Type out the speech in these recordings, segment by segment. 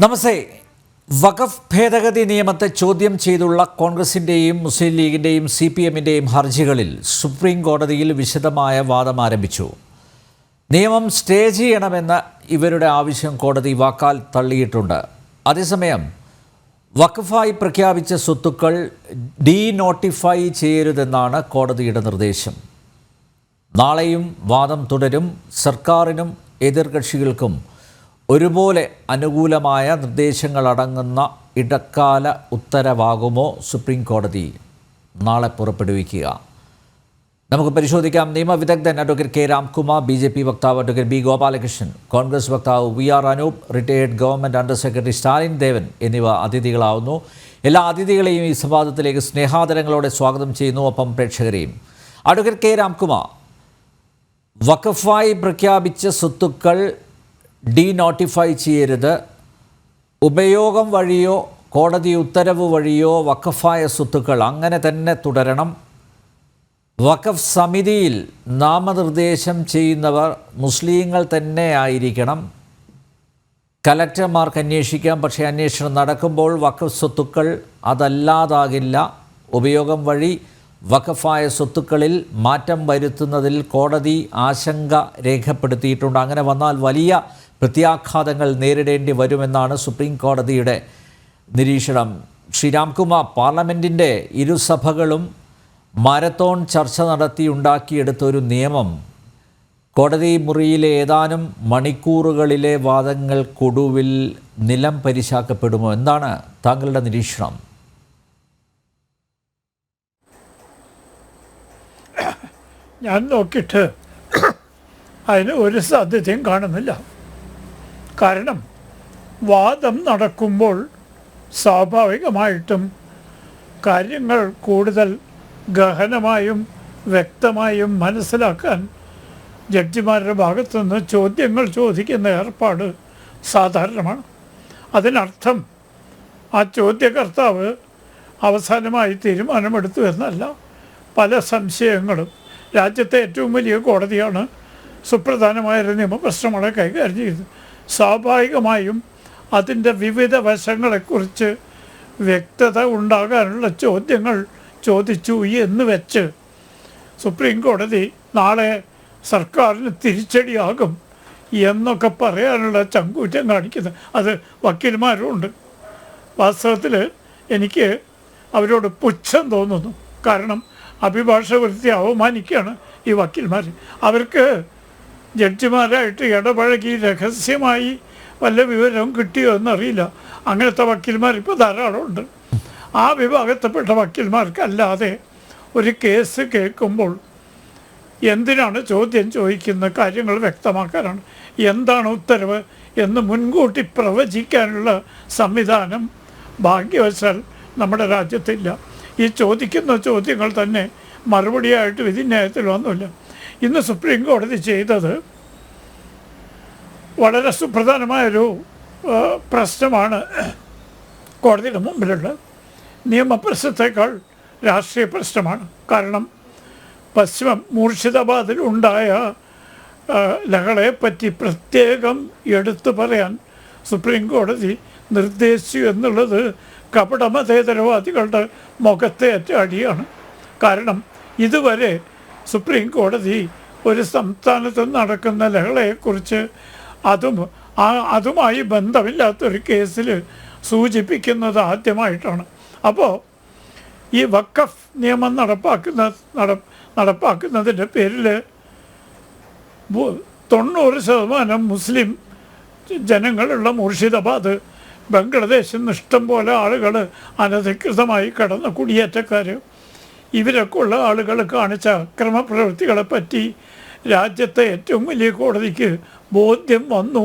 നമസ്തേ. വഖഫ് ഭേദഗതി നിയമത്തെ ചോദ്യം ചെയ്തുള്ള കോൺഗ്രസിൻ്റെയും മുസ്ലിം ലീഗിൻ്റെയും CPMൻ്റെയും ഹർജികളിൽ സുപ്രീം കോടതിയിൽ വിശദമായ വാദം ആരംഭിച്ചു. നിയമം സ്റ്റേ ചെയ്യണമെന്ന ഇവരുടെ ആവശ്യം കോടതി വാക്കാൽ തള്ളിയിട്ടുണ്ട്. അതേസമയം വഖഫായി പ്രഖ്യാപിച്ച സ്വത്തുക്കൾ ഡീനോട്ടിഫൈ ചെയ്യരുതെന്നാണ് കോടതിയുടെ നിർദ്ദേശം. നാളെയും വാദം തുടരും. സർക്കാരിനും എതിർകക്ഷികൾക്കും ഒരുപോലെ അനുകൂലമായ നിർദ്ദേശങ്ങളടങ്ങുന്ന ഇടക്കാല ഉത്തരവാകുമോ സുപ്രീം കോടതി നാളെ പുറപ്പെടുവിക്കുക? നമുക്ക് പരിശോധിക്കാം. നിയമവിദഗ്ധൻ അഡ്വക്കേറ്റ് K. രാംകുമാർ, BJP വക്താവ് അഡ്വക്കേറ്റ് B. ഗോപാലകൃഷ്ണൻ, കോൺഗ്രസ് വക്താവ് VR Anoop, retired government under secretary Stalin Devan എന്നിവ അതിഥികളാവുന്നു. എല്ലാ അതിഥികളെയും ഈ സംവാദത്തിലേക്ക് സ്നേഹാദരങ്ങളോടെ സ്വാഗതം ചെയ്യുന്നു. ഒപ്പം പ്രേക്ഷകരെയും. Advocate K. രാംകുമാർ, വഖഫായി പ്രഖ്യാപിച്ച സ്വത്തുക്കൾ ഡീനോട്ടിഫൈ ചെയ്യരുത്, ഉപയോഗം വഴിയോ കോടതി ഉത്തരവ് വഴിയോ വഖഫായ സ്വത്തുക്കൾ അങ്ങനെ തന്നെ തുടരണം, വഖഫ് സമിതിയിൽ നാമനിർദ്ദേശം ചെയ്യുന്നവർ മുസ്ലിങ്ങൾ തന്നെ ആയിരിക്കണം, കലക്ടർമാർക്ക് അന്വേഷിക്കാം, പക്ഷേ അന്വേഷണം നടക്കുമ്പോൾ വഖഫ് സ്വത്തുക്കൾ അതല്ലാതാകില്ല, ഉപയോഗം വഴി വഖഫായ സ്വത്തുക്കളിൽ മാറ്റം വരുത്തുന്നതിൽ കോടതി ആശങ്ക രേഖപ്പെടുത്തിയിട്ടുണ്ട്. അങ്ങനെ വന്നാൽ വലിയ പ്രത്യാഘാതങ്ങൾ നേരിടേണ്ടി വരുമെന്നാണ് സുപ്രീം കോടതിയുടെ നിരീക്ഷണം. ശ്രീരാംകുമാർ, പാർലമെൻറ്റിൻ്റെ ഇരുസഭകളും മാരത്തോൺ ചർച്ച നടത്തി ഉണ്ടാക്കിയെടുത്തൊരു നിയമം കോടതി മുറിയിലെ ഏതാനും മണിക്കൂറുകളിലെ വാദങ്ങൾക്കൊടുവിൽ നിലം പരിശാക്കപ്പെടുമോ? എന്താണ് താങ്കളുടെ നിരീക്ഷണം? ഞാൻ നോക്കിയിട്ട് അതിന് ഒരു സാധ്യതയും കാണുന്നില്ല. കാരണം വാദം നടക്കുമ്പോൾ സ്വാഭാവികമായിട്ടും കാര്യങ്ങൾ കൂടുതൽ ഗഹനമായും വ്യക്തമായും മനസ്സിലാക്കാൻ ജഡ്ജിമാരുടെ ഭാഗത്തുനിന്ന് ചോദ്യങ്ങൾ ചോദിക്കുന്ന ഏർപ്പാട് സാധാരണമാണ്. അതിനർത്ഥം ആ ചോദ്യകർത്താവ് അവസാനമായി തീരുമാനമെടുത്തു എന്നല്ല. പല സംശയങ്ങളും രാജ്യത്തെ ഏറ്റവും വലിയ കോടതിയാണ് സുപ്രധാനമായൊരു നിയമപ്രശ്നങ്ങളെ കൈകാര്യം ചെയ്തത്. സ്വാഭാവികമായും അതിൻ്റെ വിവിധ വശങ്ങളെക്കുറിച്ച് വ്യക്തത ഉണ്ടാകാനുള്ള ചോദ്യങ്ങൾ ചോദിച്ചു എന്ന് വെച്ച് സുപ്രീം കോടതി നാളെ സർക്കാരിന് തിരിച്ചടിയാകും എന്നൊക്കെ പറയാനുള്ള ചങ്കൂറ്റം കാണിക്കുന്നത് അത് വക്കീൽമാരുമുണ്ട്. വാസ്തവത്തിൽ എനിക്ക് അവരോട് പുച്ഛം തോന്നുന്നു. കാരണം അഭിഭാഷകവൃത്തി അവമാനിക്കുകയാണ് ഈ വക്കീൽമാർ. അവർക്ക് ജഡ്ജിമാരായിട്ട് ഇടപഴകി രഹസ്യമായി വല്ല വിവരവും കിട്ടിയോ എന്നറിയില്ല. അങ്ങനത്തെ വക്കീൽമാർ ഇപ്പോൾ ധാരാളമുണ്ട്. ആ വിഭാഗത്തിൽപ്പെട്ട വക്കീൽമാർക്കല്ലാതെ ഒരു കേസ് കേൾക്കുമ്പോൾ എന്തിനാണ് ചോദ്യം ചോദിക്കുന്ന കാര്യങ്ങൾ വ്യക്തമാക്കാനാണ്. എന്താണ് ഉത്തരവ് എന്ന് മുൻകൂട്ടി പ്രവചിക്കാനുള്ള സംവിധാനം ഭാഗ്യവശാൽ നമ്മുടെ രാജ്യത്തില്ല. ഈ ചോദിക്കുന്ന ചോദ്യങ്ങൾ തന്നെ മറുപടിയായിട്ട് വിധിന്യായത്തിൽ വന്നില്ല. ഇന്ന് സുപ്രീം കോടതി ചെയ്തത് വളരെ സുപ്രധാനമായൊരു പ്രശ്നമാണ് കോടതിയുടെ മുമ്പിലുള്ളത്. നിയമപ്രശ്നത്തെക്കാൾ രാഷ്ട്രീയ പ്രശ്നമാണ്. കാരണം മൂർഷിദാബാദിൽ ഉണ്ടായ ലഹളയെപ്പറ്റി പ്രത്യേകം എടുത്തു പറയാൻ സുപ്രീം കോടതി നിർദ്ദേശിച്ചു എന്നുള്ളത് കപടമതേതരവാദികളുടെ മുഖത്തേറ്റ അടിയാണ്. കാരണം ഇതുവരെ സുപ്രീം കോടതി ഒരു സംസ്ഥാനത്ത് നടക്കുന്ന ലഹളയെക്കുറിച്ച് അതുമായി ബന്ധമില്ലാത്തൊരു കേസിൽ സൂചിപ്പിക്കുന്നത് ആദ്യമായിട്ടാണ്. അപ്പോൾ ഈ വഖഫ് നിയമം നടപ്പാക്കുന്നതിൻ്റെ പേരിൽ 90% മുസ്ലിം ജനങ്ങളുള്ള മുർഷിദാബാദ്, ബംഗ്ലാദേശിൽ നിന്ന് ഇഷ്ടം പോലെ ആളുകൾ അനധികൃതമായി കടന്ന കുടിയേറ്റക്കാർ, ഇവരൊക്കെ ഉള്ള ആളുകൾ കാണിച്ച അക്രമപ്രവൃത്തികളെപ്പറ്റി രാജ്യത്തെ ഏറ്റവും വലിയ കോടതിക്ക് ബോധ്യം വന്നു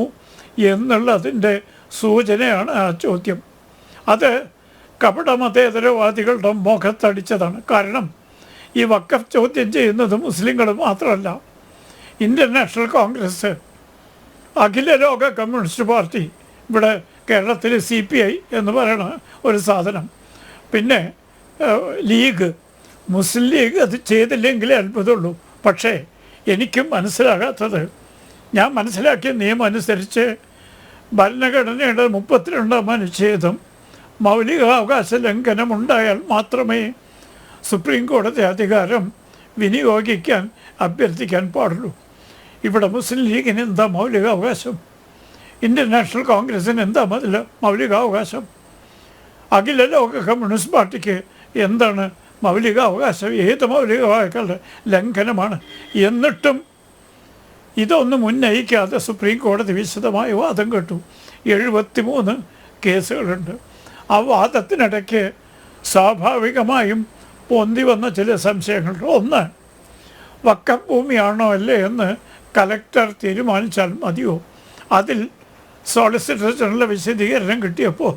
എന്നുള്ളതിൻ്റെ സൂചനയാണ് ആ ചോദ്യം. അത് കപടമതേതരവാദികളുടെ മുഖത്തടിച്ചതാണ്. കാരണം ഈ വഖഫ് ചോദ്യം ചെയ്യുന്നത് മുസ്ലിങ്ങൾ മാത്രമല്ല. ഇന്ത്യൻ നാഷണൽ കോൺഗ്രസ്, അഖില ലോക കമ്മ്യൂണിസ്റ്റ് പാർട്ടി, ഇവിടെ കേരളത്തിൽ CPI എന്ന് പറയുന്ന ഒരു സാധനം, പിന്നെ ലീഗ്, മുസ്ലിം ലീഗ് അത് ചെയ്തില്ലെങ്കിലേ അത്ഭുതമുള്ളൂ. പക്ഷേ എനിക്കും മനസ്സിലാകാത്തത്, ഞാൻ മനസ്സിലാക്കിയ നിയമം അനുസരിച്ച് ഭരണഘടനയുടെ 32-ാം അനുച്ഛേദം മൗലികാവകാശ ലംഘനമുണ്ടായാൽ മാത്രമേ സുപ്രീം കോടതി അധികാരം വിനിയോഗിക്കാൻ അഭ്യർത്ഥിക്കാൻ പാടുള്ളൂ. ഇവിടെ മുസ്ലിം ലീഗിന് എന്താ മൗലികാവകാശം? ഇന്ത്യൻ നാഷണൽ കോൺഗ്രസിന് എന്താ മൗലികാവകാശം? അഖില ലോക കമ്മ്യൂണിസ്റ്റ് പാർട്ടിക്ക് എന്താണ് മൗലികാവകാശം? ഏത് മൗലികാവകാശ ലംഘനമാണ്? എന്നിട്ടും ഇതൊന്നും ഉന്നയിക്കാതെ സുപ്രീം കോടതി വിശദമായ വാദം കേട്ടു. 73 കേസുകളുണ്ട്. ആ വാദത്തിനിടയ്ക്ക് സ്വാഭാവികമായും പൊന്തി വന്ന ചില സംശയങ്ങളുണ്ട്. ഒന്ന്, വഖഫ് ഭൂമിയാണോ അല്ലേ എന്ന് കലക്ടർ തീരുമാനിച്ചാൽ മതിയോ? അതിൽ സോളിസിറ്റർ ജനറൽ വിശദീകരണം കിട്ടിയപ്പോൾ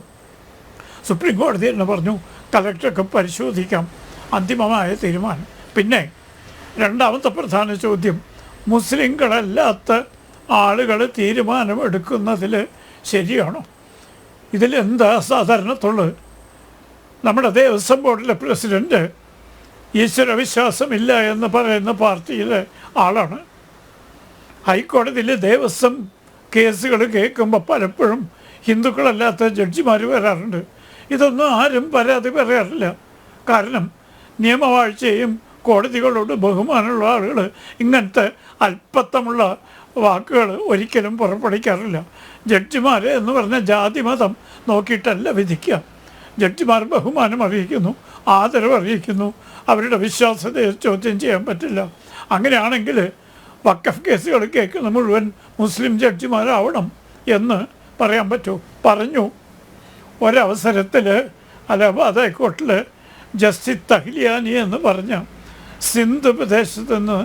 സുപ്രീം കോടതി എന്ന് പറഞ്ഞു കലക്ടർക്ക് പരിശോധിക്കാം അന്തിമമായ തീരുമാനം. പിന്നെ രണ്ടാമത്തെ പ്രധാന ചോദ്യം, മുസ്ലിങ്ങളല്ലാത്ത ആളുകൾ തീരുമാനമെടുക്കുന്നതിൽ ശരിയാണോ? ഇതിലെന്താ സാധാരണത്തുള്ളത്? നമ്മുടെ ദേവസ്വം ബോർഡിലെ പ്രസിഡൻറ്റ് ഈശ്വരവിശ്വാസമില്ല എന്ന് പറയുന്ന പാർട്ടിയിലെ ആളാണ്. ഹൈക്കോടതിയിൽ ദേവസ്വം കേസുകൾ കേൾക്കുമ്പോൾ പലപ്പോഴും ഹിന്ദുക്കളല്ലാത്ത ജഡ്ജിമാർ വരാറുണ്ട്. ഇതൊന്നും ആരും പരാതി പറയാറില്ല. കാരണം നിയമവാഴ്ചയും കോടതികളോട് ബഹുമാനമുള്ള ആളുകൾ ഇങ്ങനത്തെ അല്പത്തമുള്ള വാക്കുകൾ ഒരിക്കലും പുറപ്പെടുവിക്കാറില്ല. ജഡ്ജിമാർ എന്ന് പറഞ്ഞ ജാതി മതം നോക്കിയിട്ടല്ല വിധിക്കുക. ജഡ്ജിമാർ ബഹുമാനം അറിയിക്കുന്നു, ആദരവ് അറിയിക്കുന്നു. അവരുടെ വിശ്വാസത്തെ ചോദ്യം ചെയ്യാൻ പറ്റില്ല. അങ്ങനെയാണെങ്കിൽ വഖഫ് കേസുകൾ കേൾക്കുന്ന മുഴുവൻ മുസ്ലിം ജഡ്ജിമാരാവണം എന്ന് പറയാൻ പറ്റൂ. പറഞ്ഞു. ഒരവസരത്തിൽ അലഹാബാദ് ഹൈക്കോർട്ടിൽ ജസ്റ്റിസ് തഹ്ലിയാനി എന്ന് പറഞ്ഞ സിന്ധ് പ്രദേശത്ത് നിന്ന്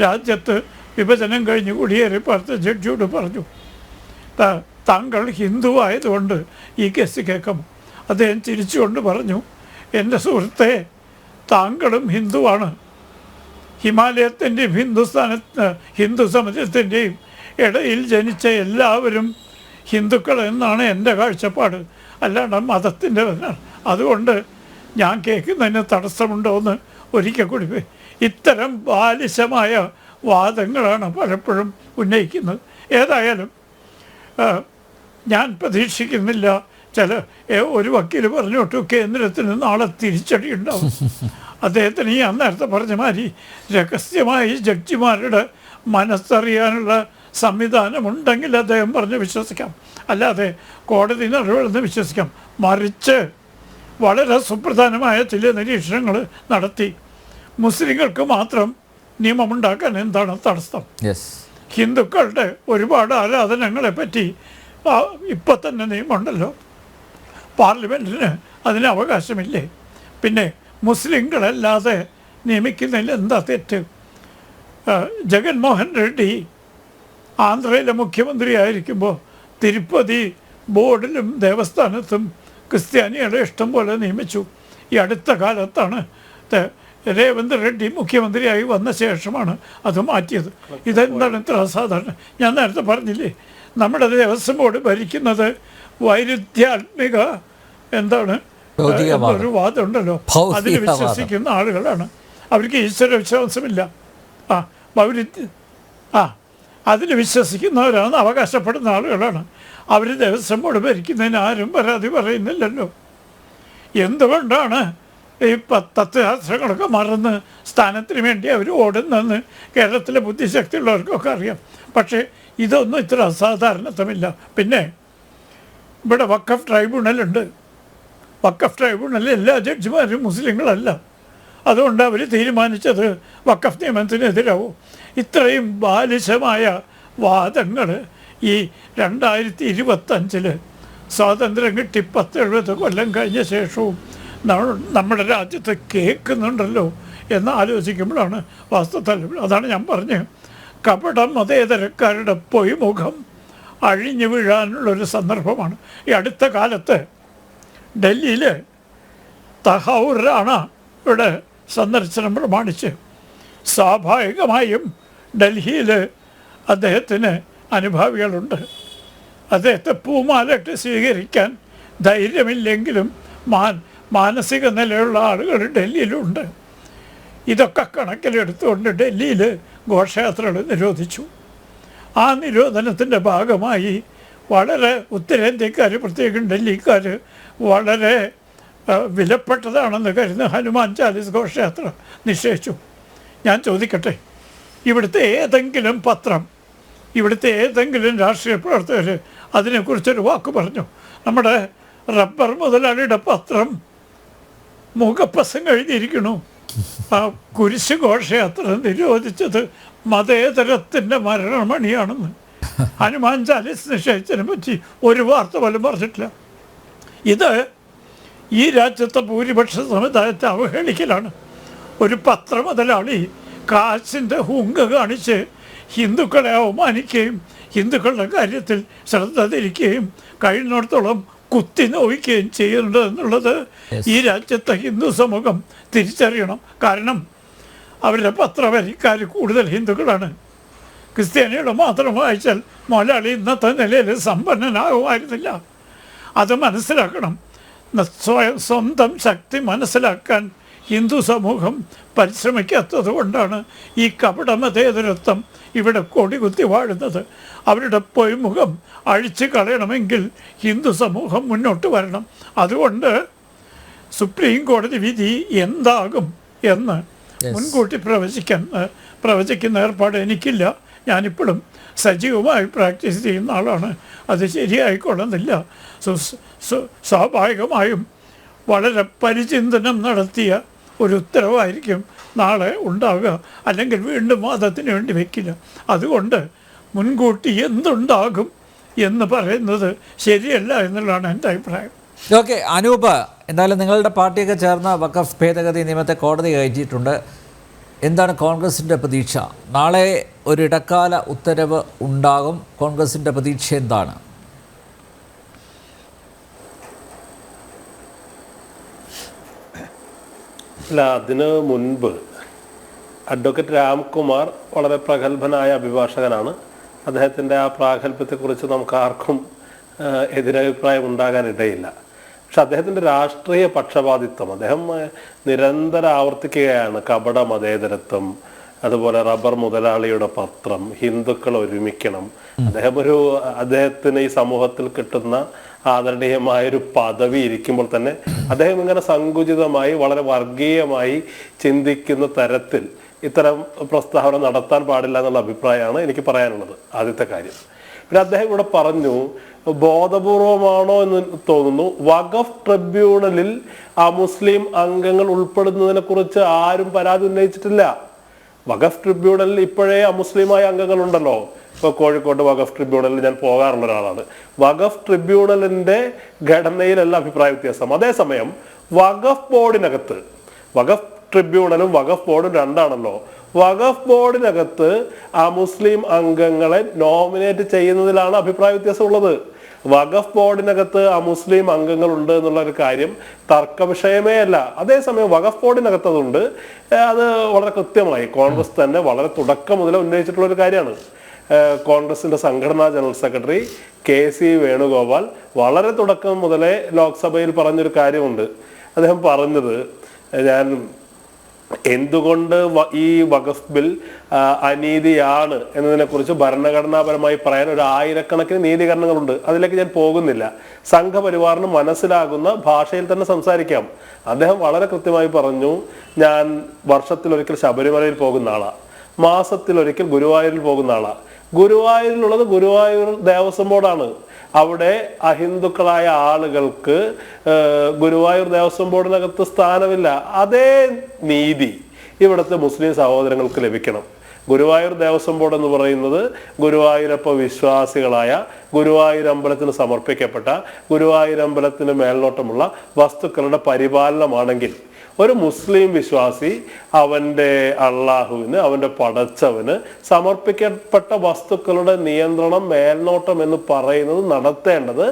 രാജ്യത്ത് വിഭജനം കഴിഞ്ഞ് കുടിയേറി പാർത്ത ജഡ്ജിയോട് പറഞ്ഞു, താങ്കൾ ഹിന്ദു ആയതുകൊണ്ട് ഈ കേസ് കേൾക്കാം. അദ്ദേഹം ചിരിച്ചുകൊണ്ട് പറഞ്ഞു, എൻ്റെ സുഹൃത്തെ, താങ്കളും ഹിന്ദുവാണ്. ഹിമാലയത്തിൻ്റെയും ഹിന്ദു സമുദ്രത്തിൻ്റെയും ഇടയിൽ ജനിച്ച എല്ലാവരും ഹിന്ദുക്കൾ എന്നാണ് എൻ്റെ കാഴ്ചപ്പാട്, അല്ലാണ്ട് മതത്തിൻ്റെ. അതുകൊണ്ട് ഞാൻ കേൾക്കുന്നതിന് തടസ്സമുണ്ടോ എന്ന് ഒരിക്കൽ കൂടി ഇത്തരം ബാലിശമായ വാദങ്ങളാണ് പലപ്പോഴും ഉന്നയിക്കുന്നത്. ഏതായാലും ഞാൻ പ്രതീക്ഷിക്കുന്നില്ല. ഒരു വക്കീൽ പറഞ്ഞോട്ടു കേന്ദ്രത്തിന് നാളെ തിരിച്ചടി ഉണ്ടാവും. അദ്ദേഹത്തിന് ഞാൻ നേരത്തെ പറഞ്ഞ മാതിരി രഹസ്യമായി ജഡ്ജിമാരുടെ മനസ്സറിയാനുള്ള സംവിധാനമുണ്ടെങ്കിൽ അദ്ദേഹം പറഞ്ഞ് വിശ്വസിക്കാം, അല്ലാതെ കോടതി നടപടിയെന്ന് വിശ്വസിക്കാം. മറിച്ച് വളരെ സുപ്രധാനമായ ചില നിരീക്ഷണങ്ങൾ നടത്തി. മുസ്ലിങ്ങൾക്ക് മാത്രം നിയമമുണ്ടാക്കാൻ എന്താണ് തടസ്സം? ഹിന്ദുക്കളുടെ ഒരുപാട് ആരാധനകളെ പറ്റി ഇപ്പം തന്നെ നിയമമുണ്ടല്ലോ. പാർലമെൻറ്റിന് അതിന് അവകാശമില്ലേ? പിന്നെ മുസ്ലിങ്ങളല്ലാതെ നിയമിക്കുന്നതിൽ എന്താ തെറ്റ്? ജഗൻമോഹൻ റെഡ്ഡി ആന്ധ്രയിലെ മുഖ്യമന്ത്രി ആയിരിക്കുമ്പോൾ തിരുപ്പതി ബോർഡിലും ദേവസ്ഥാനത്തും ക്രിസ്ത്യാനികളെ ഇഷ്ടം പോലെ നിയമിച്ചു. ഈ അടുത്ത കാലത്താണ് രേവന്ത് റെഡ്ഡി മുഖ്യമന്ത്രിയായി വന്ന ശേഷമാണ് അത് മാറ്റിയത്. ഇതെന്താണ് ഇത്ര അസാധാരണ? ഞാൻ നേരത്തെ പറഞ്ഞില്ലേ, നമ്മുടെ ദേവസ്വം ബോർഡ് ഭരിക്കുന്നത് വൈരുദ്ധ്യാത്മിക ഒരു വാദമുണ്ടല്ലോ, അതിൽ വിശ്വസിക്കുന്ന ആളുകളാണ്. അവർക്ക് ഈശ്വര വിശ്വാസമില്ല. അതിൽ വിശ്വസിക്കുന്നവരാണ്, അവകാശപ്പെടുന്ന ആളുകളാണ്. അവർ ദേവസ്വം ബോർഡ് ഭരിക്കുന്നതിന് ആരും പരാതി പറയുന്നില്ലല്ലോ. എന്തുകൊണ്ടാണ് ഈ തത്വശാസ്ത്രങ്ങളൊക്കെ മറന്ന് സ്ഥാനത്തിന് വേണ്ടി അവർ ഓടുന്നതെന്ന് കേരളത്തിലെ ബുദ്ധിശക്തിയുള്ളവർക്കൊക്കെ അറിയാം. പക്ഷേ ഇതൊന്നും ഇത്ര അസാധാരണത്വമില്ല. പിന്നെ ഇവിടെ വഖഫ് ട്രൈബ്യൂണലുണ്ട്. വഖഫ് ട്രൈബ്യൂണലിൽ എല്ലാ ജഡ്ജിമാരും മുസ്ലിങ്ങളല്ല. അതുകൊണ്ട് അവർ തീരുമാനിച്ചത് വഖഫ് നിയമത്തിനെതിരാവും. ഇത്രയും ബാലിശമായ വാദങ്ങൾ ഈ 2025 സ്വാതന്ത്ര്യം കിട്ടി 70 കൊല്ലം കഴിഞ്ഞ ശേഷവും നമ്മുടെ രാജ്യത്ത് കേൾക്കുന്നുണ്ടല്ലോ എന്ന് ആലോചിക്കുമ്പോഴാണ് വാസ്തവത്തിൽ. അതാണ് ഞാൻ പറഞ്ഞത്, കപട മതേതരക്കാരുടെ പൊയ്മുഖം അഴിഞ്ഞു വീഴാനുള്ളൊരു സന്ദർഭമാണ്. ഈ അടുത്ത കാലത്ത് ഡൽഹിയിൽ തഹൗർ റാണയുടെ സന്ദർശനം പ്രമാണിച്ച് സ്വാഭാവികമായും ഡൽഹിയിൽ അദ്ദേഹത്തിന് അനുഭാവികളുണ്ട്. അദ്ദേഹത്തെ പൂമാലയിട്ട് സ്വീകരിക്കാൻ ധൈര്യമില്ലെങ്കിലും മാനസിക നിലയുള്ള ആളുകൾ ഡൽഹിയിലുണ്ട്. ഇതൊക്കെ കണക്കിലെടുത്തുകൊണ്ട് ഡൽഹിയിൽ ഘോഷയാത്രകൾ നിരോധിച്ചു. ആ നിരോധനത്തിൻ്റെ ഭാഗമായി വളരെ ഉത്തരേന്ത്യക്കാർ, പ്രത്യേകം ഡൽഹിക്കാർ വളരെ വിലപ്പെട്ടതാണെന്ന് കരുതുന്ന ഹനുമാൻ ചാലീസ് ഘോഷയാത്ര നിശ്ചയിച്ചു. ഞാൻ ചോദിക്കട്ടെ, ഇവിടുത്തെ ഏതെങ്കിലും പത്രം, ഇവിടുത്തെ ഏതെങ്കിലും രാഷ്ട്രീയ പ്രവർത്തകർ അതിനെക്കുറിച്ചൊരു വാക്ക് പറഞ്ഞു? നമ്മുടെ റബ്ബർ മുതലാളിയുടെ പത്രം മുഖപ്രസംഗം എഴുതിയിരിക്കണു, ആ കുരിശ് ഘോഷയാത്ര നിരോധിച്ചത് മതേതരത്തിൻ്റെ മരണമണിയാണെന്ന്. ഹനുമാൻ ചാലീസ് നിശ്ചയിച്ചതിനെ പറ്റി ഒരു വാർത്ത പോലും പറഞ്ഞിട്ടില്ല. ഇത് ഈ രാജ്യത്തെ ഭൂരിപക്ഷ സമുദായത്തെ അവഹേളിക്കലാണ്. ഒരു പത്ര മുതലാളി കാശിൻ്റെ ഹുങ്ക് കാണിച്ച് ഹിന്ദുക്കളെ അവമാനിക്കുകയും ഹിന്ദുക്കളുടെ കാര്യത്തിൽ ശ്രദ്ധ തിരിക്കുകയും കഴിയുന്നിടത്തോളം കുത്തി നോവിക്കുകയും ചെയ്യുന്നുണ്ട് എന്നുള്ളത് ഈ രാജ്യത്തെ ഹിന്ദു സമൂഹം തിരിച്ചറിയണം. കാരണം അവരുടെ പത്രവരിക്കാർ കൂടുതൽ ഹിന്ദുക്കളാണ്. ക്രിസ്ത്യാനികളെ മാത്രം വായിച്ചാൽ മുതലാളി ഇന്നത്തെ നിലയിൽ സമ്പന്നനാകുമായിരുന്നില്ല. അത് മനസ്സിലാക്കണം. സ്വന്തം ശക്തി മനസ്സിലാക്കാൻ ഹിന്ദു സമൂഹം പരിശ്രമിക്കാത്തത് കൊണ്ടാണ് ഈ കപടമതേതരത്വം ഇവിടെ കൊടികുത്തി വാഴുന്നത്. അവരുടെ പൊയ്മുഖം അഴിച്ചു കളയണമെങ്കിൽ ഹിന്ദു സമൂഹം മുന്നോട്ട് വരണം. അതുകൊണ്ട് സുപ്രീം കോടതി വിധി എന്താകും എന്ന് മുൻകൂട്ടി പ്രവചിക്കുന്ന ഏർപ്പാട് എനിക്കില്ല. ഞാനിപ്പോഴും സജീവമായി പ്രാക്ടീസ് ചെയ്യുന്ന ആളാണ്. അത് ശരിയായിക്കൊള്ളുന്നില്ല. സ്വാഭാവികമായും വളരെ പരിചിന്തനം നടത്തിയ ഒരു ഉത്തരവായിരിക്കും നാളെ ഉണ്ടാവുക. അല്ലെങ്കിൽ വീണ്ടും വാദത്തിന് വേണ്ടി വയ്ക്കില്ല. അതുകൊണ്ട് മുൻകൂട്ടി എന്തുണ്ടാകും എന്ന് പറയുന്നത് ശരിയല്ല എന്നുള്ളതാണ് എൻ്റെ അഭിപ്രായം. ഓക്കെ, അനൂപ്, എന്തായാലും നിങ്ങളുടെ പാർട്ടിയൊക്കെ ചേർന്ന വഖഫ് ഭേദഗതി നിയമത്തെ കോടതി കയറ്റിയിട്ടുണ്ട്. എന്താണ് കോൺഗ്രസിൻ്റെ പ്രതീക്ഷ? നാളെ ഒരു ഇടക്കാല ഉത്തരവ് ഉണ്ടാകും. കോൺഗ്രസിൻ്റെ പ്രതീക്ഷ എന്താണ്? അല്ല, അതിന് മുൻപ് അഡ്വക്കേറ്റ് രാംകുമാർ വളരെ പ്രഗത്ഭനായ അഭിഭാഷകനാണ്. അദ്ദേഹത്തിൻ്റെ ആ പ്രാഗൽഭ്യത്തെക്കുറിച്ച് നമുക്ക് ആർക്കും എതിരഭിപ്രായം ഉണ്ടാകാനിടയില്ല. പക്ഷെ അദ്ദേഹത്തിൻ്റെ രാഷ്ട്രീയ പക്ഷപാതിത്വം അദ്ദേഹം നിരന്തരം ആവർത്തിക്കുകയാണ്. കപട മതേതരത്വം, അതുപോലെ റബ്ബർ മുതലാളിയുടെ പത്രം, ഹിന്ദുക്കൾ ഒരുമിക്കണം. അദ്ദേഹത്തിന് ഈ സമൂഹത്തിൽ കിട്ടുന്ന ആദരണീയമായൊരു പദവി ഇരിക്കുമ്പോൾ തന്നെ അദ്ദേഹം ഇങ്ങനെ സങ്കുചിതമായി വളരെ വർഗീയമായി ചിന്തിക്കുന്ന തരത്തിൽ ഇത്തരം പ്രസ്താവന നടത്താൻ പാടില്ല എന്നുള്ള അഭിപ്രായമാണ് എനിക്ക് പറയാനുള്ളത്. ആദ്യത്തെ കാര്യം. പിന്നെ അദ്ദേഹം ഇവിടെ പറഞ്ഞു, ബോധപൂർവമാണോ എന്ന് തോന്നുന്നു, വഖഫ് ട്രിബ്യൂണലിൽ ആ മുസ്ലിം അംഗങ്ങൾ ഉൾപ്പെടുന്നതിനെ കുറിച്ച് ആരും പരാതി ഉന്നയിച്ചിട്ടില്ല. വഖഫ് ട്രിബ്യൂണലിൽ ഇപ്പോഴേ അമുസ്ലിമായ അംഗങ്ങളുണ്ടല്ലോ. ഇപ്പോൾ കോഴിക്കോട് വഖഫ് ട്രിബ്യൂണലിൽ ഞാൻ പോകാറുള്ള ഒരാളാണ്. വഖഫ് ട്രിബ്യൂണലിന്റെ ഘടനയിലല്ല അഭിപ്രായ വ്യത്യാസം. അതേസമയം വഖഫ് ബോർഡിനകത്ത്, വഖഫ് ട്രിബ്യൂണലും വഖഫ് ബോർഡും രണ്ടാണല്ലോ. വഖഫ് ബോർഡിനകത്ത് ആ മുസ്ലിം അംഗങ്ങളെ നോമിനേറ്റ് ചെയ്യുന്നതിലാണ് അഭിപ്രായ വ്യത്യാസം ഉള്ളത്. വഖഫ് ബോർഡിനകത്ത് ആ മുസ്ലിം അംഗങ്ങളുണ്ട് എന്നുള്ള ഒരു കാര്യം തർക്ക വിഷയമേ അല്ല. അതേസമയം വഖഫ് ബോർഡിനകത്ത് അതുണ്ട്. അത് വളരെ കൃത്യമായി കോൺഗ്രസ് തന്നെ വളരെ തുടക്കം മുതലേ ഉന്നയിച്ചിട്ടുള്ള ഒരു കാര്യമാണ്. കോൺഗ്രസിന്റെ സംഘടനാ ജനറൽ സെക്രട്ടറി KC വേണുഗോപാൽ വളരെ തുടക്കം മുതലേ ലോക്സഭയിൽ പറഞ്ഞൊരു കാര്യമുണ്ട്. അദ്ദേഹം പറഞ്ഞത്, ഞാൻ എന്തുകൊണ്ട് ഈ വഖഫ് ബിൽ അനീതിയാണ് എന്നതിനെ കുറിച്ച് ഭരണഘടനാപരമായി പറയാൻ ഒരു ആയിരക്കണക്കിന് നീതീകരണങ്ങളുണ്ട്. അതിലേക്ക് ഞാൻ പോകുന്നില്ല. സംഘപരിവാറിന് മനസ്സിലാകുന്ന ഭാഷയിൽ തന്നെ സംസാരിക്കാം. അദ്ദേഹം വളരെ കൃത്യമായി പറഞ്ഞു, ഞാൻ വർഷത്തിലൊരിക്കൽ ശബരിമലയിൽ പോകുന്ന ആളാണ്, മാസത്തിലൊരിക്കൽ ഗുരുവായൂരിൽ പോകുന്ന ആളാണ്. ഗുരുവായൂരിലുള്ളത് ഗുരുവായൂർ ദേവസ്വം ബോർഡാണ്. അവിടെ അഹിന്ദുക്കളായ ആളുകൾക്ക് ഗുരുവായൂർ ദേവസ്വം ബോർഡിനകത്ത് സ്ഥാനമില്ല. അതേ നീതി ഇവിടുത്തെ മുസ്ലിം സഹോദരങ്ങൾക്ക് ലഭിക്കണം. ഗുരുവായൂർ ദേവസ്വം ബോർഡ് എന്ന് പറയുന്നത് ഗുരുവായൂരപ്പ വിശ്വാസികളായ, ഗുരുവായൂരമ്പലത്തിന് സമർപ്പിക്കപ്പെട്ട, ഗുരുവായൂരമ്പലത്തിന് മേൽനോട്ടമുള്ള വസ്തുക്കളുടെ പരിപാലനമാണെങ്കിൽ ഒരു മുസ്ലിം വിശ്വാസി അവൻ്റെ അള്ളാഹുവിന്, അവൻ്റെ പടച്ചവന് സമർപ്പിക്കപ്പെട്ട വസ്തുക്കളുടെ നിയന്ത്രണം, മേൽനോട്ടം എന്ന് പറയുന്നത് നടത്തേണ്ടത്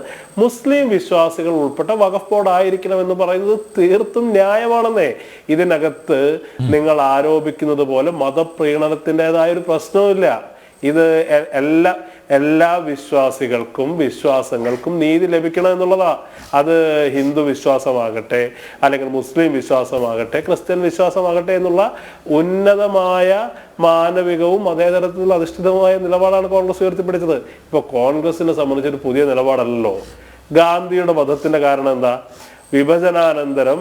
മുസ്ലിം വിശ്വാസികൾ ഉൾപ്പെട്ട വഖഫ് ബോർഡ് ആയിരിക്കണം എന്ന് പറയുന്നത് തീർത്തും ന്യായമാണെന്നേ. ഇതിനകത്ത് നിങ്ങൾ ആരോപിക്കുന്നത് പോലെ മതപ്രീണനത്തിൻ്റെതായ ഒരു പ്രശ്നവുമില്ല. ഇത് എല്ലാ വിശ്വാസികൾക്കും വിശ്വാസങ്ങൾക്കും നീതി ലഭിക്കണം എന്നുള്ളതാ. അത് ഹിന്ദു വിശ്വാസമാകട്ടെ, അല്ലെങ്കിൽ മുസ്ലിം വിശ്വാസമാകട്ടെ, ക്രിസ്ത്യൻ വിശ്വാസമാകട്ടെ എന്നുള്ള ഉന്നതമായ മാനവികവും മതേതരത്തിൽ അധിഷ്ഠിതമായ നിലപാടാണ് കോൺഗ്രസ് ഉയർത്തിപ്പിടിച്ചത്. ഇപ്പൊ കോൺഗ്രസിനെ സംബന്ധിച്ചൊരു പുതിയ നിലപാടല്ലോ. ഗാന്ധിയുടെ വധത്തിന്റെ കാരണം എന്താ? വിഭജനാനന്തരം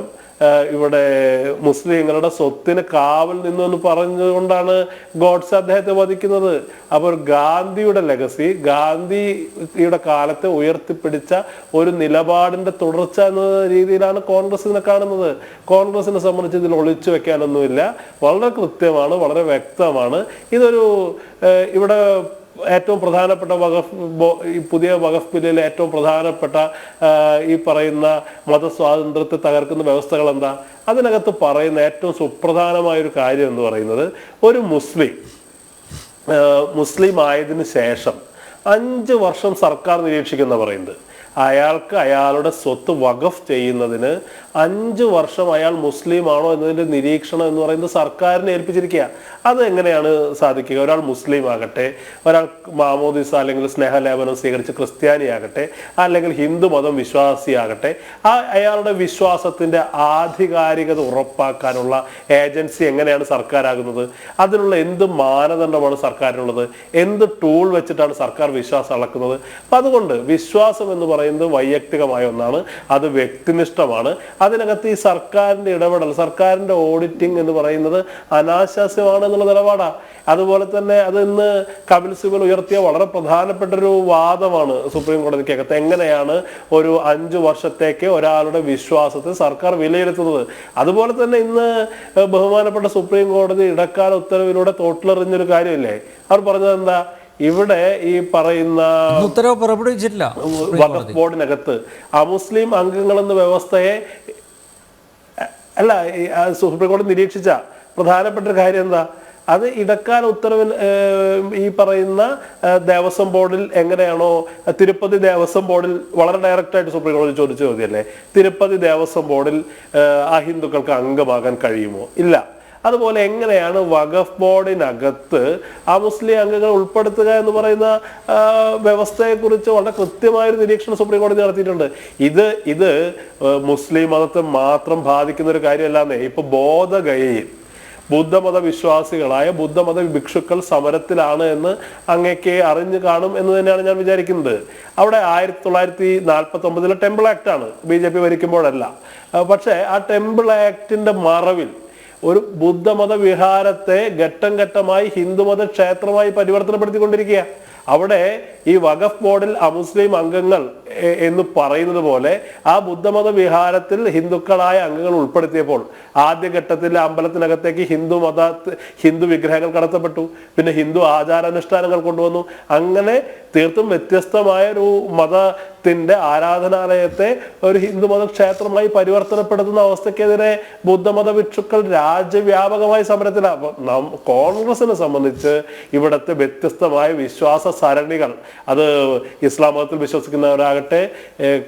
ഇവിടെ മുസ്ലിങ്ങളുടെ സ്വത്തിന് കാവൽ നിന്നു എന്ന് പറഞ്ഞുകൊണ്ടാണ് ഗോഡ്സെ അദ്ദേഹത്തെ വധിക്കുന്നത്. അപ്പോൾ ഗാന്ധിയുടെ ലെഗസി, ഗാന്ധിയുടെ കാലത്തെ ഉയർത്തിപ്പിടിച്ച ഒരു നിലപാടിന്റെ തുടർച്ച എന്ന രീതിയിലാണ് കോൺഗ്രസിനെ കാണുന്നത്. കോൺഗ്രസിനെ സംബന്ധിച്ച് ഇതിൽ ഒളിച്ചു വെക്കാനൊന്നുമില്ല. വളരെ കൃത്യമാണ്, വളരെ വ്യക്തമാണ്. ഇതൊരു ഇവിടെ ഏറ്റവും പ്രധാനപ്പെട്ട ഈ പുതിയ വഖഫ് ബില്ലിലെ ഏറ്റവും പ്രധാനപ്പെട്ട ഈ പറയുന്ന മതസ്വാതന്ത്ര്യത്തെ തകർക്കുന്ന വ്യവസ്ഥകൾ എന്താ? അതിനകത്ത് പറയുന്ന ഏറ്റവും സുപ്രധാനമായൊരു കാര്യം എന്ന് പറയുന്നത്, ഒരു മുസ്ലിം ആയതിനു ശേഷം 5 വർഷം സർക്കാർ നിരീക്ഷിക്കുന്ന പറയുന്നത്. അയാൾക്ക് അയാളുടെ സ്വത്ത് വഖഫ് ചെയ്യുന്നതിന് 5 വർഷം അയാൾ മുസ്ലിം ആണോ എന്നതിന്റെ നിരീക്ഷണം എന്ന് പറയുന്നത് സർക്കാരിനെ ഏൽപ്പിച്ചിരിക്കുക. അത് എങ്ങനെയാണ് സാധിക്കുക? ഒരാൾ മുസ്ലിം ആകട്ടെ, ഒരാൾ മാമോദിസ അല്ലെങ്കിൽ സ്നേഹലേപനം സ്വീകരിച്ച് ക്രിസ്ത്യാനിയാകട്ടെ, അല്ലെങ്കിൽ ഹിന്ദു മതം വിശ്വാസിയാകട്ടെ, അയാളുടെ വിശ്വാസത്തിന്റെ ആധികാരികത ഉറപ്പാക്കാനുള്ള ഏജൻസി എങ്ങനെയാണ് സർക്കാരാകുന്നത്? അതിനുള്ള എന്ത് മാനദണ്ഡമാണ് സർക്കാരിനുള്ളത്? എന്ത് ടൂൾ വെച്ചിട്ടാണ് സർക്കാർ വിശ്വാസം അളക്കുന്നത്? അപ്പം അതുകൊണ്ട് വിശ്വാസം എന്ന് പറയുന്നത് വൈയക്തികമായ ഒന്നാണ്, അത് വ്യക്തിനിഷ്ഠമാണ്. അതിനകത്ത് ഈ സർക്കാരിന്റെ ഇടപെടൽ, സർക്കാരിന്റെ ഓഡിറ്റിംഗ് എന്ന് പറയുന്നത് അനാശാസ്യമാണ് എന്നുള്ള നിലപാടാണ്. അതുപോലെ തന്നെ അത് ഇന്ന് കപിൽ സിബൽ ഉയർത്തിയ വളരെ പ്രധാനപ്പെട്ട ഒരു വാദമാണ് സുപ്രീം കോടതിക്കകത്ത്. എങ്ങനെയാണ് ഒരു 5 വർഷത്തേക്ക് ഒരാളുടെ വിശ്വാസത്തെ സർക്കാർ വിലയിരുത്തുന്നത്? അതുപോലെ തന്നെ ഇന്ന് ബഹുമാനപ്പെട്ട സുപ്രീം കോടതി ഇടക്കാല ഉത്തരവിലൂടെ തോട്ടിലെറിഞ്ഞൊരു കാര്യമില്ലേ? അവർ പറഞ്ഞത് എന്താ? ഇവിടെ ഈ പറയുന്ന ഉത്തരവ് പുറപ്പെടുവിച്ചിട്ടില്ല. വഖഫ് ബോർഡിനകത്ത് അമുസ്ലിം അംഗങ്ങളെന്ന വ്യവസ്ഥയെ അല്ല സുപ്രീം കോടതി നിരീക്ഷിച്ച പ്രധാനപ്പെട്ട ഒരു കാര്യം എന്താ? അത് ഇടക്കാല ഉത്തരവിൽ ഈ പറയുന്ന ദേവസ്വം ബോർഡിൽ എങ്ങനെയാണോ, തിരുപ്പതി ദേവസ്വം ബോർഡിൽ വളരെ ഡയറക്റ്റായിട്ട് സുപ്രീം കോടതി ചോദിച്ച ചോദ്യമല്ലേ, തിരുപ്പതി ദേവസ്വം ബോർഡിൽ അഹിന്ദുക്കൾക്ക് അംഗമാകാൻ കഴിയുമോ? ഇല്ല. അതുപോലെ എങ്ങനെയാണ് വഖഫ് ബോർഡിനകത്ത് മുസ്ലിം അംഗങ്ങൾ ഉൾപ്പെടുത്തുക എന്ന് പറയുന്ന വ്യവസ്ഥയെക്കുറിച്ച് വളരെ കൃത്യമായൊരു നിരീക്ഷണം സുപ്രീം കോടതി നടത്തിയിട്ടുണ്ട്. ഇത് മുസ്ലിം മതത്തെ മാത്രം ബാധിക്കുന്ന ഒരു കാര്യമല്ലാന്നേ. ഇപ്പൊ ബോധഗയയിൽ ബുദ്ധമത വിശ്വാസികളായ ബുദ്ധമത ഭിക്ഷുക്കൾ സമരത്തിലാണ് എന്ന് അങ്ങേക്ക് അറിഞ്ഞു കാണും എന്ന് തന്നെയാണ് ഞാൻ വിചാരിക്കുന്നത്. അവിടെ 1949 ടെമ്പിൾ ആക്ട് ആണ്, BJP ഭരിക്കുമ്പോഴല്ല. പക്ഷെ ആ ടെമ്പിൾ ആക്ടിന്റെ മറവിൽ ഒരു ബുദ്ധമത വിഹാരത്തെ ഘട്ടം ഘട്ടമായി ഹിന്ദുമത ക്ഷേത്രമായി പരിവർത്തനപ്പെടുത്തിക്കൊണ്ടിരിക്കുക. അവിടെ ഈ വഖഫ് ബോർഡിൽ അമുസ്ലിം അംഗങ്ങൾ എന്ന് പറയുന്നത് പോലെ ആ ബുദ്ധമത വിഹാരത്തിൽ ഹിന്ദുക്കളായ അംഗങ്ങൾ ഉൾപ്പെടുത്തിയപ്പോൾ ആദ്യഘട്ടത്തിൽ അമ്പലത്തിനകത്തേക്ക് ഹിന്ദു വിഗ്രഹങ്ങൾ കടത്തപ്പെട്ടു. പിന്നെ ഹിന്ദു ആചാരാനുഷ്ഠാനങ്ങൾ കൊണ്ടുവന്നു. അങ്ങനെ തീർത്തും വ്യത്യസ്തമായ ഒരു മതത്തിന്റെ ആരാധനാലയത്തെ ഒരു ഹിന്ദുമത ക്ഷേത്രമായി പരിവർത്തനപ്പെടുത്തുന്ന അവസ്ഥക്കെതിരെ ബുദ്ധമത ഭിക്ഷുക്കൾ രാജ്യവ്യാപകമായി സമരത്തിലാണ്. കോൺഗ്രസിനെ സംബന്ധിച്ച് ഇവിടുത്തെ വ്യത്യസ്തമായ വിശ്വാസ സരണികൾ, അത് ഇസ്ലാം മതത്തിൽ വിശ്വസിക്കുന്നവരാകട്ടെ,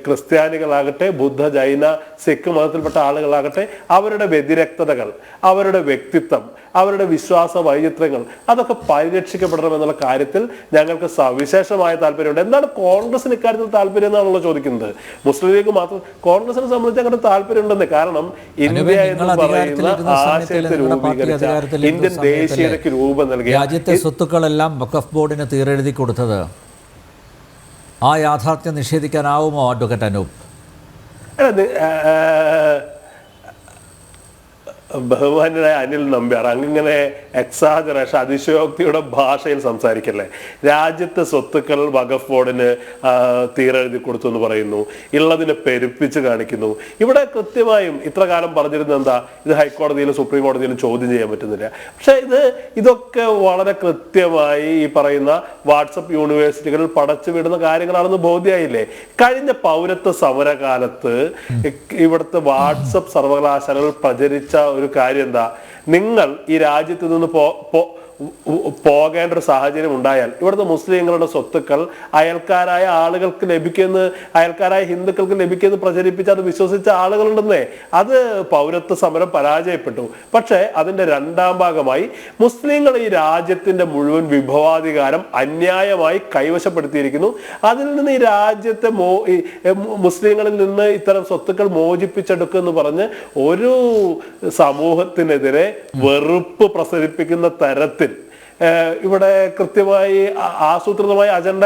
ക്രിസ്ത്യാനികളാകട്ടെ, ബുദ്ധ ജൈന സിഖ് മതത്തിൽപ്പെട്ട ആളുകളാകട്ടെ, അവരുടെ വ്യതിരക്തതകൾ, അവരുടെ വ്യക്തിത്വം, അവരുടെ വിശ്വാസ വൈചിത്ര്യങ്ങൾ അതൊക്കെ പരിരക്ഷിക്കപ്പെടണം എന്നുള്ള കാര്യത്തിൽ ഞങ്ങൾക്ക് സവിശേഷമായ താല്പര്യമുണ്ട്. എന്താണ് കോൺഗ്രസിന് ഇക്കാര്യത്തിൽ താല്പര്യം എന്നാണല്ലോ ചോദിക്കുന്നത്. മുസ്ലിം ലീഗ് മാത്രം, കോൺഗ്രസിനെ സംബന്ധിച്ച് അങ്ങനെ താല്പര്യം ഉണ്ടെന്ന്. കാരണം ഇന്ത്യ എന്ന് പറയുന്ന ആശയത്തെ രൂപീകരിച്ച, ഇന്ത്യൻ ദേശീയതയ്ക്ക് രൂപം നൽകിയ രാജ്യത്തെ സ്വത്തുക്കളെല്ലാം വഖഫ് ബോർഡിന് തീരെഴുതി കൊടുത്തത് ആ യാഥാർത്ഥ്യം നിഷേധിക്കാനാവുമോ അഡ്വക്കേറ്റ് അനൂപ്? ബഹുമാന്യനായ അനിൽ നമ്പ്യാർ അങ്ങനെ എക്സാജറേഷൻ, അതിശയോക്തിയുടെ ഭാഷയിൽ സംസാരിക്കല്ലേ. രാജ്യത്തെ സ്വത്തുക്കൾ വഖഫ് ബോർഡിന് തീരെഴുതി കൊടുത്തു എന്ന് പറയുന്നു, ഉള്ളതിനെ പെരുപ്പിച്ച് കാണിക്കുന്നു. ഇവിടെ കൃത്യമായും ഇത്ര കാലം പറഞ്ഞിരുന്നത് എന്താ? ഇത് ഹൈക്കോടതിയിലും സുപ്രീം കോടതിയിലും ചോദ്യം ചെയ്യാൻ പറ്റുന്നില്ല. പക്ഷെ ഇതൊക്കെ വളരെ കൃത്യമായി ഈ പറയുന്ന വാട്സപ്പ് യൂണിവേഴ്സിറ്റികളിൽ പടച്ചു വിടുന്ന കാര്യങ്ങളാണെന്ന് ബോധ്യമായില്ലേ? കഴിഞ്ഞ പൗരത്വ സമരകാലത്ത് ഇവിടുത്തെ വാട്സപ്പ് സർവകലാശാലകൾ പ്രചരിച്ച ഒരു കാര്യം എന്താ? നിങ്ങൾ ഈ രാജ്യത്ത് നിന്ന് പോകേണ്ട ഒരു സാഹചര്യം ഉണ്ടായാൽ ഇവിടുത്തെ മുസ്ലിങ്ങളുടെ സ്വത്തുക്കൾ അയൽക്കാരായ ആളുകൾക്ക് ലഭിക്കുമെന്ന്, അയൽക്കാരായ ഹിന്ദുക്കൾക്ക് ലഭിക്കുമെന്ന് പ്രചരിപ്പിച്ച് അത് വിശ്വസിച്ച ആളുകളുണ്ടെന്നേ. അത് പൗരത്വ സമരം പരാജയപ്പെട്ടു. പക്ഷേ അതിന്റെ രണ്ടാം ഭാഗമായി മുസ്ലിങ്ങൾ ഈ രാജ്യത്തിന്റെ മുഴുവൻ വിഭവാധികാരം അന്യായമായി കൈവശപ്പെടുത്തിയിരിക്കുന്നു. അതിൽ നിന്ന് ഈ രാജ്യത്തെ മുസ്ലിങ്ങളിൽ നിന്ന് ഇത്തരം സ്വത്തുക്കൾ മോചിപ്പിച്ചെടുക്കുമെന്ന് പറഞ്ഞ് ഒരു സമൂഹത്തിനെതിരെ വെറുപ്പ് പ്രസരിപ്പിക്കുന്ന തരത്തിൽ ഇവിടെ കൃത്യമായി ആസൂത്രിതമായ അജണ്ട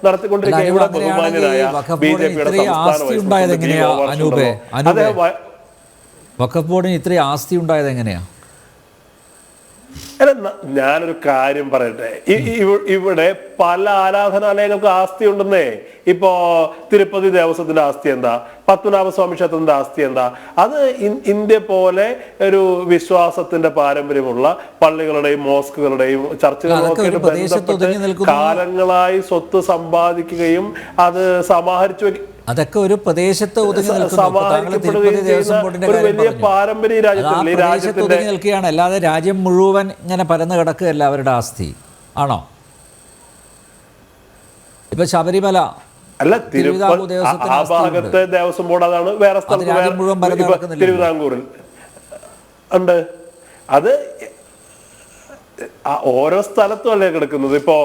നടത്തിക്കൊണ്ടിരിക്കുന്ന ബഹുമാന്യനായ ബിജെപിയുടെ വഖഫ് ബോർഡിന് ഇത്രയും ആസ്തി ഉണ്ടായത് എങ്ങനെയാ? അല്ല, ഞാനൊരു കാര്യം പറയട്ടെ. ഇവിടെ പല ആരാധനാലയങ്ങൾക്ക് ആസ്തി ഉണ്ടെന്നേ. ഇപ്പോ തിരുപ്പതി ദേവസ്വത്തിന്റെ ആസ്തി എന്താ? പത്മനാഭസ്വാമി ക്ഷേത്രത്തിന്റെ ആസ്തി എന്താ? അത് ഇന്ത്യ പോലെ ഒരു വിശ്വാസത്തിന്റെ പാരമ്പര്യമുള്ള പള്ളികളുടെയും മോസ്കുകളുടെയും ചർച്ചുകളുമൊക്കെ ബന്ധപ്പെട്ട് കാലങ്ങളായി സ്വത്ത് സമ്പാദിക്കുകയും അത് സമാഹരിച്ചു വെക്കും. അതൊക്കെ ഒരു പ്രദേശത്ത് ഒതുങ്ങി നിൽക്കുകയാണ്, അല്ലാതെ രാജ്യം മുഴുവൻ ഇങ്ങനെ പരന്നു കിടക്കുകയല്ല അവരുടെ ആസ്തി, ആണോ? ഇപ്പൊ ശബരിമല അല്ല, ആ ഭാഗത്തെ ദേവസ്വം ബോർഡ് അതാണ്. വേറെ സ്ഥലത്ത് തിരുവിതാംകൂറിൽ ഉണ്ട്. അത് ഓരോ സ്ഥലത്തും അല്ലേ കിടക്കുന്നത്. ഇപ്പോ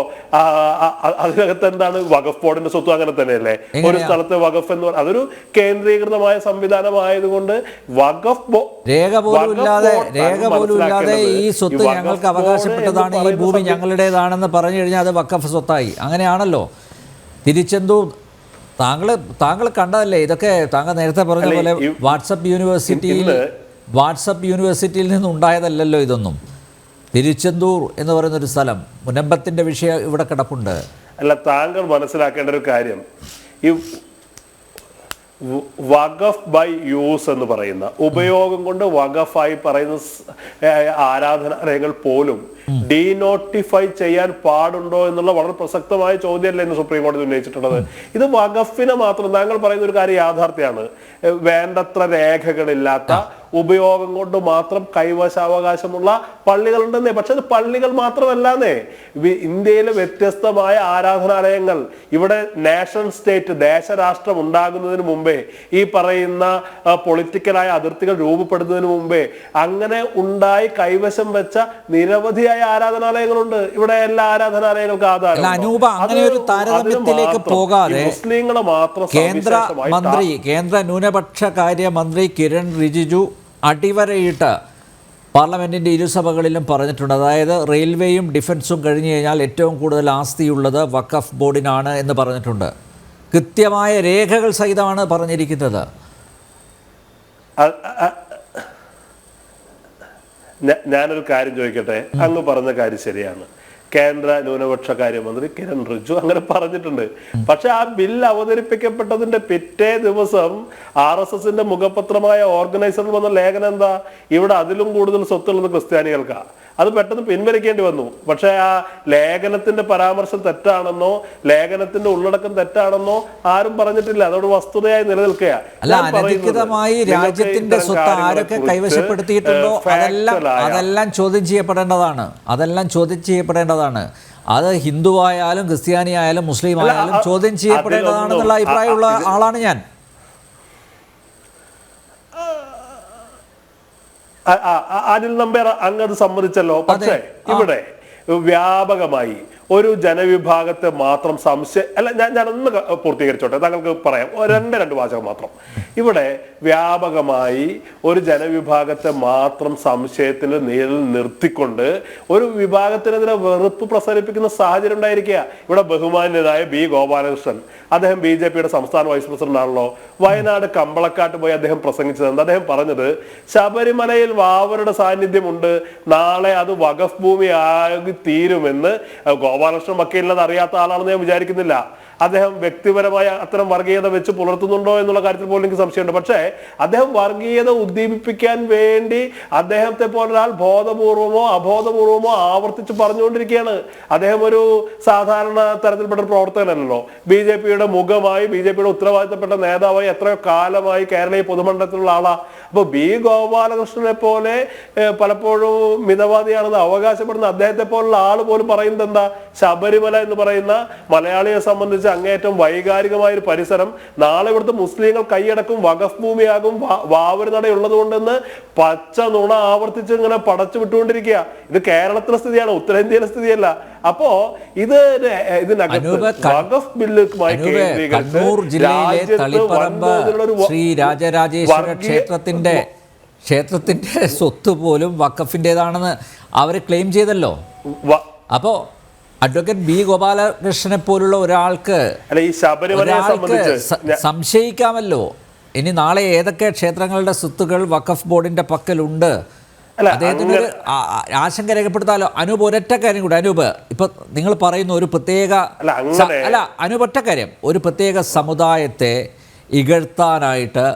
അതിനകത്ത് എന്താണ് വഖഫ് ബോർഡിന്റെ സ്വത്തും അങ്ങനെ തന്നെയല്ലേ. ഒരു സ്ഥലത്ത് വഖഫ് എന്ന് പറഞ്ഞാൽ അതൊരു കേന്ദ്രീകൃതമായ സംവിധാനമായതുകൊണ്ട് വഖഫ് രേഖ പോലും ഇല്ലാതെ ഈ സ്വത്ത് ഞങ്ങൾക്ക് അവകാശപ്പെട്ടതാണ്, ഈ ഭൂമി ഞങ്ങളുടേതാണെന്ന് പറഞ്ഞു കഴിഞ്ഞാൽ അത് വഖഫ് സ്വത്തായി. അങ്ങനെയാണല്ലോ. തിരിച്ചെന്തോ താങ്കൾ കണ്ടതല്ലേ ഇതൊക്കെ? താങ്കൾ നേരത്തെ പറഞ്ഞ പോലെ വാട്സപ്പ് യൂണിവേഴ്സിറ്റിയിൽ നിന്നുണ്ടായതല്ലല്ലോ ഇതൊന്നും. തിരുച്ചെന്തൂർ എന്ന് പറയുന്നൊരു സ്ഥലം, മുനമ്പത്തിന്റെ വിഷയം ഇവിടെ കിടപ്പുണ്ട്. അല്ല, താങ്കൾ മനസ്സിലാക്കേണ്ട ഒരു കാര്യം, ഈ വഖഫ് ബൈ യൂസ് എന്ന് പറയുന്ന ഉപയോഗം കൊണ്ട് വഖഫായി പറയുന്ന ആരാധനാലയങ്ങൾ പോലും ഡീനോട്ടിഫൈ ചെയ്യാൻ പാടുണ്ടോ എന്നുള്ള വളരെ പ്രസക്തമായ ചോദ്യമല്ലേ ഇന്ന് സുപ്രീം കോടതി ഉന്നയിച്ചിട്ടുള്ളത്. ഇത് വഖഫിനെ മാത്രം, താങ്കൾ പറയുന്ന ഒരു കാര്യം യാഥാർത്ഥ്യമാണ്. വേണ്ടത്ര രേഖകളില്ലാത്ത ഉപയോഗം കൊണ്ട് മാത്രം കൈവശാവകാശമുള്ള പള്ളികളുണ്ടെന്നേ. പക്ഷെ അത് പള്ളികൾ മാത്രമല്ലാന്നേ. ഇന്ത്യയിലെ വ്യത്യസ്തമായ ആരാധനാലയങ്ങൾ, ഇവിടെ നാഷൻ സ്റ്റേറ്റ് ദേശരാഷ്ട്രം ഉണ്ടാകുന്നതിന് മുമ്പേ, ഈ പറയുന്ന പൊളിറ്റിക്കലായ അതിർത്തികൾ രൂപപ്പെടുന്നതിന് മുമ്പേ അങ്ങനെ ഉണ്ടായി കൈവശം വെച്ച നിരവധിയായ ആരാധനാലയങ്ങളുണ്ട്. ഇവിടെ എല്ലാ ആരാധനാലയങ്ങൾക്കും ആധാരം. അങ്ങനെ ഒരു താരതമ്യത്തിലേക്ക് പോകാതെ മുസ്ലിങ്ങളെ മാത്രം കേന്ദ്ര ന്യൂനപക്ഷ കാര്യമന്ത്രി കിരൺ റിജിജു അടിവരയിട്ട് പാർലമെൻറ്റിൻ്റെ ഇരുസഭകളിലും പറഞ്ഞിട്ടുണ്ട്. അതായത് റെയിൽവേയും ഡിഫൻസും കഴിഞ്ഞു കഴിഞ്ഞാൽ ഏറ്റവും കൂടുതൽ ആസ്തിയുള്ളത് വഖഫ് ബോർഡിനാണ് എന്ന് പറഞ്ഞിട്ടുണ്ട്. കൃത്യമായ രേഖകൾ സഹിതമാണ് പറഞ്ഞിരിക്കുന്നത്. ഞാനൊരു കാര്യം ചോദിക്കട്ടെ, അങ്ങ് പറഞ്ഞ കാര്യം ശരിയാണ്. കേന്ദ്ര ന്യൂനപക്ഷ കാര്യമന്ത്രി കിരൺ റിജിജു അങ്ങനെ പറഞ്ഞിട്ടുണ്ട്. പക്ഷെ ആ ബില്ല് അവതരിപ്പിക്കപ്പെട്ടതിന്റെ പിറ്റേ ദിവസം RSSന്റെ മുഖപത്രമായ ഓർഗനൈസറിൽ വന്ന ലേഖനം എന്താ? ഇവിടെ അതിലും കൂടുതൽ സ്വത്തുള്ളത് ക്രിസ്ത്യാനികൾക്കാ. അത് പെട്ടെന്ന് പിൻവലിക്കേണ്ടി വന്നു. പക്ഷെ ആ ലേഖനത്തിന്റെ പരാമർശം തെറ്റാണെന്നോ ലേഖനത്തിന്റെ ഉള്ളടക്കം തെറ്റാണെന്നോ ആരും പറഞ്ഞിട്ടില്ല. അതോട് വസ്തുതയായി നിലനിൽക്കുക. അനധികൃതമായി രാജ്യത്തിന്റെ സ്വത്ത് ആരൊക്കെ കൈവശപ്പെടുത്തിയിട്ടുണ്ടോ അതെല്ലാം ചോദ്യം ചെയ്യപ്പെടേണ്ടതാണ്. അത് ഹിന്ദുവായാലും ക്രിസ്ത്യാനിയായാലും മുസ്ലിം ആയാലും ചോദ്യം ചെയ്യപ്പെടേണ്ടതാണെന്നുള്ള അഭിപ്രായമുള്ള ആളാണ് ഞാൻ. അനിൽ നമ്പ്യാർ അങ്ങത് സമ്മതിച്ചല്ലോ. പക്ഷേ ഇവിടെ വ്യാപകമായി ഒരു ജനവിഭാഗത്തെ മാത്രം ഞാനൊന്ന് പൂർത്തീകരിച്ചോട്ടെ, താങ്കൾക്ക് പറയാം. രണ്ട് വാചകം മാത്രം. ഇവിടെ വ്യാപകമായി ഒരു ജനവിഭാഗത്തെ മാത്രം സംശയത്തിന് നേരിൽ നിർത്തിക്കൊണ്ട് ഒരു വിഭാഗത്തിനെതിരെ വെറുപ്പ് പ്രസരിപ്പിക്കുന്ന സാഹചര്യം ഉണ്ടായിരിക്കുക. ഇവിടെ ബഹുമാന്യനായ B. ഗോപാലകൃഷ്ണൻ, അദ്ദേഹം BJPയുടെ സംസ്ഥാന വൈസ് പ്രസിഡന്റ് ആണല്ലോ. വയനാട് കമ്പളക്കാട്ട് പോയി അദ്ദേഹം പ്രസംഗിച്ചത് അദ്ദേഹം പറഞ്ഞത് ശബരിമലയിൽ വാവരുടെ സാന്നിധ്യമുണ്ട്, നാളെ അത് വഖഫ് ഭൂമി ആയി തീരുമെന്ന്. ഗോപാലകൃഷ്ണൻ വക്കീലിനത് അറിയാത്ത ആളാണെന്ന് ഞാൻ വിചാരിക്കുന്നില്ല. അദ്ദേഹം വ്യക്തിപരമായ അത്തരം വർഗീയത വെച്ച് പുലർത്തുന്നുണ്ടോ എന്നുള്ള കാര്യത്തിൽ പോലും എനിക്ക് സംശയമുണ്ട്. പക്ഷേ അദ്ദേഹം വർഗീയത ഉദ്ദീപിപ്പിക്കാൻ വേണ്ടി അദ്ദേഹത്തെ പോലൊരാൾ ബോധപൂർവമോ അബോധപൂർവമോ ആവർത്തിച്ച് പറഞ്ഞുകൊണ്ടിരിക്കുകയാണ്. അദ്ദേഹം ഒരു സാധാരണ തരത്തിൽപ്പെട്ട ഒരു പ്രവർത്തകനല്ലോ. ബി ജെ പിയുടെ മുഖമായി, ബി ജെ പിയുടെ ഉത്തരവാദിത്തപ്പെട്ട നേതാവായി എത്രയോ കാലമായി കേരളീയ പൊതുമണ്ഡലത്തിലുള്ള ആളാ. അപ്പൊ ബി ഗോപാലകൃഷ്ണനെ പോലെ പലപ്പോഴും മിതവാദിയാണെന്ന് അവകാശപ്പെടുന്ന അദ്ദേഹത്തെ പോലുള്ള ആൾ പോലും പറയുന്നത് എന്താ? ശബരിമല എന്ന് പറയുന്ന മലയാളിയെ സംബന്ധിച്ച് അങ്ങേറ്റം വൈകാരികമായ ഒരു പരിസരം നാളെ ഇവിടുത്തെ മുസ്ലിങ്ങൾ കൈയടക്കും, വഖഫ് ഭൂമിയാകും, വാവര് നടയുള്ളത് കൊണ്ടെന്ന് പച്ച നുണ ആവർത്തിച്ച് ഇങ്ങനെ പടച്ചു വിട്ടുകൊണ്ടിരിക്കുക. ഇത് കേരളത്തിലെ സ്ഥിതിയാണ്, ഉത്തരേന്ത്യയിലെ സ്ഥിതിയല്ല. അപ്പോ ഇതിനകത്ത് വഖഫ് ബില്ലുമായി കണ്ണൂർ ജില്ലയിലെ തളിപ്പറമ്പ് ശ്രീ രാജരാജേശ്വര ക്ഷേത്രത്തിന്റെ സ്വത്ത് പോലും വഖഫിൻ്റെതാണെന്ന് അവർ ക്ലെയിം ചെയ്തല്ലോ. അപ്പോ അഡ്വക്കേറ്റ് ബി ഗോപാലകൃഷ്ണനെ പോലുള്ള ഒരാൾക്ക് സംശയിക്കാമല്ലോ. ഇനി നാളെ ഏതൊക്കെ ക്ഷേത്രങ്ങളുടെ സ്വത്തുകൾ വഖഫ് ബോർഡിന്റെ പക്കലുണ്ട്, അദ്ദേഹത്തിന് ഒരു ആശങ്ക രേഖപ്പെടുത്താലോ. അനൂപ് ഒരൊറ്റ കാര്യം കൂടെ. അനൂപ്, ഇപ്പൊ നിങ്ങൾ പറയുന്ന ഒരു പ്രത്യേക അനൂപ് ഒറ്റ കാര്യം, ഒരു പ്രത്യേക സമുദായത്തെ ഇകഴ്ത്താനായിട്ട്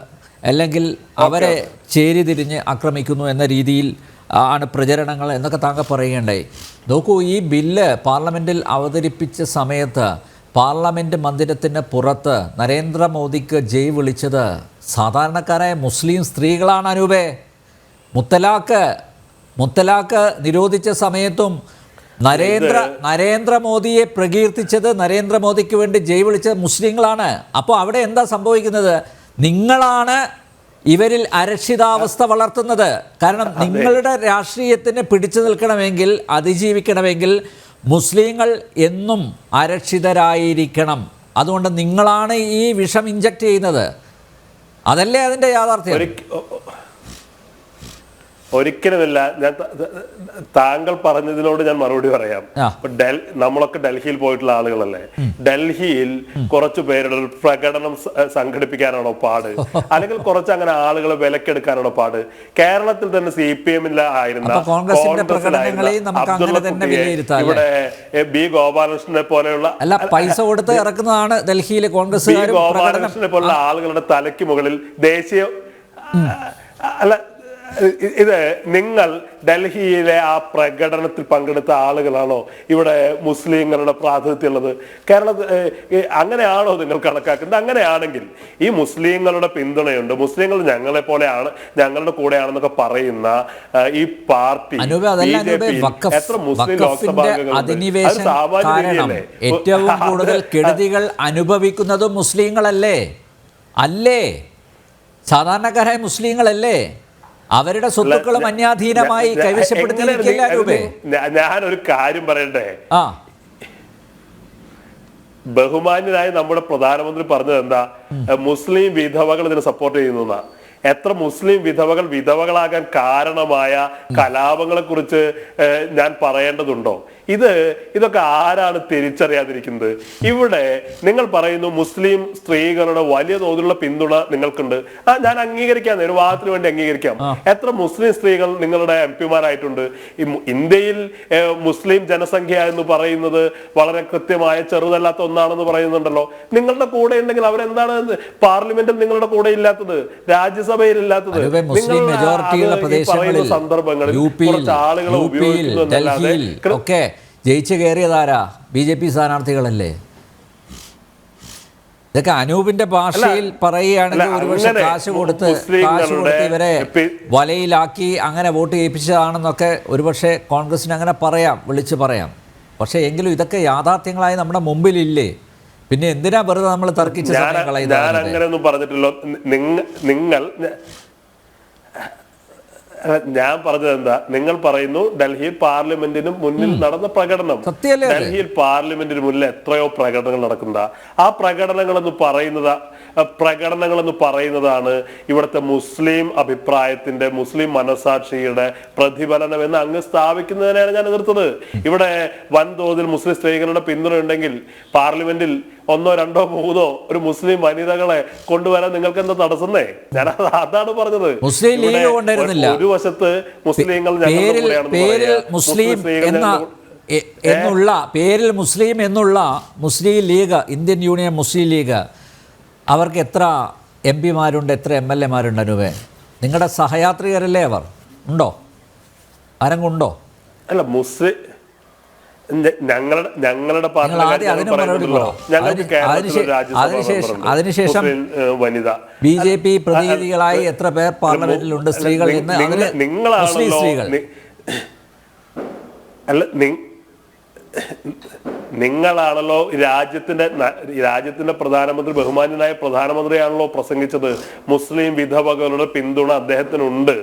അല്ലെങ്കിൽ അവരെ ചേരിതിരിഞ്ഞ് ആക്രമിക്കുന്നു എന്ന രീതിയിൽ ആണ് പ്രചരണങ്ങൾ എന്നൊക്കെ താങ്കൾ പറയുകയുണ്ടായി. നോക്കൂ, ഈ ബില്ല് പാർലമെൻറ്റിൽ അവതരിപ്പിച്ച സമയത്ത് പാർലമെൻറ്റ് മന്ദിരത്തിന് പുറത്ത് നരേന്ദ്രമോദിക്ക് ജയ് വിളിച്ചത് സാധാരണക്കാരായ മുസ്ലിം സ്ത്രീകളാണ്. അനൂപേ, മുത്തലാഖ് നിരോധിച്ച സമയത്തും നരേന്ദ്രമോദിയെ പ്രകീർത്തിച്ചത്, നരേന്ദ്രമോദിക്ക് വേണ്ടി ജയ് വിളിച്ചത് മുസ്ലിങ്ങളാണ്. അപ്പോൾ അവിടെ എന്താ സംഭവിക്കുന്നത്? നിങ്ങളാണ് ഇവരിൽ അരക്ഷിതാവസ്ഥ വളർത്തുന്നത്. കാരണം നിങ്ങളുടെ രാഷ്ട്രീയത്തിന് പിടിച്ചു നിൽക്കണമെങ്കിൽ, അതിജീവിക്കണമെങ്കിൽ മുസ്ലിങ്ങൾ എന്നും അരക്ഷിതരായിരിക്കണം. അതുകൊണ്ട് നിങ്ങളാണ് ഈ വിഷം ഇഞ്ചക്ട് ചെയ്യുന്നത്. അതല്ലേ അതിൻ്റെ യാഥാർത്ഥ്യം? ഒരിക്കലുമില്ല. ഞാൻ താങ്കൾ പറഞ്ഞതിനോട് ഞാൻ മറുപടി പറയാം. നമ്മളൊക്കെ ഡൽഹിയിൽ പോയിട്ടുള്ള ആളുകളല്ലേ. ഡൽഹിയിൽ കുറച്ചു പേരുടെ പ്രകടനം സംഘടിപ്പിക്കാനാണോ പാട്, അല്ലെങ്കിൽ കുറച്ച് അങ്ങനെ ആളുകളെ വിലക്കെടുക്കാനാണോ പാട്? കേരളത്തിൽ തന്നെ CPM-ൽ ആയിരുന്ന ഇവിടെ ബി ഗോപാലകൃഷ്ണനെ പോലെയുള്ള പൈസ കൊടുത്ത് ഇറക്കുന്നതാണ് ഡൽഹിയിലെ കോൺഗ്രസ്. ബി ഗോപാലകൃഷ്ണനെ പോലുള്ള ആളുകളുടെ തലയ്ക്ക് മുകളിൽ ദേശീയ അല്ല, ഇത് നിങ്ങൾ ഡൽഹിയിലെ ആ പ്രകടനത്തിൽ പങ്കെടുത്ത ആളുകളാണോ ഇവിടെ മുസ്ലിങ്ങളുടെ പ്രാതിനിധ്യമുള്ളത്? കേരളത്തിൽ അങ്ങനെയാണോ നിങ്ങൾ കണക്കാക്കുന്നത്? അങ്ങനെയാണെങ്കിൽ ഈ മുസ്ലിങ്ങളുടെ പിന്തുണയുണ്ട്, മുസ്ലിങ്ങൾ ഞങ്ങളെ പോലെയാണ്, ഞങ്ങളുടെ കൂടെയാണെന്നൊക്കെ പറയുന്ന ഈ പാർട്ടി എത്ര മുസ്ലിം ലോക്സഭാ ഏറ്റവും കൂടുതൽ കെടുതികൾ അനുഭവിക്കുന്നതും മുസ്ലിങ്ങളല്ലേ? അല്ലേ? സാധാരണക്കാരായ മുസ്ലിങ്ങളല്ലേ? അവരുടെ സ്വത്തുക്കളും അന്യാധീനമായി കൈവശപ്പെടുത്തിയിരിക്കില്ല. ഞാനൊരു കാര്യം പറയട്ടെ. ബഹുമാന്യനായ നമ്മുടെ പ്രധാനമന്ത്രി പറഞ്ഞത് എന്താ? മുസ്ലിം വിധവകൾ ഇതിനെ സപ്പോർട്ട് ചെയ്യുന്ന. എത്ര മുസ്ലിം വിധവകൾ വിധവകളാകാൻ കാരണമായ കലാപങ്ങളെ കുറിച്ച് ഞാൻ പറയേണ്ടതുണ്ടോ? ഇതൊക്കെ ആരാണ് തിരിച്ചറിയാതിരിക്കുന്നത്? ഇവിടെ നിങ്ങൾ പറയുന്നു മുസ്ലിം സ്ത്രീകളുടെ വലിയ തോതിലുള്ള പിന്തുണ നിങ്ങൾക്കുണ്ട്. ഞാൻ അംഗീകരിക്കാം, ഒരു വാദത്തിന് വേണ്ടി അംഗീകരിക്കാം. എത്ര മുസ്ലിം സ്ത്രീകൾ നിങ്ങളുടെ MP-മാരായിട്ടുണ്ട്? ഇന്ത്യയിൽ മുസ്ലിം ജനസംഖ്യ എന്ന് പറയുന്നത് വളരെ കൃത്യമായ ചെറുതല്ലാത്ത ഒന്നാണെന്ന് പറയുന്നുണ്ടല്ലോ. നിങ്ങളുടെ കൂടെ ഉണ്ടെങ്കിൽ അവരെന്താണ് പാർലമെന്റിൽ നിങ്ങളുടെ കൂടെ ഇല്ലാത്തത്, രാജ്യസഭയിൽ ഇല്ലാത്തത്? പറയുന്ന സന്ദർഭങ്ങളിൽ കുറച്ച് ആളുകളെ ഉപയോഗിക്കുന്നു എന്നല്ലാതെ ജയിച്ചു കയറിയതാരാ? BJP സ്ഥാനാർത്ഥികളല്ലേ? ഇതൊക്കെ അനൂപിന്റെ ഭാഷയിൽ പറയുകയാണെങ്കിൽ ഒരുപക്ഷെ കാശ് കൊടുത്ത് ഇവരെ വലയിലാക്കി അങ്ങനെ വോട്ട് ചെയ്യിപ്പിച്ചതാണെന്നൊക്കെ ഒരുപക്ഷെ കോൺഗ്രസിന് അങ്ങനെ പറയാം, വിളിച്ചു പറയാം. പക്ഷേ എങ്കിലും ഇതൊക്കെ യാഥാർത്ഥ്യങ്ങളായി നമ്മുടെ മുമ്പിലില്ലേ? പിന്നെ എന്തിനാ വെറുതെ നമ്മൾ തർക്കിച്ച് സമയം കളയുന്നത്? ഞാൻ അങ്ങനെയൊന്നും പറഞ്ഞിട്ടില്ലോ. നിങ്ങൾ ഞാൻ പറഞ്ഞത് എന്താ? നിങ്ങൾ പറയുന്നു ഡൽഹിയിൽ പാർലമെന്റിന് മുന്നിൽ നടന്ന പ്രകടനം. ഡൽഹിയിൽ പാർലമെന്റിന് മുന്നിൽ എത്രയോ പ്രകടനങ്ങൾ നടക്കുന്ന ആ പ്രകടനങ്ങൾ എന്ന് പറയുന്നതാണ് ഇവിടുത്തെ മുസ്ലിം അഭിപ്രായത്തിന്റെ, മുസ്ലിം മനസാക്ഷിയുടെ പ്രതിഫലനം എന്ന് അങ്ങ് സ്ഥാപിക്കുന്നതിനാണ് ഞാൻ എതിർത്തത്. ഇവിടെ വൻതോതിൽ മുസ്ലിം സ്ത്രീകളുടെ പിന്തുണ ഉണ്ടെങ്കിൽ പാർലമെന്റിൽ 1, 2, 3 ഒരു മുസ്ലിം വനിതകളെ കൊണ്ടുവരാൻ നിങ്ങൾക്ക് എന്താ തടസ്സന്നേ? ഞാൻ അതാണ് പറഞ്ഞത്. മുസ്ലിം ലീഗ് കൊണ്ടുവരുന്നില്ല. ഒരു വശത്ത് മുസ്ലിങ്ങൾ എന്നുള്ള പേരിൽ മുസ്ലിം എന്നുള്ള മുസ്ലിം ലീഗ്, ഇന്ത്യൻ യൂണിയൻ മുസ്ലിം ലീഗ്, അവർക്ക് എത്ര MP-മാരുണ്ട്, എത്ര MLA-മാരുണ്ട്? അനുവേ, നിങ്ങളുടെ സഹയാത്രികരല്ലേ അവർ? ഉണ്ടോ? ആരെങ്കിലും ഉണ്ടോ? അല്ല, മുസ്ലിം ഞങ്ങളുടെ അതിനുശേഷം വനിത BJP പ്രതിനിധികളായി എത്ര പേർ പാർലമെന്റിലുണ്ട് സ്ത്രീകൾ എന്ന്? നിങ്ങളാണല്ലോ സ്ത്രീകൾ അല്ല, നിങ്ങളാണല്ലോ രാജ്യത്തിന്റെ പ്രധാനമന്ത്രി, ബഹുമാന്യനായ പ്രധാനമന്ത്രിയാണല്ലോ പ്രസംഗിച്ചത്. മുസ്ലിം വിധവകളുടെ പിന്തുണ അദ്ദേഹത്തിനുണ്ട്,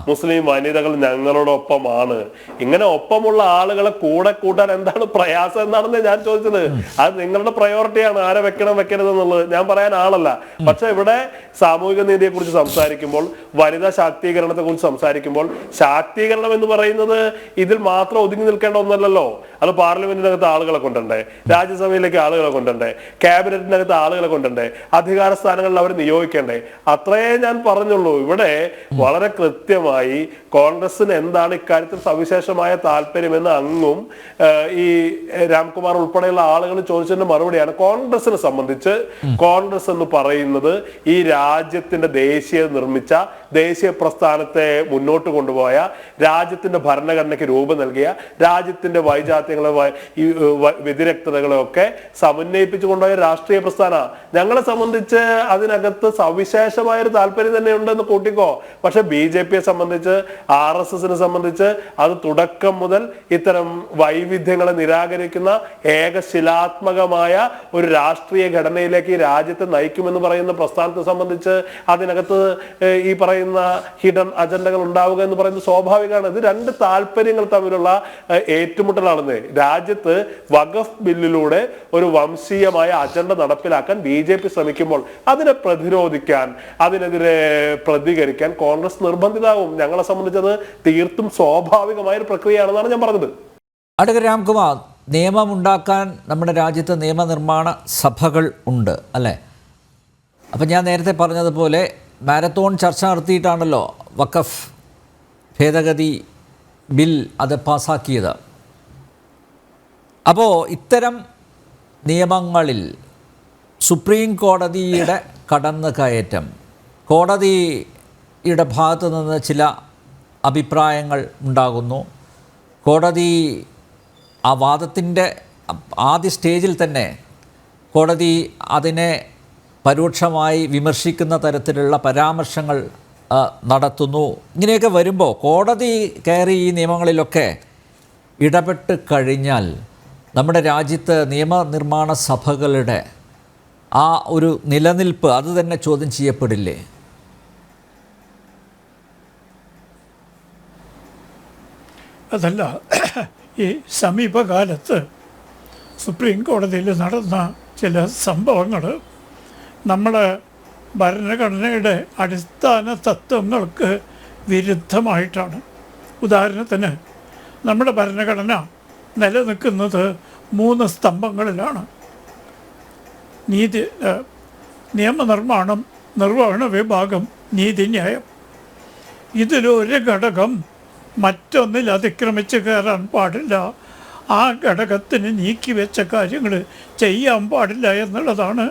മുസ്ലിം വനിതകൾ ഞങ്ങളോടൊപ്പമാണ്. ഇങ്ങനെ ഒപ്പമുള്ള ആളുകളെ കൂടെ കൂട്ടാൻ എന്താണ് പ്രയാസം എന്നാണെന്ന് ഞാൻ ചോദിച്ചത്. അത് നിങ്ങളുടെ പ്രയോറിറ്റിയാണ്, ആരെ വെക്കരുത് എന്നുള്ളത് ഞാൻ പറയാൻ ആളല്ല. പക്ഷെ ഇവിടെ സാമൂഹിക നീതിയെ കുറിച്ച് സംസാരിക്കുമ്പോൾ, വനിതാ ശാക്തീകരണത്തെ കുറിച്ച് സംസാരിക്കുമ്പോൾ, ശാക്തീകരണം എന്ന് പറയുന്നത് ഇതിൽ മാത്രം ഒതുങ്ങി നിൽക്കേണ്ട ഒന്നല്ലല്ലോ. അത് പാർലമെന്റിനകത്ത് ആളുകളെ കൊണ്ടണ്ടേ, രാജ്യസഭയിലേക്ക് ആളുകളെ കൊണ്ടണ്ടേ, ക്യാബിനറ്റിനകത്ത് ആളുകളെ കൊണ്ടണ്ടേ, അധികാര സ്ഥാനങ്ങളിൽ അവർ നിയോഗിക്കണ്ടേ? അത്രയേ ഞാൻ പറഞ്ഞുള്ളൂ. ഇവിടെ വളരെ കൃത്യമായി കോൺഗ്രസിന് എന്താണ് ഇക്കാര്യത്തിൽ സവിശേഷമായ താല്പര്യമെന്ന് അങ്ങും ഈ രാംകുമാർ ഉൾപ്പെടെയുള്ള ആളുകൾ ചോദിച്ചതിന്റെ മറുപടിയാണ്. കോൺഗ്രസിനെ സംബന്ധിച്ച് കോൺഗ്രസ് എന്ന് പറയുന്നത് ഈ രാജ്യത്തിന്റെ നിർമ്മിച്ച ദേശീയ പ്രസ്ഥാനത്തെ മുന്നോട്ട് കൊണ്ടുപോയ, രാജ്യത്തിന്റെ ഭരണഘടനയ്ക്ക് രൂപം നൽകിയ, രാജ്യത്തിന്റെ വൈജാത്യങ്ങളെ വ്യതിരക്തതകളെ ഒക്കെ സമന്വയിപ്പിച്ചു കൊണ്ടുപോയ രാഷ്ട്രീയ പ്രസ്ഥാന. ഞങ്ങളെ സംബന്ധിച്ച് അതിനകത്ത് സവിശേഷമായ ഒരു താല്പര്യം തന്നെ ഉണ്ടെന്ന് കൂട്ടിക്കോ. പക്ഷെ BJP-യെ സംബന്ധിച്ച്, RSS-നെ സംബന്ധിച്ച് അത് തുടക്കം മുതൽ ഇത്തരം വൈവിധ്യങ്ങളെ നിരാകരിക്കുന്ന ഏകശിലാത്മകമായ ഒരു രാഷ്ട്രീയ ഘടനയിലേക്ക് ഈ രാജ്യത്തെ നയിക്കുമെന്ന് പറയുന്ന പ്രസ്ഥാനത്തെ സംബന്ധിച്ച് അതിനകത്ത് ഈ പറയുന്ന ഹിഡൻ അജണ്ടകൾ ഉണ്ടാവുക എന്ന് പറയുന്നത് സ്വാഭാവികമാണ്. ഇത് രണ്ട് താല്പര്യങ്ങൾ തമ്മിലുള്ള ഏറ്റുമുട്ടലാണെന്ന്. രാജ്യത്ത് വഖഫ് ബില്ലിലൂടെ ഒരു വംശീയമായ അജണ്ട നടപ്പിലാക്കാൻ BJP ശ്രമിക്കുമ്പോൾ അതിനെ പ്രതിരോധിക്കാൻ, അതിനെതിരെ പ്രതികരിക്കാൻ കോൺഗ്രസ് നിർബന്ധിതാവും. ഞങ്ങളെ സംബന്ധിച്ചത് തീർത്തും സ്വാഭാവികമായ ഒരു പ്രക്രിയയാണെന്നാണ് ഞാൻ പറഞ്ഞത്. അടുത്ത രാംകുമാർ, നിയമമുണ്ടാക്കാൻ നമ്മുടെ രാജ്യത്ത് നിയമനിർമ്മാണ സഭകൾ ഉണ്ട് അല്ലേ? അപ്പം ഞാൻ നേരത്തെ പറഞ്ഞതുപോലെ മാരത്തോൺ ചർച്ച നടത്തിയിട്ടാണല്ലോ വഖഫ് ഭേദഗതി ബിൽ അത് പാസ്സാക്കിയത്. അപ്പോൾ ഇത്തരം നിയമങ്ങളിൽ സുപ്രീം കോടതിയുടെ കടന്നുകയറ്റം, കോടതിയുടെ ഭാഗത്തു നിന്ന് ചില അഭിപ്രായങ്ങൾ ഉണ്ടാകുന്നു. കോടതി ആ വാദത്തിൻ്റെ ആദ്യ സ്റ്റേജിൽ തന്നെ കോടതി അതിനെ പരോക്ഷമായി വിമർശിക്കുന്ന തരത്തിലുള്ള പരാമർശങ്ങൾ നടത്തുന്നു. ഇങ്ങനെയൊക്കെ വരുമ്പോൾ കോടതി കയറി ഈ നിയമങ്ങളിലൊക്കെ ഇടപെട്ട് കഴിഞ്ഞാൽ നമ്മുടെ രാജ്യത്ത് നിയമനിർമ്മാണ സഭകളുടെ ആ ഒരു നിലനിൽപ്പ് അത് തന്നെ ചോദ്യം ചെയ്യപ്പെടില്ലേ? അതല്ല, ഈ സമീപകാലത്ത് സുപ്രീം കോടതിയിൽ നടന്ന ചില സംഭവങ്ങൾ നമ്മുടെ ഭരണഘടനയുടെ അടിസ്ഥാന തത്വങ്ങൾക്ക് വിരുദ്ധമായിട്ടാണ്. ഉദാഹരണത്തിന് നമ്മുടെ ഭരണഘടന നിലനിൽക്കുന്നത് 3 സ്തംഭങ്ങളിലാണ്: നിയമനിർമ്മാണം, നിർവഹണ വിഭാഗം, നീതിന്യായം. ഇതിലൊരു ഘടകം മറ്റൊന്നിൽ അതിക്രമിച്ച് കയറാൻ പാടില്ല. ആ ഘടകത്തിന് നീക്കിവെച്ച കാര്യങ്ങൾ ചെയ്യാൻ പാടില്ല എന്നുള്ളതാണ്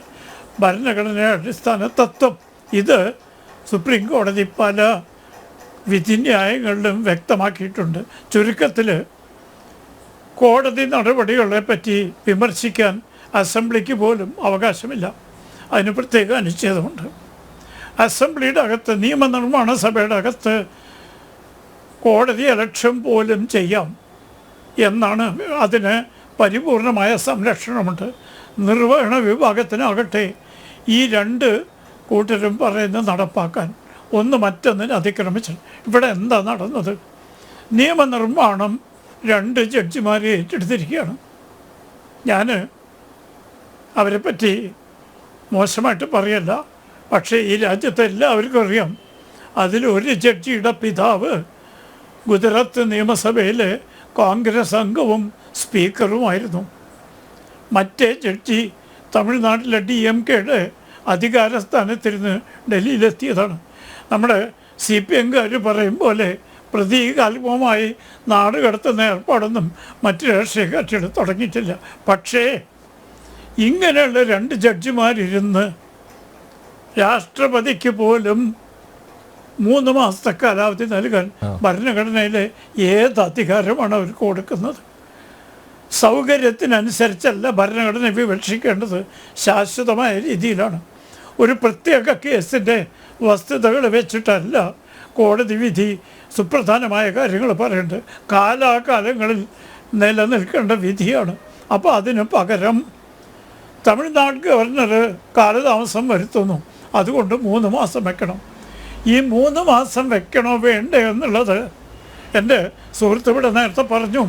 ഭരണഘടനയുടെ അടിസ്ഥാന തത്വം. ഇത് സുപ്രീം കോടതി പല വിധിന്യായങ്ങളിലും വ്യക്തമാക്കിയിട്ടുണ്ട്. ചുരുക്കത്തിൽ കോടതി നടപടികളെ പറ്റി വിമർശിക്കാൻ അസംബ്ലിക്ക് പോലും അവകാശമില്ല. അതിന് പ്രത്യേക അനുച്ഛേദമുണ്ട്. അസംബ്ലിയുടെ അകത്ത്, നിയമനിർമ്മാണ സഭയുടെ അകത്ത് കോടതി ഇലക്ഷൻ പോലും ചെയ്യാം എന്നാണ്. അതിന് പരിപൂർണമായ സംരക്ഷണമുണ്ട്. നിർവഹണ വിഭാഗത്തിനാകട്ടെ ഈ 2 കൂട്ടരും പറയുന്നത് നടപ്പാക്കാൻ, ഒന്ന് മറ്റൊന്നിന് അതിക്രമിച്ചു. ഇവിടെ എന്താ നടന്നത്? നിയമനിർമ്മാണം 2 ജഡ്ജിമാരെ ഏറ്റെടുത്തിരിക്കുകയാണ്. ഞാൻ അവരെ പറ്റി മോശമായിട്ട് പറയല്ല, പക്ഷേ ഈ രാജ്യത്തെ എല്ലാവർക്കും അറിയാം. അതിലൊരു ജഡ്ജിയുടെ പിതാവ് ഗുജറാത്ത് നിയമസഭയിലെ കോൺഗ്രസ് അംഗവും സ്പീക്കറുമായിരുന്നു. മറ്റേ ജഡ്ജി തമിഴ്നാട്ടിലെ DMK-യുടെ അധികാര സ്ഥാനത്തിരുന്ന് ഡൽഹിയിലെത്തിയതാണ്. നമ്മുടെ CPM-കാർ പറയും പോലെ പ്രതീകാത്മകമായി നാട് കടത്തുന്ന ഏർപ്പാടൊന്നും മറ്റ് രാഷ്ട്രീയ കക്ഷികൾ തുടങ്ങിയിട്ടില്ല. പക്ഷേ ഇങ്ങനെയുള്ള 2 ജഡ്ജിമാരിരുന്ന് രാഷ്ട്രപതിക്ക് പോലും 3 മാസത്തെ കാലാവധി നൽകാൻ ഭരണഘടനയിലെ ഏത് അധികാരമാണ് അവർക്ക് കൊടുക്കുന്നത്? സൗകര്യത്തിനനുസരിച്ചല്ല ഭരണഘടന വിവക്ഷിക്കേണ്ടത്, ശാശ്വതമായ രീതിയിലാണ്. ഒരു പ്രത്യേക കേസിൻ്റെ വസ്തുതകൾ വെച്ചിട്ടല്ല കോടതി വിധി സുപ്രധാനമായ കാര്യങ്ങൾ പറയുന്നുണ്ട്. കാലാകാലങ്ങളിൽ നിലനിൽക്കേണ്ട വിധിയാണ്. അപ്പോൾ അതിന് പകരം തമിഴ്നാട് ഗവർണർ കാലതാമസം വരുത്തുന്നു, അതുകൊണ്ട് 3 മാസം വെക്കണം. ഈ 3 മാസം വെക്കണോ വേണ്ടേ എന്നുള്ളത് എൻ്റെ സുഹൃത്ത് ഇവിടെ നേരത്തെ പറഞ്ഞു.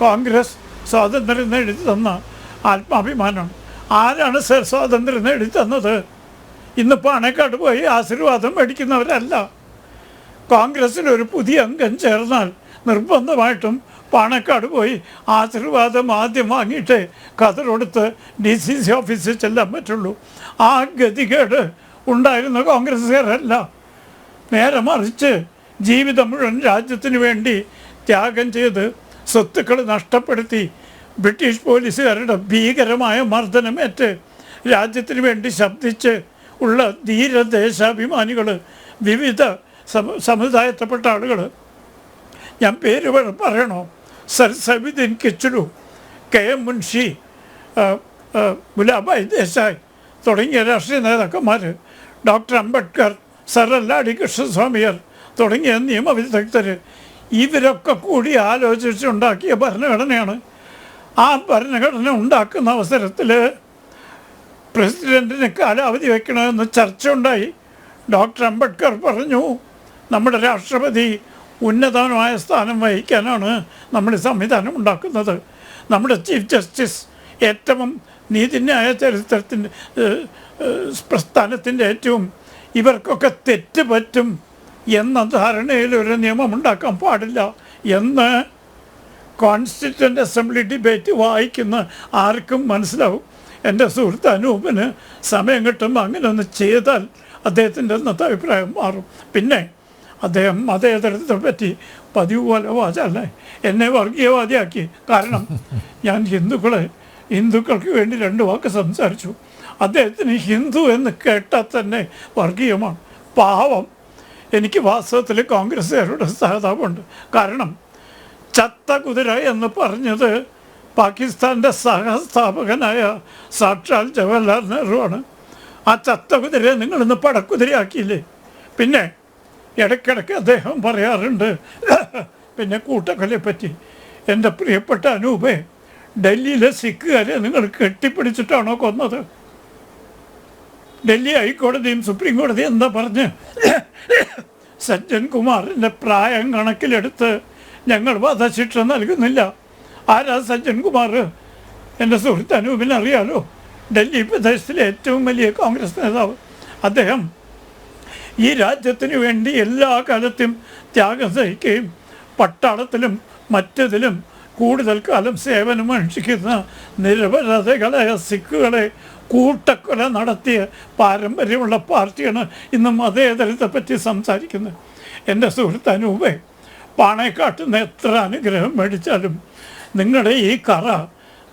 കോൺഗ്രസ് സ്വാതന്ത്ര്യം നേടി തന്ന ആത്മാഭിമാനമാണ്. ആരാണ് സർ സ്വാതന്ത്ര്യം നേടി തന്നത്? ഇന്ന് പാണക്കാട് പോയി ആശീർവാദം മേടിക്കുന്നവരല്ല. കോൺഗ്രസ്സിൽ ഒരു പുതിയ അംഗം ചേർന്നാൽ നിർബന്ധമായിട്ടും പാണക്കാട് പോയി ആശീർവാദം ആദ്യം വാങ്ങിയിട്ട് കതറെടുത്ത് DCC ഓഫീസിൽ ചെല്ലാൻ പറ്റുള്ളൂ. ആ ഗതികേട് ഉണ്ടായിരുന്ന കോൺഗ്രസ്സുകാരല്ല. നേരെ മറിച്ച് ജീവിതം മുഴുവൻ രാജ്യത്തിന് വേണ്ടി ത്യാഗം ചെയ്ത് സ്വത്തുക്കൾ നഷ്ടപ്പെടുത്തി ബ്രിട്ടീഷ് പോലീസുകാരുടെ ഭീകരമായ മർദ്ദനമേറ്റ് രാജ്യത്തിന് വേണ്ടി ശബ്ദിച്ച് ഉള്ള ധീരദേശാഭിമാനികൾ, വിവിധ സമുദായത്തിൽപ്പെട്ട ആളുകൾ. ഞാൻ പേര് പറയണോ? സർ സബിദ്ദീൻ കിച്ചലു, KM മുൻഷി, ഗുലാബായി ദേശായി തുടങ്ങിയ രാഷ്ട്രീയ നേതാക്കന്മാർ, ഡോക്ടർ അംബേദ്കർ, സർ അല്ലാടി കൃഷ്ണസ്വാമിയർ തുടങ്ങിയ നിയമവിദഗ്ധർ, ഇവരൊക്കെ കൂടി ആലോചിച്ചുണ്ടാക്കിയ ഭരണഘടനയാണ്. ആ ഭരണഘടന ഉണ്ടാക്കുന്ന അവസരത്തിൽ പ്രസിഡൻറ്റിന് കാലാവധി വയ്ക്കണമെന്ന് ചർച്ച ഉണ്ടായി. ഡോക്ടർ അംബേദ്കർ പറഞ്ഞു, നമ്മുടെ രാഷ്ട്രപതി ഉന്നതമായ സ്ഥാനം വഹിക്കാനാണ് നമ്മൾ സംവിധാനം ഉണ്ടാക്കുന്നത്. നമ്മുടെ ചീഫ് ജസ്റ്റിസ് ഏറ്റവും നീതിന്യായ ചരിത്രത്തിൻ്റെ പ്രസ്ഥാനത്തിൻ്റെ ഏറ്റവും ഇവർക്കൊക്കെ തെറ്റ് പറ്റും എന്ന ധാരണയിൽ ഒരു നിയമം ഉണ്ടാക്കാൻ പാടില്ല എന്ന് കോൺസ്റ്റിറ്റ്യൂവൻ്റ് അസംബ്ലി ഡിബേറ്റ് വായിക്കുന്ന ആർക്കും മനസ്സിലാവും. എൻ്റെ സുഹൃത്ത് അനൂപിന് സമയം കിട്ടുമ്പോൾ അങ്ങനെ ഒന്ന് ചെയ്താൽ അദ്ദേഹത്തിൻ്റെ ഇന്നത്തെ അഭിപ്രായം മാറും. പിന്നെ അദ്ദേഹം മതേതരത്തെ പറ്റി പതിവ് പോലെ വാചല്ലേ എന്നെ വർഗീയവാദിയാക്കി. കാരണം ഞാൻ ഹിന്ദുക്കൾക്ക് വേണ്ടി 2 വാക്ക് സംസാരിച്ചു. അദ്ദേഹത്തിന് ഹിന്ദു എന്ന് കേട്ടാൽ തന്നെ വർഗീയമാണ്. പാവം. എനിക്ക് വാസ്തവത്തിൽ കോൺഗ്രസ്സുകാരുടെ സഹതാപമുണ്ട്. കാരണം ചത്ത കുതിര എന്ന് പറഞ്ഞത് പാകിസ്ഥാൻ്റെ സഹസ്ഥാപകനായ സാക്ഷാൽ ജവഹർലാൽ നെഹ്റു ആണ്. ആ ചത്ത കുതിരയെ നിങ്ങളിന്ന് പടക്കുതിരയാക്കിയില്ലേ? പിന്നെ ഇടയ്ക്കിടയ്ക്ക് അദ്ദേഹം പറയാറുണ്ട് പിന്നെ കൂട്ടക്കൊലയെ പറ്റി. എൻ്റെ പ്രിയപ്പെട്ട അനൂപേ, ഡൽഹിയിലെ സിഖുകാരെ നിങ്ങൾ കെട്ടിപ്പിടിച്ചിട്ടാണോ കൊന്നത്? ഡൽഹി ഹൈക്കോടതിയും സുപ്രീം കോടതിയും എന്താ പറഞ്ഞ്? സജ്ജൻ കുമാറിൻ്റെ പ്രായം കണക്കിലെടുത്ത് ഞങ്ങൾ വധശിക്ഷ നൽകുന്നില്ല. ആരാ സജ്ജൻ കുമാർ? എൻ്റെ സുഹൃത്ത് അനൂപിന് അറിയാലോ. ഡൽഹി പ്രദേശത്തിലെ ഏറ്റവും വലിയ കോൺഗ്രസ് നേതാവ്. അദ്ദേഹം ഈ രാജ്യത്തിന് വേണ്ടി എല്ലാ കാലത്തും ത്യാഗം സഹിക്കുകയും പട്ടാളത്തിലും മറ്റതിലും കൂടുതൽ കാലം സേവനം അനുഷ്ഠിക്കുന്ന നിരപരാധികളായ സിഖുകളെ കൂട്ടക്കൊല നടത്തിയ പാരമ്പര്യമുള്ള പാർട്ടിയാണ് ഇന്ന് മതേതരത്തെ പറ്റി സംസാരിക്കുന്നത്. എൻ്റെ സുഹൃത്ത് അനൂപേ, പാണേക്കാട്ടിൽ നിന്ന് എത്ര അനുഗ്രഹം മേടിച്ചാലും നിങ്ങളുടെ ഈ കറ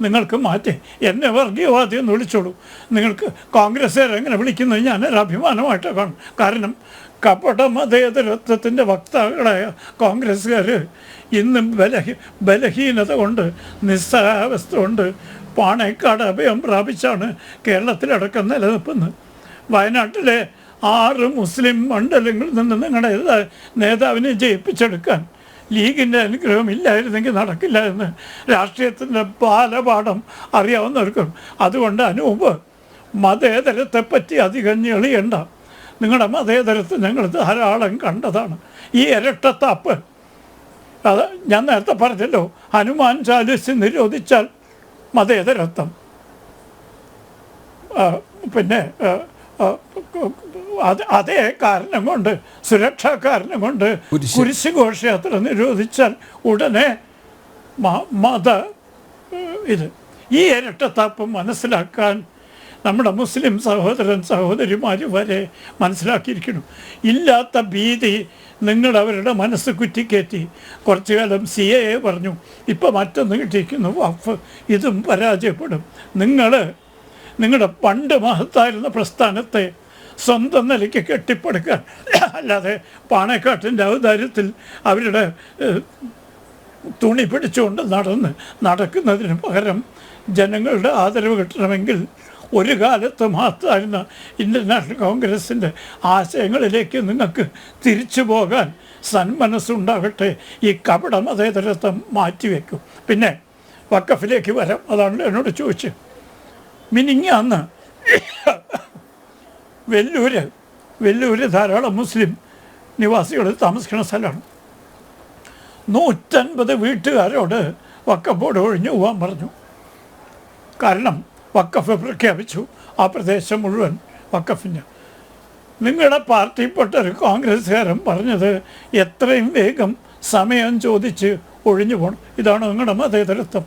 നിങ്ങൾക്ക് മാറ്റി എന്നെ വർഗീയവാദി എന്ന് വിളിച്ചോളൂ. നിങ്ങൾക്ക് കോൺഗ്രസ്സുകാർ എങ്ങനെ വിളിക്കുന്നത് ഞാനൊരു അഭിമാനമായിട്ട് കാണും. കാരണം കപട മതേതരത്വത്തിൻ്റെ വക്താക്കളായ കോൺഗ്രസ്സുകാർ ഇന്ന് ബലഹീനത കൊണ്ട്, നിസ്സഹാവസ്ഥ കൊണ്ട് പാണേക്കാട് അഭയം പ്രാപിച്ചാണ് കേരളത്തിലടക്കം നിലനിൽക്കുന്നത്. വയനാട്ടിലെ 6 മുസ്ലിം മണ്ഡലങ്ങളിൽ നിന്ന് നിങ്ങളുടെ നേതാവിനെ ജയിപ്പിച്ചെടുക്കാൻ ലീഗിൻ്റെ അനുഗ്രഹം ഇല്ലായിരുന്നെങ്കിൽ നടക്കില്ല എന്ന് രാഷ്ട്രീയത്തിൻ്റെ ബാലപാഠം അറിയാവുന്നവർക്കും. അതുകൊണ്ട് അനൂപ്, മതേതരത്തെപ്പറ്റി അധികം ഞെളിയണ്ട. നിങ്ങളുടെ മതേതരത്തെ ഞങ്ങൾ ധാരാളം കണ്ടതാണ്. ഈ ഇരട്ടത്താപ്പ്, അത് ഞാൻ നേരത്തെ പറഞ്ഞല്ലോ, ഹനുമാൻ ചാലിസ് നിരോധിച്ചാൽ മതേതരത്വം, പിന്നെ അതേ കാരണം കൊണ്ട്, സുരക്ഷാ കാരണം കൊണ്ട് കുരിശ് ഘോഷയാത്ര നിരോധിച്ചാൽ ഉടനെ മത ഇത്. ഈ ഇരട്ടത്താപ്പ് മനസ്സിലാക്കാൻ നമ്മുടെ മുസ്ലിം സഹോദരിമാർ വരെ മനസ്സിലാക്കിയിരിക്കണം. ഇല്ലാത്ത ഭീതി നിങ്ങൾ അവരുടെ മനസ്സ് കുറ്റിക്കയറ്റി. കുറച്ചു കാലം CAA പറഞ്ഞു, ഇപ്പം മറ്റൊന്ന് കിട്ടിയിരിക്കുന്നു വഖഫ്. ഇതും പരാജയപ്പെടും. നിങ്ങളുടെ പണ്ട് മഹത്തായിരുന്ന പ്രസ്ഥാനത്തെ സ്വന്തം നിലയ്ക്ക് കെട്ടിപ്പടുക്കാൻ, അല്ലാതെ പാണക്കാട്ടിൻ്റെ ഔദാര്യത്തിൽ അവരുടെ തുണി പിടിച്ചുകൊണ്ട് നടക്കുന്നതിന് പകരം ജനങ്ങളുടെ ആദരവ് കിട്ടണമെങ്കിൽ ഒരു കാലത്ത് മഹത്തായിരുന്ന ഇന്ത്യൻ നാഷണൽ കോൺഗ്രസിൻ്റെ ആശയങ്ങളിലേക്ക് നിങ്ങൾക്ക് തിരിച്ചു പോകാൻ സന്മനസ്സുണ്ടാകട്ടെ. ഈ കപട മതേതരത്വം മാറ്റിവെക്കും. പിന്നെ വഖഫിലേക്ക് വരാം. അതാണ് എന്നോട് ചോദിച്ചത്. മിനിങ്ങാന്ന് വെല്ലൂര് ധാരാളം മുസ്ലിം നിവാസികൾ താമസിക്കുന്ന സ്ഥലമാണ്. 150 വീട്ടുകാരോട് വഖഫ് ബോർഡ് ഒഴിഞ്ഞു പോകാൻ പറഞ്ഞു. കാരണം വഖഫ് പ്രഖ്യാപിച്ചു. ആ പ്രദേശം മുഴുവൻ വഖഫിന്. നിങ്ങളുടെ പാർട്ടിപ്പെട്ട ഒരു കോൺഗ്രസ്സുകാരൻ പറഞ്ഞത് എത്രയും വേഗം സമയം ചോദിച്ച് ഒഴിഞ്ഞു പോകണം. ഇതാണ് നിങ്ങളുടെ മതേതരത്വം.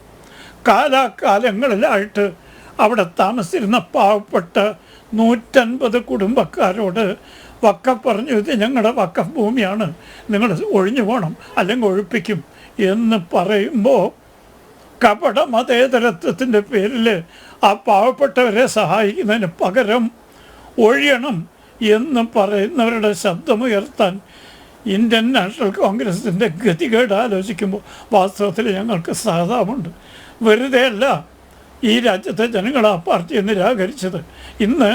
കാലാകാലങ്ങളിലായിട്ട് അവിടെ താമസിച്ചിരുന്ന പാവപ്പെട്ട 150 കുടുംബക്കാരോട് വഖഫ് പറഞ്ഞു, ഇത് ഞങ്ങളുടെ വഖഫ് ഭൂമിയാണ്, നിങ്ങൾ ഒഴിഞ്ഞു പോകണം അല്ലെങ്കിൽ ഒഴിപ്പിക്കും എന്ന് പറയുമ്പോൾ കപട മതേതരത്വത്തിൻ്റെ പേരിൽ ആ പാവപ്പെട്ടവരെ സഹായിക്കുന്നതിന് പകരം ഒഴിയണം എന്ന് പറയുന്നവരുടെ ശബ്ദമുയർത്താൻ ഇന്ത്യൻ നാഷണൽ കോൺഗ്രസിൻ്റെ ഗതികേട് ആലോചിക്കുമ്പോൾ വാസ്തവത്തിൽ ഞങ്ങൾക്ക് സഹതാപമുണ്ട്. വെറുതെ അല്ല ഈ രാജ്യത്തെ ജനങ്ങൾ ആ പാർട്ടിയെ നിരാകരിച്ചത്. ഇന്ന്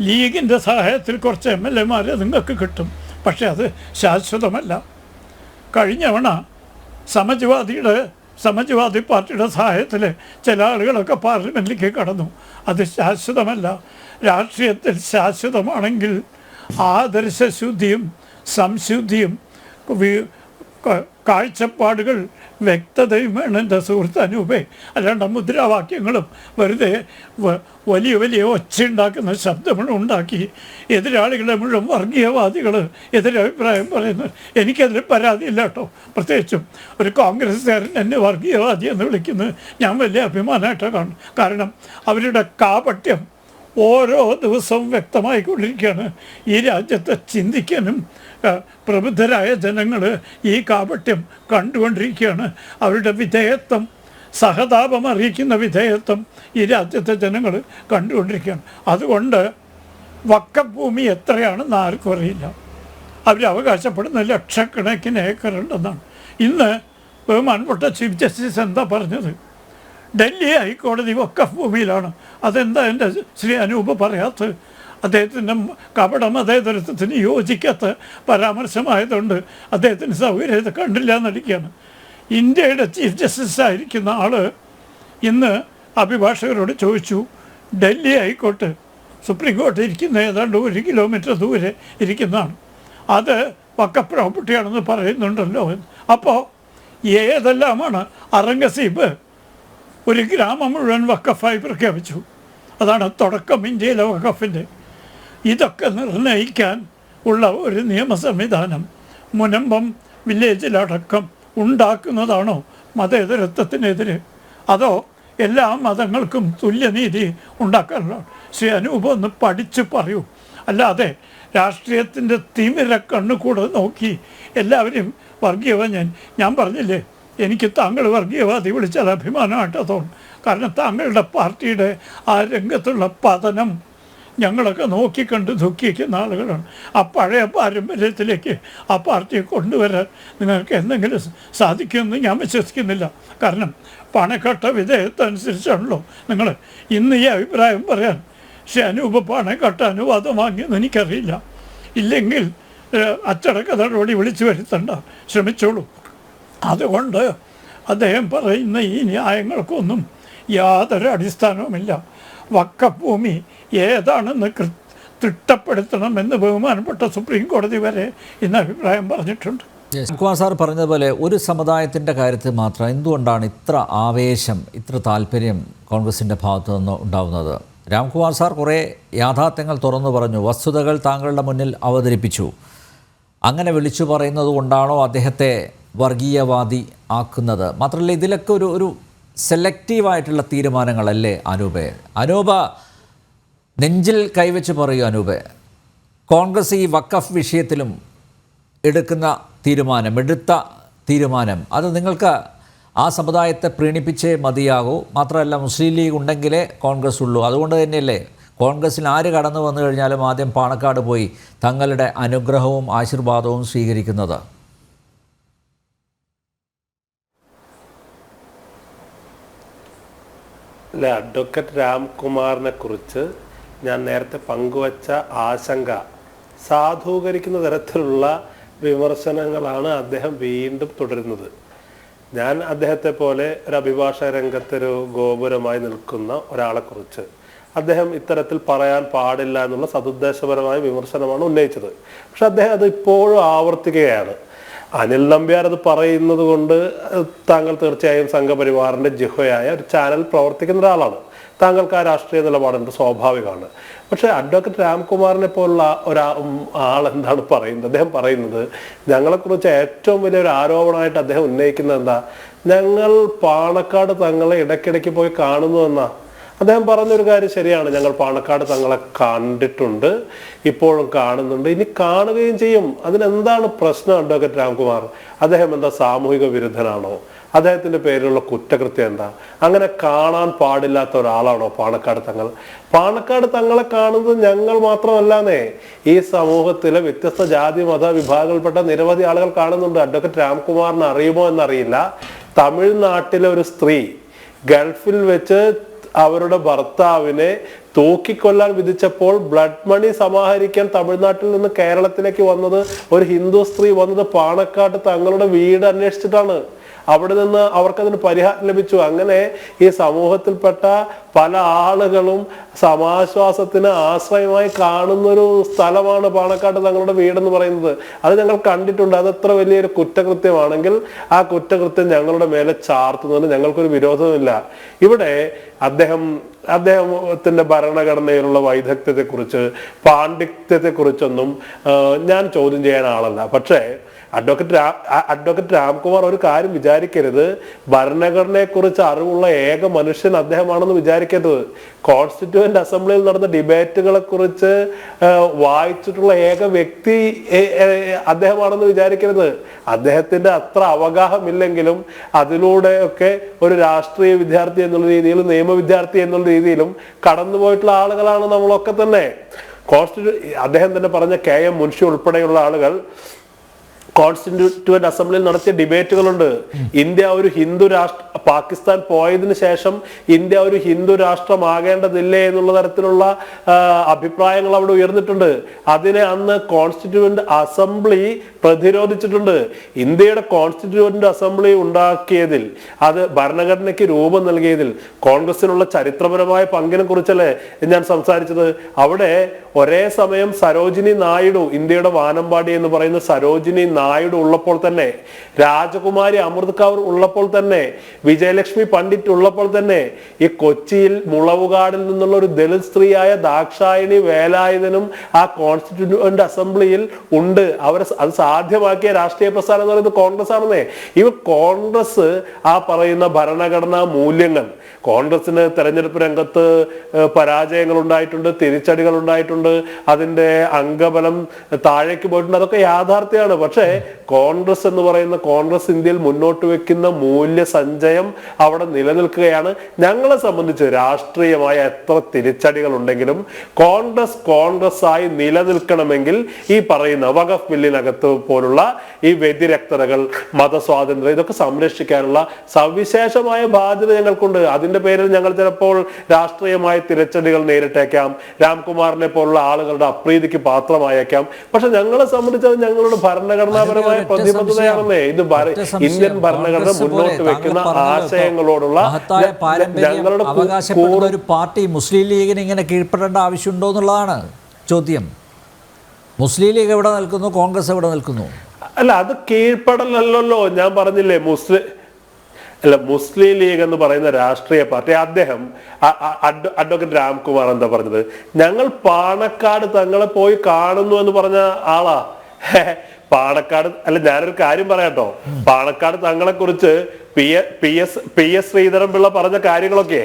ലീഗിൻ്റെ സഹായത്തിൽ കുറച്ച് MLA നിങ്ങൾക്ക് കിട്ടും. പക്ഷേ അത് ശാശ്വതമല്ല. കഴിഞ്ഞവണ സമാജ്വാദി പാർട്ടിയുടെ സഹായത്തിൽ ചില ആളുകളൊക്കെ പാർലമെൻറ്റിലേക്ക് കടന്നു. അത് ശാശ്വതമല്ല. രാഷ്ട്രീയത്തിൽ ശാശ്വതമാണെങ്കിൽ ആദർശശുദ്ധിയും സംശുദ്ധിയും കാഴ്ചപ്പാടുകൾ വ്യക്തതയും വേണം എൻ്റെ സുഹൃത്ത് അനൂപേ. അല്ലാണ്ട് മുദ്രാവാക്യങ്ങളും വെറുതെ വലിയ ഒച്ചയുണ്ടാക്കുന്ന ശബ്ദങ്ങളും ഉണ്ടാക്കി എതിരാളികളെ മുഴുവൻ വർഗീയവാദികൾ എതിരഭിപ്രായം പറയുന്നത് എനിക്കതിൽ പരാതിയില്ല കേട്ടോ. പ്രത്യേകിച്ചും ഒരു കോൺഗ്രസ്സുകാരൻ എന്നെ വർഗീയവാദി എന്ന് വിളിക്കുന്നത് ഞാൻ വലിയ അഭിമാനമായിട്ടാണ് കാണും. കാരണം അവരുടെ കാപട്യം ഓരോ ദിവസവും വ്യക്തമായിക്കൊണ്ടിരിക്കുകയാണ്. ഈ രാജ്യത്തെ ചിന്തിക്കാനും പ്രബുദ്ധരായ ജനങ്ങൾ ഈ കാപട്യം കണ്ടുകൊണ്ടിരിക്കുകയാണ്. അവരുടെ വിധേയത്വം, സഹതാപം അറിയിക്കുന്ന വിധേയത്വം ഈ രാജ്യത്തെ ജനങ്ങൾ കണ്ടുകൊണ്ടിരിക്കുകയാണ്. അതുകൊണ്ട് വഖഫ് ഭൂമി എത്രയാണെന്ന് ആർക്കും അറിയില്ല. അവർ അവകാശപ്പെടുന്ന ലക്ഷക്കണക്കിന് ഏക്കറുണ്ടെന്നാണ്. ഇന്ന് ബഹുമാനപ്പെട്ട ചീഫ് ജസ്റ്റിസ് എന്താ പറഞ്ഞത്? ഡൽഹി ഹൈക്കോടതി വഖഫ് ഭൂമിയിലാണ്. അതെന്താ എൻ്റെ ശ്രീ അനൂപ് പറയാത്തത്? അദ്ദേഹത്തിൻ്റെ കപട മതേതരത്വത്തിന് യോജിക്കാത്ത പരാമർശമായതുകൊണ്ട് അദ്ദേഹത്തിന് സൗകര്യം കണ്ടില്ല എന്നടിക്കുകയാണ്. ഇന്ത്യയുടെ ചീഫ് ജസ്റ്റിസ് ആയിരിക്കുന്ന ആൾ ഇന്ന് അഭിഭാഷകരോട് ചോദിച്ചു, ഡൽഹി ഹൈക്കോർട്ട് സുപ്രീം കോടതി ഇരിക്കുന്ന ഏതാണ്ട് 1 കിലോമീറ്റർ ദൂരെ ഇരിക്കുന്നതാണ്, അത് വഖഫ് പ്രോപ്പർട്ടിയാണെന്ന് പറയുന്നുണ്ടല്ലോ. അപ്പോൾ ഏതെല്ലാമാണ്? ഔറംഗസീബ് ഒരു ഗ്രാമം മുഴുവൻ വഖഫായി പ്രഖ്യാപിച്ചു. അതാണ് തുടക്കം ഇന്ത്യയിലെ വഖഫിൻ്റെ. ഇതൊക്കെ നിർണ്ണയിക്കാൻ ഉള്ള ഒരു നിയമ സംവിധാനം മുനമ്പം വില്ലേജിലടക്കം ഉണ്ടാക്കുന്നതാണോ മതേതരത്വത്തിനെതിരെ? അതോ എല്ലാ മതങ്ങൾക്കും തുല്യനീതി ഉണ്ടാക്കാനുള്ള? ശ്രീ അനൂപ് ഒന്ന് പഠിച്ച് പറയൂ. അല്ലാതെ രാഷ്ട്രീയത്തിൻ്റെ തിമിര കണ്ണുകൂടെ നോക്കി എല്ലാവരും വർഗീയവാദി. ഞാൻ പറഞ്ഞില്ലേ, എനിക്ക് താങ്കൾ വർഗീയവാദി വിളിച്ചാൽ അഭിമാനമായിട്ടാണ് തോന്നും. കാരണം താങ്കളുടെ പാർട്ടിയുടെ ആ രംഗത്തുള്ള പതനം ഞങ്ങളൊക്കെ നോക്കിക്കണ്ട് ദുഃഖിക്കുന്ന ആളുകളാണ്. ആ പഴയ പാരമ്പര്യത്തിലേക്ക് ആ പാർട്ടിയെ കൊണ്ടുവരാൻ നിങ്ങൾക്ക് എന്തെങ്കിലും സാധിക്കുമെന്ന് ഞാൻ വിശ്വസിക്കുന്നില്ല. കാരണം പാണക്കാട്ട വിധേയത്വം അനുസരിച്ചാണല്ലോ നിങ്ങൾ ഇന്ന് ഈ അഭിപ്രായം പറയാൻ. പക്ഷേ അനൂപ് പാണക്കാട്ട അനുവാദം വാങ്ങിയെന്ന് എനിക്കറിയില്ല. ഇല്ലെങ്കിൽ അച്ചടക്ക നടപടി വിളിച്ചു വരുത്തണ്ട, ശ്രമിച്ചോളൂ. അതുകൊണ്ട് അദ്ദേഹം പറയുന്ന ഈ ന്യായങ്ങൾക്കൊന്നും യാതൊരു അടിസ്ഥാനവുമില്ല. വഖഫ് ഭൂമി ഏതാണെന്ന് തിട്ടപ്പെടുത്തണമെന്ന് ബഹുമാനപ്പെട്ട സുപ്രീം കോടതി വരെ ഇന്ന് അഭിപ്രായം പറഞ്ഞിട്ടുണ്ട്. കുമാർ സാർ പറഞ്ഞതുപോലെ ഒരു സമുദായത്തിൻ്റെ കാര്യത്തിൽ മാത്രം എന്തുകൊണ്ടാണ് ഇത്ര ആവേശം, ഇത്ര താല്പര്യം കോൺഗ്രസിൻ്റെ ഭാഗത്തു നിന്ന് ഉണ്ടാകുന്നത്? രാംകുമാർ സാർ കുറേ യാഥാർത്ഥ്യങ്ങൾ തുറന്നു പറഞ്ഞു, വസ്തുതകൾ താങ്കളുടെ മുന്നിൽ അവതരിപ്പിച്ചു. അങ്ങനെ വിളിച്ചു പറയുന്നത് കൊണ്ടാണോ അദ്ദേഹത്തെ വർഗീയവാദി ആക്കുന്നത്? മാത്രമല്ല ഇതിലൊക്കെ ഒരു സെലക്റ്റീവായിട്ടുള്ള തീരുമാനങ്ങളല്ലേ അനൂപ്? നെഞ്ചിൽ കൈവച്ച് പറയൂ അനൂപേ, കോൺഗ്രസ് ഈ വഖഫ് വിഷയത്തിലും എടുത്ത തീരുമാനം അത് നിങ്ങൾക്ക് ആ സമുദായത്തെ പ്രീണിപ്പിച്ചേ മതിയാകൂ. മാത്രമല്ല മുസ്ലിം ലീഗ് ഉണ്ടെങ്കിലേ കോൺഗ്രസ് ഉള്ളൂ. അതുകൊണ്ട് തന്നെയല്ലേ കോൺഗ്രസ്സിൽ ആര് കടന്നു വന്നു കഴിഞ്ഞാലും ആദ്യം പാണക്കാട് പോയി തങ്ങളുടെ അനുഗ്രഹവും ആശീർവാദവും സ്വീകരിക്കുന്നത്? അല്ല, അഡ്വക്കേറ്റ് രാംകുമാറിനെ കുറിച്ച് ഞാൻ നേരത്തെ പങ്കുവച്ച ആശങ്ക സാധൂകരിക്കുന്ന തരത്തിലുള്ള വിമർശനങ്ങളാണ് അദ്ദേഹം വീണ്ടും തുടരുന്നത്. ഞാൻ അദ്ദേഹത്തെ പോലെ ഒരു അഭിഭാഷക രംഗത്തൊരു ഗോപുരമായി നിൽക്കുന്ന ഒരാളെക്കുറിച്ച് അദ്ദേഹം ഇത്തരത്തിൽ പറയാൻ പാടില്ല എന്നുള്ള സതുദ്ദേശപരമായ വിമർശനമാണ് ഉന്നയിച്ചത്. പക്ഷെ അദ്ദേഹം അത് ഇപ്പോഴും ആവർത്തിക്കുകയാണ്. അനിൽ നമ്പ്യാർ അത് പറയുന്നത് കൊണ്ട് താങ്കൾ തീർച്ചയായും സംഘപരിവാറിന്റെ ജിഹ്വയായ ഒരു ചാനൽ പ്രവർത്തിക്കുന്ന ഒരാളാണ്. താങ്കൾക്ക് ആ രാഷ്ട്രീയ നിലപാടുണ്ട്, സ്വാഭാവികമാണ്. പക്ഷെ അഡ്വക്കേറ്റ് രാംകുമാറിനെ പോലുള്ള ആൾ എന്താണ് പറയുന്നത്? അദ്ദേഹം പറയുന്നത് ഞങ്ങളെക്കുറിച്ച് ഏറ്റവും വലിയൊരു ആരോപണമായിട്ട് അദ്ദേഹം ഉന്നയിക്കുന്നത് എന്താ, ഞങ്ങൾ പാണക്കാട് തങ്ങളെ ഇടയ്ക്കിടയ്ക്ക് പോയി കാണുന്നു എന്നാ. അദ്ദേഹം പറഞ്ഞൊരു കാര്യം ശരിയാണ്, ഞങ്ങൾ പാണക്കാട് തങ്ങളെ കണ്ടിട്ടുണ്ട്, ഇപ്പോഴും കാണുന്നുണ്ട്, ഇനി കാണുകയും ചെയ്യും. അതിനെന്താണ് പ്രശ്നം? അഡ്വക്കേറ്റ് രാംകുമാർ അദ്ദേഹം എന്താ സാമൂഹിക വിരുദ്ധനാണോ? അദ്ദേഹത്തിന്റെ പേരിലുള്ള കുറ്റകൃത്യം എന്താ? അങ്ങനെ കാണാൻ പാടില്ലാത്ത ഒരാളാണോ പാണക്കാട് തങ്ങൾ? പാണക്കാട് തങ്ങളെ കാണുന്നത് ഞങ്ങൾ മാത്രമല്ലാന്നേ, ഈ സമൂഹത്തിലെ വ്യത്യസ്ത ജാതി മത വിഭാഗങ്ങളിൽപ്പെട്ട നിരവധി ആളുകൾ കാണുന്നുണ്ട്. അഡ്വക്കേറ്റ് രാംകുമാറിന് അറിയുമോ എന്നറിയില്ല, തമിഴ്നാട്ടിലെ ഒരു സ്ത്രീ ഗൾഫിൽ വെച്ച് അവരുടെ ഭർത്താവിനെ തൂക്കിക്കൊല്ലാൻ വിധിച്ചപ്പോൾ ബ്ലഡ് മണി സമാഹരിക്കാൻ തമിഴ്നാട്ടിൽ നിന്ന് കേരളത്തിലേക്ക് വന്നത് ഒരു ഹിന്ദു സ്ത്രീ വന്നത് പാണക്കാട്ട് തങ്ങളുടെ വീട് അന്വേഷിച്ചിട്ടാണ്. അവിടെ നിന്ന് അവർക്കതിന് പരിഹാരം ലഭിച്ചു. അങ്ങനെ ഈ സമൂഹത്തിൽപ്പെട്ട പല ആളുകളും സമാശ്വാസത്തിന് ആശ്രയമായി കാണുന്നൊരു സ്ഥലമാണ് പാണക്കാട് തങ്ങളുടെ വീടെന്ന് പറയുന്നത്. അത് ഞങ്ങൾ കണ്ടിട്ടുണ്ട്. അത് എത്ര വലിയൊരു കുറ്റകൃത്യമാണെങ്കിൽ ആ കുറ്റകൃത്യം ഞങ്ങളുടെ മേലെ ചാർത്തുന്നതിന് ഞങ്ങൾക്കൊരു വിരോധമില്ല. ഇവിടെ അദ്ദേഹത്തിന്റെ ഭരണഘടനയിലുള്ള വൈദഗ്ധ്യത്തെക്കുറിച്ച് പാണ്ഡിത്യത്തെക്കുറിച്ചൊന്നും ഞാൻ ചോദ്യം ചെയ്യാൻ ആളല്ല. പക്ഷേ അഡ്വക്കേറ്റ് രാംകുമാർ ഒരു കാര്യം വിചാരിക്കരുത്, ഭരണഘടനയെ കുറിച്ച് അറിവുള്ള ഏക മനുഷ്യൻ അദ്ദേഹമാണെന്ന് വിചാരിക്കരുത്. കോൺസ്റ്റിറ്റ്യൂവന്റ് അസംബ്ലിയിൽ നടന്ന ഡിബേറ്റുകളെ കുറിച്ച് വായിച്ചിട്ടുള്ള ഏക വ്യക്തി അദ്ദേഹമാണെന്ന് വിചാരിക്കരുത്. അദ്ദേഹത്തിന്റെ അത്ര അവഗാഹമില്ലെങ്കിലും അതിലൂടെയൊക്കെ ഒരു രാഷ്ട്രീയ വിദ്യാർത്ഥി എന്നുള്ള രീതിയിലും നിയമ വിദ്യാർത്ഥി എന്നുള്ള രീതിയിലും കടന്നുപോയിട്ടുള്ള ആളുകളാണ് നമ്മളൊക്കെ തന്നെ. അദ്ദേഹം തന്നെ പറഞ്ഞ KM മുൻഷി ഉൾപ്പെടെയുള്ള ആളുകൾ കോൺസ്റ്റിറ്റ്യൂവന്റ് അസംബ്ലിയിൽ നടത്തിയ ഡിബേറ്റുകളുണ്ട്. ഇന്ത്യ ഒരു ഹിന്ദു രാഷ്ട്ര, പാകിസ്ഥാൻ പോയതിനു ശേഷം ഇന്ത്യ ഒരു ഹിന്ദു രാഷ്ട്രമാകേണ്ടതില്ലേ എന്നുള്ള തരത്തിലുള്ള അഭിപ്രായങ്ങൾ അവിടെ ഉയർന്നിട്ടുണ്ട്. അതിനെ അന്ന് കോൺസ്റ്റിറ്റ്യൂവന്റ് അസംബ്ലി പ്രതിരോധിച്ചിട്ടുണ്ട്. ഇന്ത്യയുടെ കോൺസ്റ്റിറ്റ്യൂവന്റ് അസംബ്ലി ഉണ്ടാക്കിയതിൽ, അത് ഭരണഘടനയ്ക്ക് രൂപം നൽകിയതിൽ കോൺഗ്രസിനുള്ള ചരിത്രപരമായ പങ്കിനെ കുറിച്ചല്ലേ ഞാൻ സംസാരിച്ചത്. അവിടെ ഒരേ സമയം സരോജിനി നായിഡു, ഇന്ത്യയുടെ വാനമ്പാടി എന്ന് പറയുന്ന സരോജിനി നായിഡു ഉള്ളപ്പോൾ തന്നെ, രാജകുമാരി അമൃത് കൗർ ഉള്ളപ്പോൾ തന്നെ, വിജയലക്ഷ്മി പണ്ഡിറ്റ് ഉള്ളപ്പോൾ തന്നെ, ഈ കൊച്ചിയിൽ മുളവുകാടിൽ നിന്നുള്ള ഒരു ദളിത് സ്ത്രീയായ ദാക്ഷായണി വേലായുധനും ആ കോൺസ്റ്റിറ്റ്യൂവന്റ് അസംബ്ലിയിൽ ഉണ്ട്. അത് സാധ്യമാക്കിയ രാഷ്ട്രീയ പ്രസ്ഥാനം എന്ന് പറയുന്നത് കോൺഗ്രസ് ആണെന്നേ. കോൺഗ്രസ് ആ പറയുന്ന ഭരണഘടനാ മൂല്യങ്ങൾ, കോൺഗ്രസിന് തെരഞ്ഞെടുപ്പ് രംഗത്ത് പരാജയങ്ങൾ ഉണ്ടായിട്ടുണ്ട്, തിരിച്ചടികൾ ഉണ്ടായിട്ടുണ്ട്, അതിന്റെ അംഗബലം താഴേക്ക് പോയിട്ടുണ്ട്, അതൊക്കെ യാഥാർത്ഥ്യമാണ്. പക്ഷേ കോൺഗ്രസ് എന്ന് പറയുന്ന, കോൺഗ്രസ് ഇന്ത്യയിൽ മുന്നോട്ട് വെക്കുന്ന മൂല്യ സഞ്ചയം അവിടെ നിലനിൽക്കുകയാണ്. ഞങ്ങളെ സംബന്ധിച്ച് രാഷ്ട്രീയമായ എത്ര തിരിച്ചടികൾ ഉണ്ടെങ്കിലും കോൺഗ്രസ് ആയി നിലനിൽക്കണമെങ്കിൽ ഈ പറയുന്ന വഖഫ് ബില്ലിനകത്ത് പോലുള്ള ഈ വ്യതിരക്തതകൾ, മതസ്വാതന്ത്ര്യം, ഇതൊക്കെ സംരക്ഷിക്കാനുള്ള സവിശേഷമായ ബാധ്യത ഞങ്ങൾക്കുണ്ട്. അതിന്റെ പേരിൽ ഞങ്ങൾ ചിലപ്പോൾ രാഷ്ട്രീയമായ തിരിച്ചടികൾ നേരിട്ടേക്കാം, രാംകുമാറിനെ പോലുള്ള ആളുകളുടെ അപ്രീതിക്ക് പാത്രമായേക്കാം. പക്ഷെ ഞങ്ങളെ സംബന്ധിച്ച് ഞങ്ങളുടെ ഭരണഘടനാപരമായ പ്രതിബദ്ധതയാണെന്നേ. ഇത് ഇന്ത്യൻ ഭരണഘടന മുന്നോട്ട് വെക്കുന്ന ആശയങ്ങളോടുള്ള ഞങ്ങളുടെ അവകാശപ്പെടുന്ന ഒരു പാർട്ടി മുസ്ലിം ലീഗിന് ഇങ്ങനെ കീഴ്പ്പെടേണ്ട ആവശ്യമുണ്ടോ എന്നുള്ളതാണ് ചോദ്യം. മുസ്ലിം ലീഗ് എവിടെ നിൽക്കുന്നു, കോൺഗ്രസ് എവിടെ നിൽക്കുന്നു? അല്ല, അത് കീഴ്പ്പെടലല്ലോ. ഞാൻ പറഞ്ഞില്ലേ, മുസ്ലിം ലീഗ് എന്ന് പറയുന്ന രാഷ്ട്രീയ പാർട്ടി, അദ്ദേഹം അഡ്വക്കേറ്റ് രാംകുമാർ എന്താ പറഞ്ഞത്? ഞങ്ങൾ പാണക്കാട് തങ്ങളെ പോയി കാണുന്നു എന്ന് പറഞ്ഞ ആളാ. പാണക്കാട് അല്ല, ഞാനൊരു കാര്യം പറയാട്ടോ, പാണക്കാട് തങ്ങളെ കുറിച്ച് പി എസ് ശ്രീധരൻപിള്ള പറഞ്ഞ കാര്യങ്ങളൊക്കെ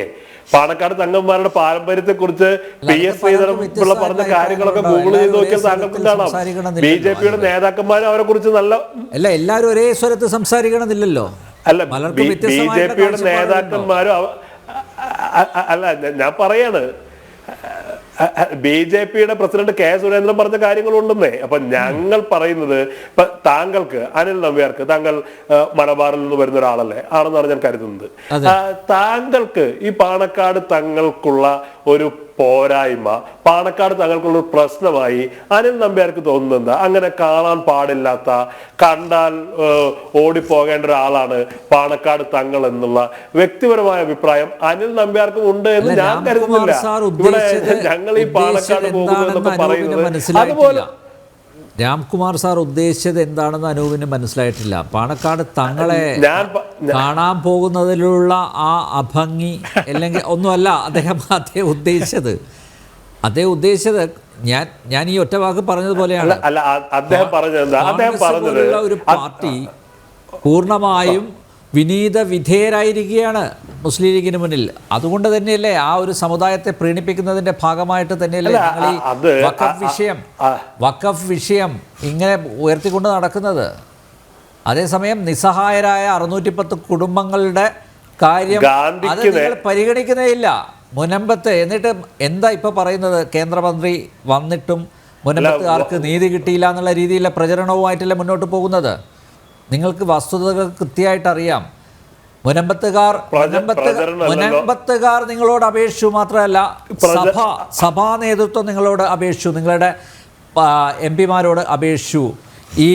പാണക്കാട് തങ്ങന്മാരുടെ പാരമ്പര്യത്തെക്കുറിച്ച് PS ശ്രീധരൻപിള്ള പറഞ്ഞ കാര്യങ്ങളൊക്കെ ഗൂഗിൾ ചെയ്ത് നോക്കിയാൽ താങ്കൾക്കും കാണാം. BJP നേതാക്കന്മാരും അവരെ കുറിച്ച് നല്ല അല്ല, എല്ലാവരും ഒരേ സ്വരത്ത് സംസാരിക്കണമെന്നില്ലല്ലോ. അല്ല, BJP നേതാക്കന്മാരും അല്ല, ഞാൻ പറയാണ് BJP പ്രസിഡന്റ് K സുരേന്ദ്രൻ പറഞ്ഞ കാര്യങ്ങളുണ്ടെന്നേ. അപ്പൊ ഞങ്ങൾ പറയുന്നത്, ഇപ്പൊ താങ്കൾക്ക് അനിൽ നമ്പ്യാർക്ക്, താങ്കൾ മലബാറിൽ നിന്ന് വരുന്ന ഒരാളല്ലേ ആണെന്നാണ് ഞാൻ കരുതുന്നത്. താങ്കൾക്ക് ഈ പാണക്കാട് തങ്ങൾക്കുള്ള ഒരു പോരായ്മ, പാണക്കാട് തങ്ങൾക്കുള്ള ഒരു പ്രശ്നമായി അനിൽ നമ്പ്യാർക്ക് തോന്നുന്നത് അങ്ങനെ കാണാൻ പാടില്ലാത്ത, കണ്ടാൽ ഓടിപ്പോകേണ്ട ഒരാളാണ് പാണക്കാട് തങ്ങൾ എന്നുള്ള വ്യക്തിപരമായ അഭിപ്രായം അനിൽ നമ്പ്യാർക്കും ഉണ്ട് എന്ന് ഞാൻ കരുതുന്നില്ല. ഇവിടെ ഞങ്ങൾ ഈ പാണക്കാട് പോകുന്നതൊക്കെ പറയുന്നത് അതുപോലെ രാംകുമാർ സാർ ഉദ്ദേശിച്ചത് എന്താണെന്ന് അനൂപിന് മനസ്സിലായിട്ടില്ല. പാണക്കാട് തങ്ങളെ കാണാൻ പോകുന്നതിലുള്ള ആ അഭംഗി അല്ലെങ്കിൽ ഒന്നുമല്ല അദ്ദേഹം ഉദ്ദേശിച്ചത് ഞാൻ ഈ ഒറ്റ വാക്ക് പറഞ്ഞതുപോലെയാണ്. ഒരു പാർട്ടി പൂർണ്ണമായും വിനീത വിധേയരായിരിക്കുകയാണ് മുസ്ലിം ലീഗിന് മുന്നിൽ. അതുകൊണ്ട് തന്നെയല്ലേ ആ ഒരു സമുദായത്തെ പ്രീണിപ്പിക്കുന്നതിന്റെ ഭാഗമായിട്ട് തന്നെയല്ലേ നിങ്ങൾ ഈ വഖഫ് വിഷയം ഇങ്ങനെ ഉയർത്തിക്കൊണ്ട് നടക്കുന്നത്. അതേസമയം നിസ്സഹായരായ 610 കുടുംബങ്ങളുടെ കാര്യം അത് നിങ്ങൾ പരിഗണിക്കുന്നേയില്ല. മുനമ്പത്ത് എന്നിട്ട് എന്താ ഇപ്പൊ പറയുന്നത്? കേന്ദ്രമന്ത്രി വന്നിട്ടും മുനമ്പത്തുകാർക്ക് നീതി കിട്ടിയില്ല എന്നുള്ള രീതിയിലെ പ്രചരണവുമായിട്ടല്ലേ മുന്നോട്ട് പോകുന്നത്. നിങ്ങൾക്ക് വസ്തുതകൾ കൃത്യമായിട്ട് അറിയാം. മുനമ്പത്തുകാർ നിങ്ങളോട് അപേക്ഷിച്ചു. മാത്രമല്ല സഭാ നേതൃത്വം നിങ്ങളോട് അപേക്ഷിച്ചു, നിങ്ങളുടെ MP-മാരോട് അപേക്ഷിച്ചു ഈ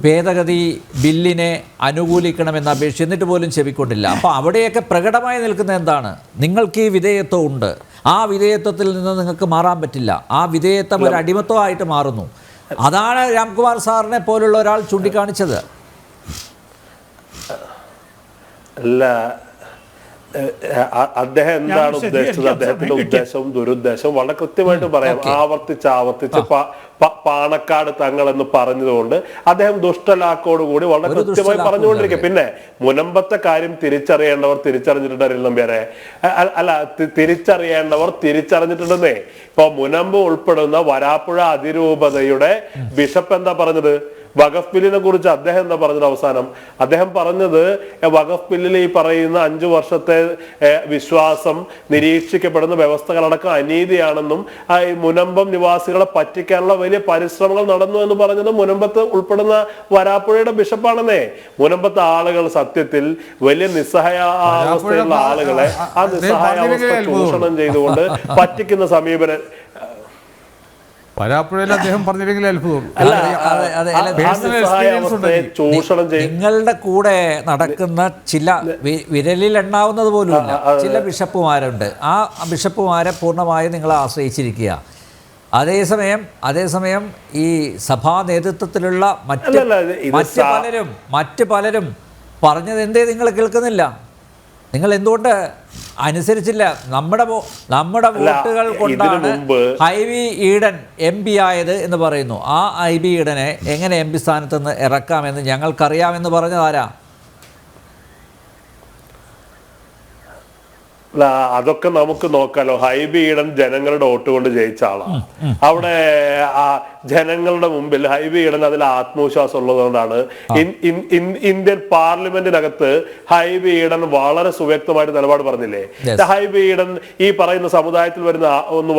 ഭേദഗതി ബില്ലിനെ അനുകൂലിക്കണമെന്ന് അപേക്ഷിച്ചു. എന്നിട്ട് പോലും ചെവിക്കൊണ്ടില്ല. അപ്പോൾ അവിടെയൊക്കെ പ്രകടമായി നിൽക്കുന്ന എന്താണ്? നിങ്ങൾക്ക് ഈ വിധേയത്വം ഉണ്ട്. ആ വിധേയത്വത്തിൽ നിന്ന് നിങ്ങൾക്ക് മാറാൻ പറ്റില്ല. ആ വിധേയത്വം ഒരു അടിമത്വമായിട്ട് മാറുന്നു. അതാണ് രാംകുമാർ സാറിനെ പോലുള്ള ഒരാൾ ചൂണ്ടിക്കാണിച്ചത്. അല്ല, അദ്ദേഹം എന്താണ് ഉദ്ദേശിച്ചത്, അദ്ദേഹത്തിന്റെ ഉദ്ദേശവും ദുരുദ്ദേശവും വളരെ കൃത്യമായിട്ട് പറയാം. ആവർത്തിച്ച് പാണക്കാട് തങ്ങൾ എന്ന് പറഞ്ഞതുകൊണ്ട് അദ്ദേഹം ദുഷ്ടലാക്കോടുകൂടി വളരെ കൃത്യമായി പറഞ്ഞുകൊണ്ടിരിക്കുക. പിന്നെ മുനമ്പത്തെ കാര്യം തിരിച്ചറിയേണ്ടവർ തിരിച്ചറിഞ്ഞിട്ടുണ്ട്. അനിൽ നമ്പ്യാരെ അല്ല, തിരിച്ചറിയേണ്ടവർ തിരിച്ചറിഞ്ഞിട്ടുണ്ടെന്നേ. ഇപ്പൊ മുനമ്പ് ഉൾപ്പെടുന്ന വരാപ്പുഴ അതിരൂപതയുടെ ബിഷപ്പ് എന്താ പറഞ്ഞത്? വഖഫ് ബില്ലിനെ കുറിച്ച് അദ്ദേഹം എന്താ പറഞ്ഞത്? അവസാനം അദ്ദേഹം പറഞ്ഞത് വഖഫ് ബില്ലിൽ ഈ പറയുന്ന 5 വർഷത്തെ വിശ്വാസം നിരീക്ഷിക്കപ്പെടുന്ന വ്യവസ്ഥകളടക്കം അനീതിയാണെന്നും മുനമ്പം നിവാസികളെ പറ്റിക്കാനുള്ള വലിയ പരിശ്രമങ്ങൾ നടന്നു എന്ന് പറഞ്ഞത് മുനമ്പത്ത് ഉൾപ്പെടുന്ന വരാപ്പുഴയുടെ ബിഷപ്പാണെന്നേ. മുനമ്പത്തെ ആളുകൾ സത്യത്തിൽ വലിയ നിസ്സഹായാവസ്ഥയുള്ള ആളുകളെ ആ നിസ്സഹായാവസ്ഥ ചൂഷണം ചെയ്തുകൊണ്ട് പറ്റിക്കുന്ന സമീപനം വരാപ്പുഴയിൽ അദ്ദേഹം പറഞ്ഞില്ലെങ്കിൽ അത്ഭുതം. നിങ്ങളുടെ കൂടെ നടക്കുന്ന ചില വിരലിൽ എണ്ണാവുന്നത് പോലുമില്ല ചില ബിഷപ്പുമാരുണ്ട്. ആ ബിഷപ്പുമാരെ പൂർണ്ണമായും നിങ്ങളെ ആശ്രയിച്ചിരിക്കുക. അതേസമയം ഈ സഭാ നേതൃത്വത്തിലുള്ള മറ്റ് പലരും പറഞ്ഞത് എന്തേ നിങ്ങൾ കേൾക്കുന്നില്ല? നിങ്ങൾ എന്തുകൊണ്ട് അനുസരിച്ചില്ല? നമ്മുടെ വോട്ടുകൾ കൊണ്ടാണ് ഹൈബി ഈഡൻ MP ആയത് എന്ന് പറയുന്നു. ആ ഹൈബി ഈഡനെ എങ്ങനെ MP സ്ഥാനത്ത് നിന്ന് ഇറക്കാമെന്ന് ഞങ്ങൾക്കറിയാമെന്ന് പറഞ്ഞതാരാ? അതൊക്കെ നമുക്ക് നോക്കാലോ. ഹൈബി ഈഡൻ ജനങ്ങളുടെ വോട്ട് കൊണ്ട് ജയിച്ച ആളാണ്. അവിടെ ജനങ്ങളുടെ മുമ്പിൽ ഹൈബി ഈഡൻ അതിൽ ആത്മവിശ്വാസം ഉള്ളതുകൊണ്ടാണ് ഇന്ത്യൻ പാർലമെന്റിനകത്ത് ഹൈബി ഈഡൻ വളരെ സുവ്യക്തമായിട്ട് നിലപാട് പറഞ്ഞില്ലേ? ഹൈബി ഈഡൻ ഈ പറയുന്ന സമുദായത്തിൽ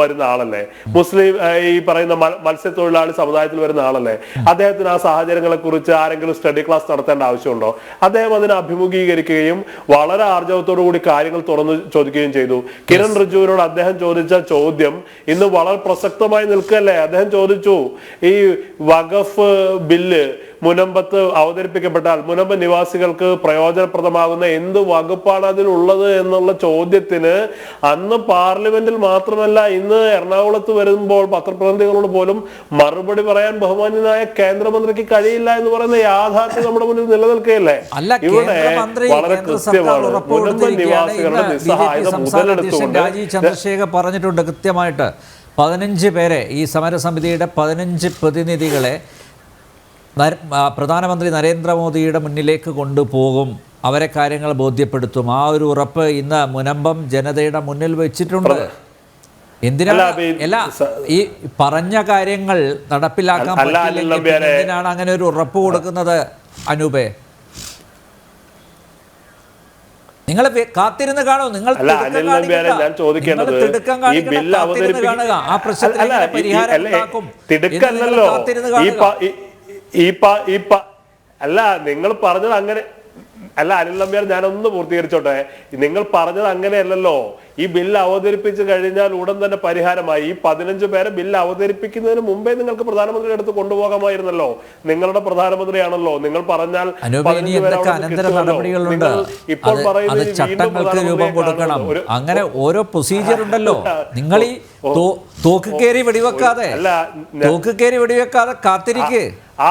വരുന്ന ആളല്ലേ? മുസ്ലിം ഈ പറയുന്ന മത്സ്യത്തൊഴിലാളി സമുദായത്തിൽ വരുന്ന ആളല്ലേ? അദ്ദേഹത്തിന് ആ സാഹചര്യങ്ങളെ കുറിച്ച് ആരെങ്കിലും സ്റ്റഡി ക്ലാസ് നടത്തേണ്ട ആവശ്യമുണ്ടോ? അദ്ദേഹം അതിനെ അഭിമുഖീകരിക്കുകയും വളരെ ആർജവത്തോടു കൂടി കാര്യങ്ങൾ തുറന്നു ചോദിക്കുകയും ചെയ്തു. കിരൺ റിജിജുവിനോട് അദ്ദേഹം ചോദിച്ച ചോദ്യം ഇന്ന് വളരെ പ്രസക്തമായി നിൽക്കല്ലേ? അദ്ദേഹം ചോദിച്ചു, ഈ വഖഫ് ബില്ല് മുനമ്പത്ത് അവതരിപ്പിക്കപ്പെട്ടാൽ മുനമ്പ് നിവാസികൾക്ക് പ്രയോജനപ്രദമാകുന്ന എന്ത് വകുപ്പാണ് അതിലുള്ളത് എന്നുള്ള ചോദ്യത്തിന് അന്ന് പാർലമെന്റിൽ മാത്രമല്ല ഇന്ന് എറണാകുളത്ത് വരുമ്പോൾ പത്രപ്രതിനിധികളോട് പോലും മറുപടി പറയാൻ ബഹുമാന്യനായ കേന്ദ്രമന്ത്രിക്ക് കഴിയില്ല എന്ന് പറയുന്ന യാഥാർത്ഥ്യം നമ്മുടെ മുന്നിൽ നിലനിൽക്കുകയല്ലേ? ഇവിടെ വളരെ കൃത്യമാണ് മുനമ്പ് നിവാസികളുടെ നിസ്സഹായത മുതലെടുത്തുകൊണ്ട് ചന്ദ്രശേഖർ പറഞ്ഞിട്ടുണ്ട് കൃത്യമായിട്ട്. 15 പേരെ, ഈ സമരസമിതിയുടെ 15 പ്രതിനിധികളെ പ്രധാനമന്ത്രി നരേന്ദ്രമോദിയുടെ മുന്നിലേക്ക് കൊണ്ടുപോകും. അവരെ കാര്യങ്ങൾ ബോധ്യപ്പെടുത്തും. ആ ഒരു ഉറപ്പ് ഇന്ന് മുനമ്പം ജനതയുടെ മുന്നിൽ വെച്ചിട്ടുണ്ട്. എന്തിനാണ് ഈ പറഞ്ഞ കാര്യങ്ങൾ നടപ്പിലാക്കാൻ പറ്റില്ലെങ്കിൽ എന്തിനാണ് അങ്ങനെ ഒരു ഉറപ്പ് കൊടുക്കുന്നത്? അനൂപേ, നിങ്ങൾ കാത്തിരുന്ന് കാണൂ. നിങ്ങൾ ഞാൻ ചോദിക്കേണ്ടത് ഈ ബില്ല് അവതരിപ്പിക്കുക ആ പ്രശ്നത്തിന് പരിഹാരം ഉണ്ടാക്കും. തിടുക്കല്ലല്ലോ അല്ല നിങ്ങൾ പറഞ്ഞത് അങ്ങനെ അല്ല. അനിൽ നമ്പ്യാർ, ഞാനൊന്ന് പൂർത്തീകരിച്ചോട്ടെ. നിങ്ങൾ പറഞ്ഞത് അങ്ങനെയല്ലല്ലോ. ഈ ബില്ല് അവതരിപ്പിച്ച് കഴിഞ്ഞാൽ ഉടൻ തന്നെ പരിഹാരമായി. ഈ 15 പേരെ ബില്ല് അവതരിപ്പിക്കുന്നതിന് മുമ്പേ നിങ്ങൾക്ക് പ്രധാനമന്ത്രിയുടെ അടുത്ത് കൊണ്ടുപോകാമായിരുന്നല്ലോ. നിങ്ങളുടെ പ്രധാനമന്ത്രിയാണല്ലോ. നിങ്ങൾ പറഞ്ഞാൽ ഇപ്പോൾ പറയുന്നത് ചട്ടങ്ങൾക്ക് രൂപം കൊടുക്കണം. അങ്ങനെ ഓരോ പ്രൊസീജിയർ ഉണ്ടല്ലോ. നിങ്ങൾ ഈ തോക്ക് കയറി വെടിവെക്കാതെ കാത്തിരിക്ക്. ആ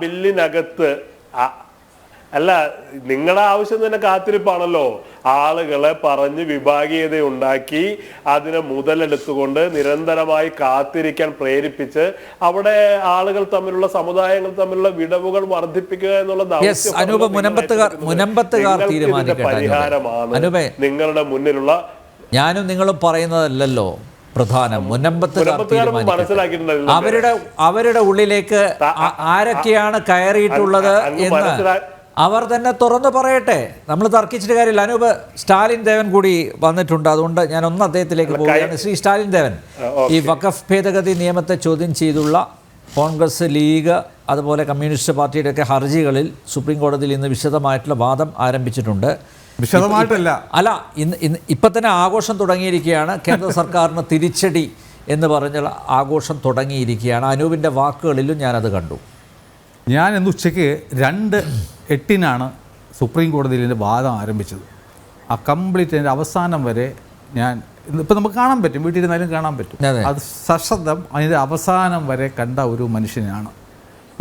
ബില്ലിനകത്ത് അല്ല, നിങ്ങളുടെ ആവശ്യം തന്നെ കാത്തിരിപ്പാണല്ലോ. ആളുകളെ പറഞ്ഞ് വിഭാഗീയത ഉണ്ടാക്കി അതിനെ മുതലെടുത്തുകൊണ്ട് നിരന്തരമായി കാത്തിരിക്കാൻ പ്രേരിപ്പിച്ച് അവിടെ ആളുകൾ തമ്മിലുള്ള സമുദായങ്ങൾ തമ്മിലുള്ള വിടവുകൾ വർദ്ധിപ്പിക്കുക എന്നുള്ള പരിഹാരമാണ് നിങ്ങളുടെ മുന്നിലുള്ള. ഞാനും നിങ്ങളും പറയുന്നതല്ലല്ലോ പ്രധാനം. അവരുടെ ഉള്ളിലേക്ക് ആരൊക്കെയാണ് കയറിയിട്ടുള്ളത് എന്ന് അവർ തന്നെ തുറന്നു പറയട്ടെ. നമ്മൾ തർക്കിച്ചിട്ട് കാര്യമില്ല. അനൂപ്, സ്റ്റാലിൻ ദേവൻ കൂടി വന്നിട്ടുണ്ട്. അതുകൊണ്ട് ഞാൻ ഒന്ന് അദ്ദേഹത്തിലേക്ക് പോവുകയാണ്. ശ്രീ സ്റ്റാലിൻ ദേവൻ, ഈ വഖഫ് ഭേദഗതി നിയമത്തെ ചോദ്യം ചെയ്തുള്ള കോൺഗ്രസ്, ലീഗ്, അതുപോലെ കമ്മ്യൂണിസ്റ്റ് പാർട്ടിയുടെയൊക്കെ ഹർജികളിൽ സുപ്രീം കോടതിയിൽ ഇന്ന് വിശദമായിട്ടുള്ള വാദം ആരംഭിച്ചിട്ടുണ്ട്. വിശദമായിട്ടല്ല, അല്ല, ഇപ്പം തന്നെ ആഘോഷം തുടങ്ങിയിരിക്കുകയാണ്. കേന്ദ്ര സർക്കാരിന് തിരിച്ചടി എന്ന് പറഞ്ഞുള്ള ആഘോഷം തുടങ്ങിയിരിക്കുകയാണ്. അനൂപിൻ്റെ വാക്കുകളിലും ഞാനത് കണ്ടു. ഞാൻ ഇന്ന് ഉച്ചയ്ക്ക് 2:08 സുപ്രീം കോടതിയിൽ എൻ്റെ വാദം ആരംഭിച്ചത്. ആ കംപ്ലീറ്റ് അതിൻ്റെ അവസാനം വരെ ഞാൻ ഇപ്പം നമുക്ക് കാണാൻ പറ്റും, വീട്ടിലിരുന്നാലും കാണാൻ പറ്റും. അത് സശ്രദ്ധം അതിൻ്റെ അവസാനം വരെ കണ്ട ഒരു മനുഷ്യനാണ്